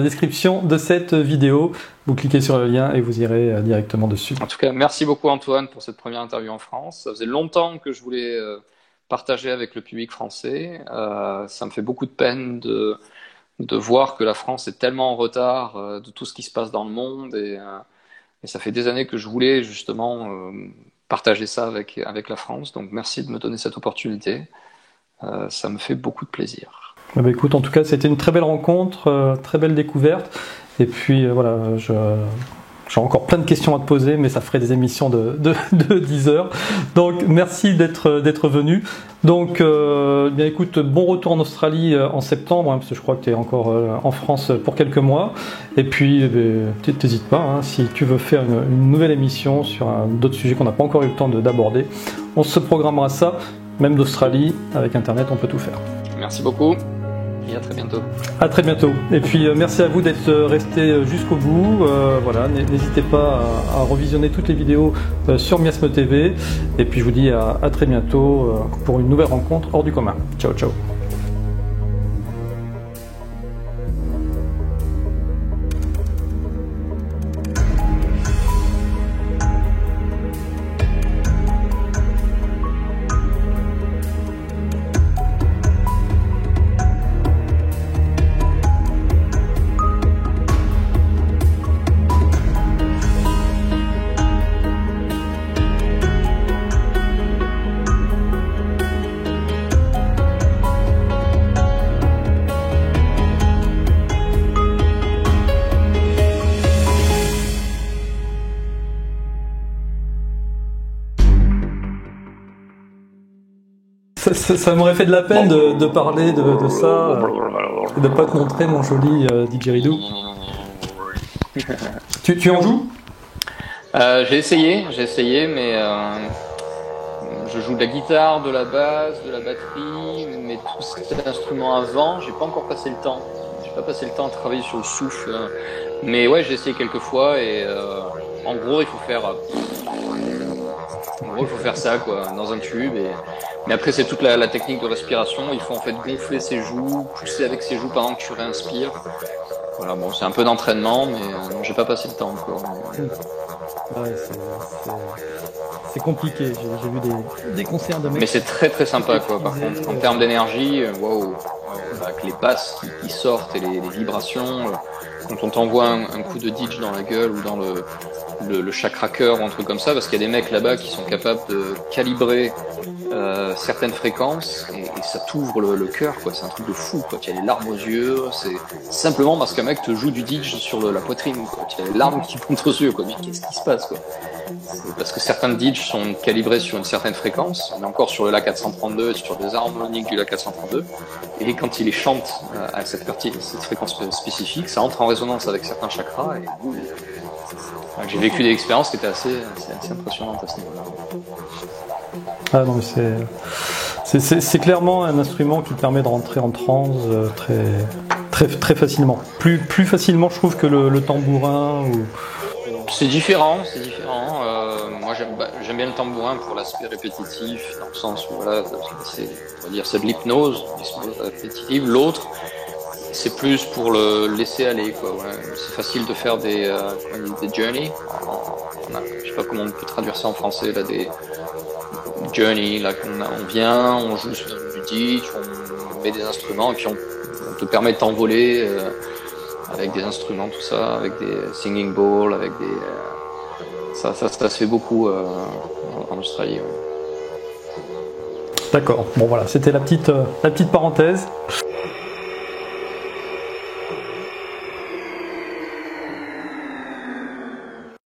description de cette vidéo. Vous cliquez sur le lien et vous irez directement dessus. En tout cas, merci beaucoup Antoine pour cette première interview en France. Ça faisait longtemps que je voulais partager avec le public français. Ça me fait beaucoup de peine de voir que la France est tellement en retard de tout ce qui se passe dans le monde, et ça fait des années que je voulais justement partager ça avec la France. Donc merci de me donner cette opportunité. Ça me fait beaucoup de plaisir. Écoute, en tout cas, c'était une très belle rencontre, très belle découverte. Et puis voilà, j'ai encore plein de questions à te poser, mais ça ferait des émissions de 10 heures. Donc merci d'être venu. Donc bien écoute, bon retour en Australie en septembre, parce que je crois que tu es encore en France pour quelques mois. Et puis t'hésites pas, si tu veux faire une nouvelle émission sur d'autres sujets qu'on n'a pas encore eu le temps d'aborder, on se programmera ça. Même d'Australie, avec Internet, on peut tout faire. Merci beaucoup et à très bientôt. À très bientôt. Et puis merci à vous d'être restés jusqu'au bout. Voilà, n'hésitez pas à revisionner toutes les vidéos sur Miasme TV. Et puis je vous dis à très bientôt pour une nouvelle rencontre hors du commun. Ciao, ciao. Ça m'aurait fait de la peine de parler de ça et de ne pas te montrer mon joli didgeridoo. Tu en joues ? J'ai essayé, mais je joue de la guitare, de la basse, de la batterie, mais tous ces instruments à vent, j'ai pas encore passé le temps. J'ai pas passé le temps à travailler sur le souffle. Mais ouais, j'ai essayé quelques fois et en gros, il faut faire ça quoi, dans un tube. Mais après, c'est toute la technique de respiration. Il faut en fait gonfler ses joues, pousser avec ses joues pendant que tu réinspires. Voilà, bon, c'est un peu d'entraînement, mais j'ai pas passé le temps encore. Ouais, c'est compliqué. J'ai vu des concerts de mecs. Mais c'est très très sympa quoi. Par contre, en termes d'énergie, waouh, avec les basses qui sortent et les vibrations, quand on t'envoie un coup de ditch dans la gueule ou dans le chakra cœur ou un truc comme ça, parce qu'il y a des mecs là-bas qui sont capables de calibrer certaines fréquences et ça t'ouvre le cœur quoi. C'est un truc de fou quoi. Tu as les larmes aux yeux, c'est simplement parce qu'un mec te joue du ditch sur la poitrine quoi. Tu as les larmes qui montent aux yeux quoi. Mais qu'est-ce qui se passe quoi? C'est parce que certains ditch sont calibrés sur une certaine fréquence. On est encore sur le La 432 et sur des harmoniques du La 432. Et quand il les chante à cette fréquence spécifique, ça entre en résonance avec certains chakras et j'ai vécu des expériences qui étaient assez impressionnantes à ce niveau-là. Ah non, mais c'est clairement un instrument qui permet de rentrer en transe très facilement. Plus facilement, je trouve, que le tambourin. C'est différent. Moi, j'aime bien le tambourin pour l'aspect répétitif, dans le sens où voilà, c'est de l'hypnose répétitive. L'autre, c'est plus pour le laisser aller, quoi. Ouais. C'est facile de faire des journeys. Je sais pas comment on peut traduire ça en français, là, des journeys, là, on vient, on joue sur du ditch, on met des instruments, et puis on te permet de t'envoler avec des instruments, tout ça, avec des singing bowls, avec des... Ça se fait beaucoup en Australie. Ouais. D'accord. Bon voilà, c'était la petite parenthèse.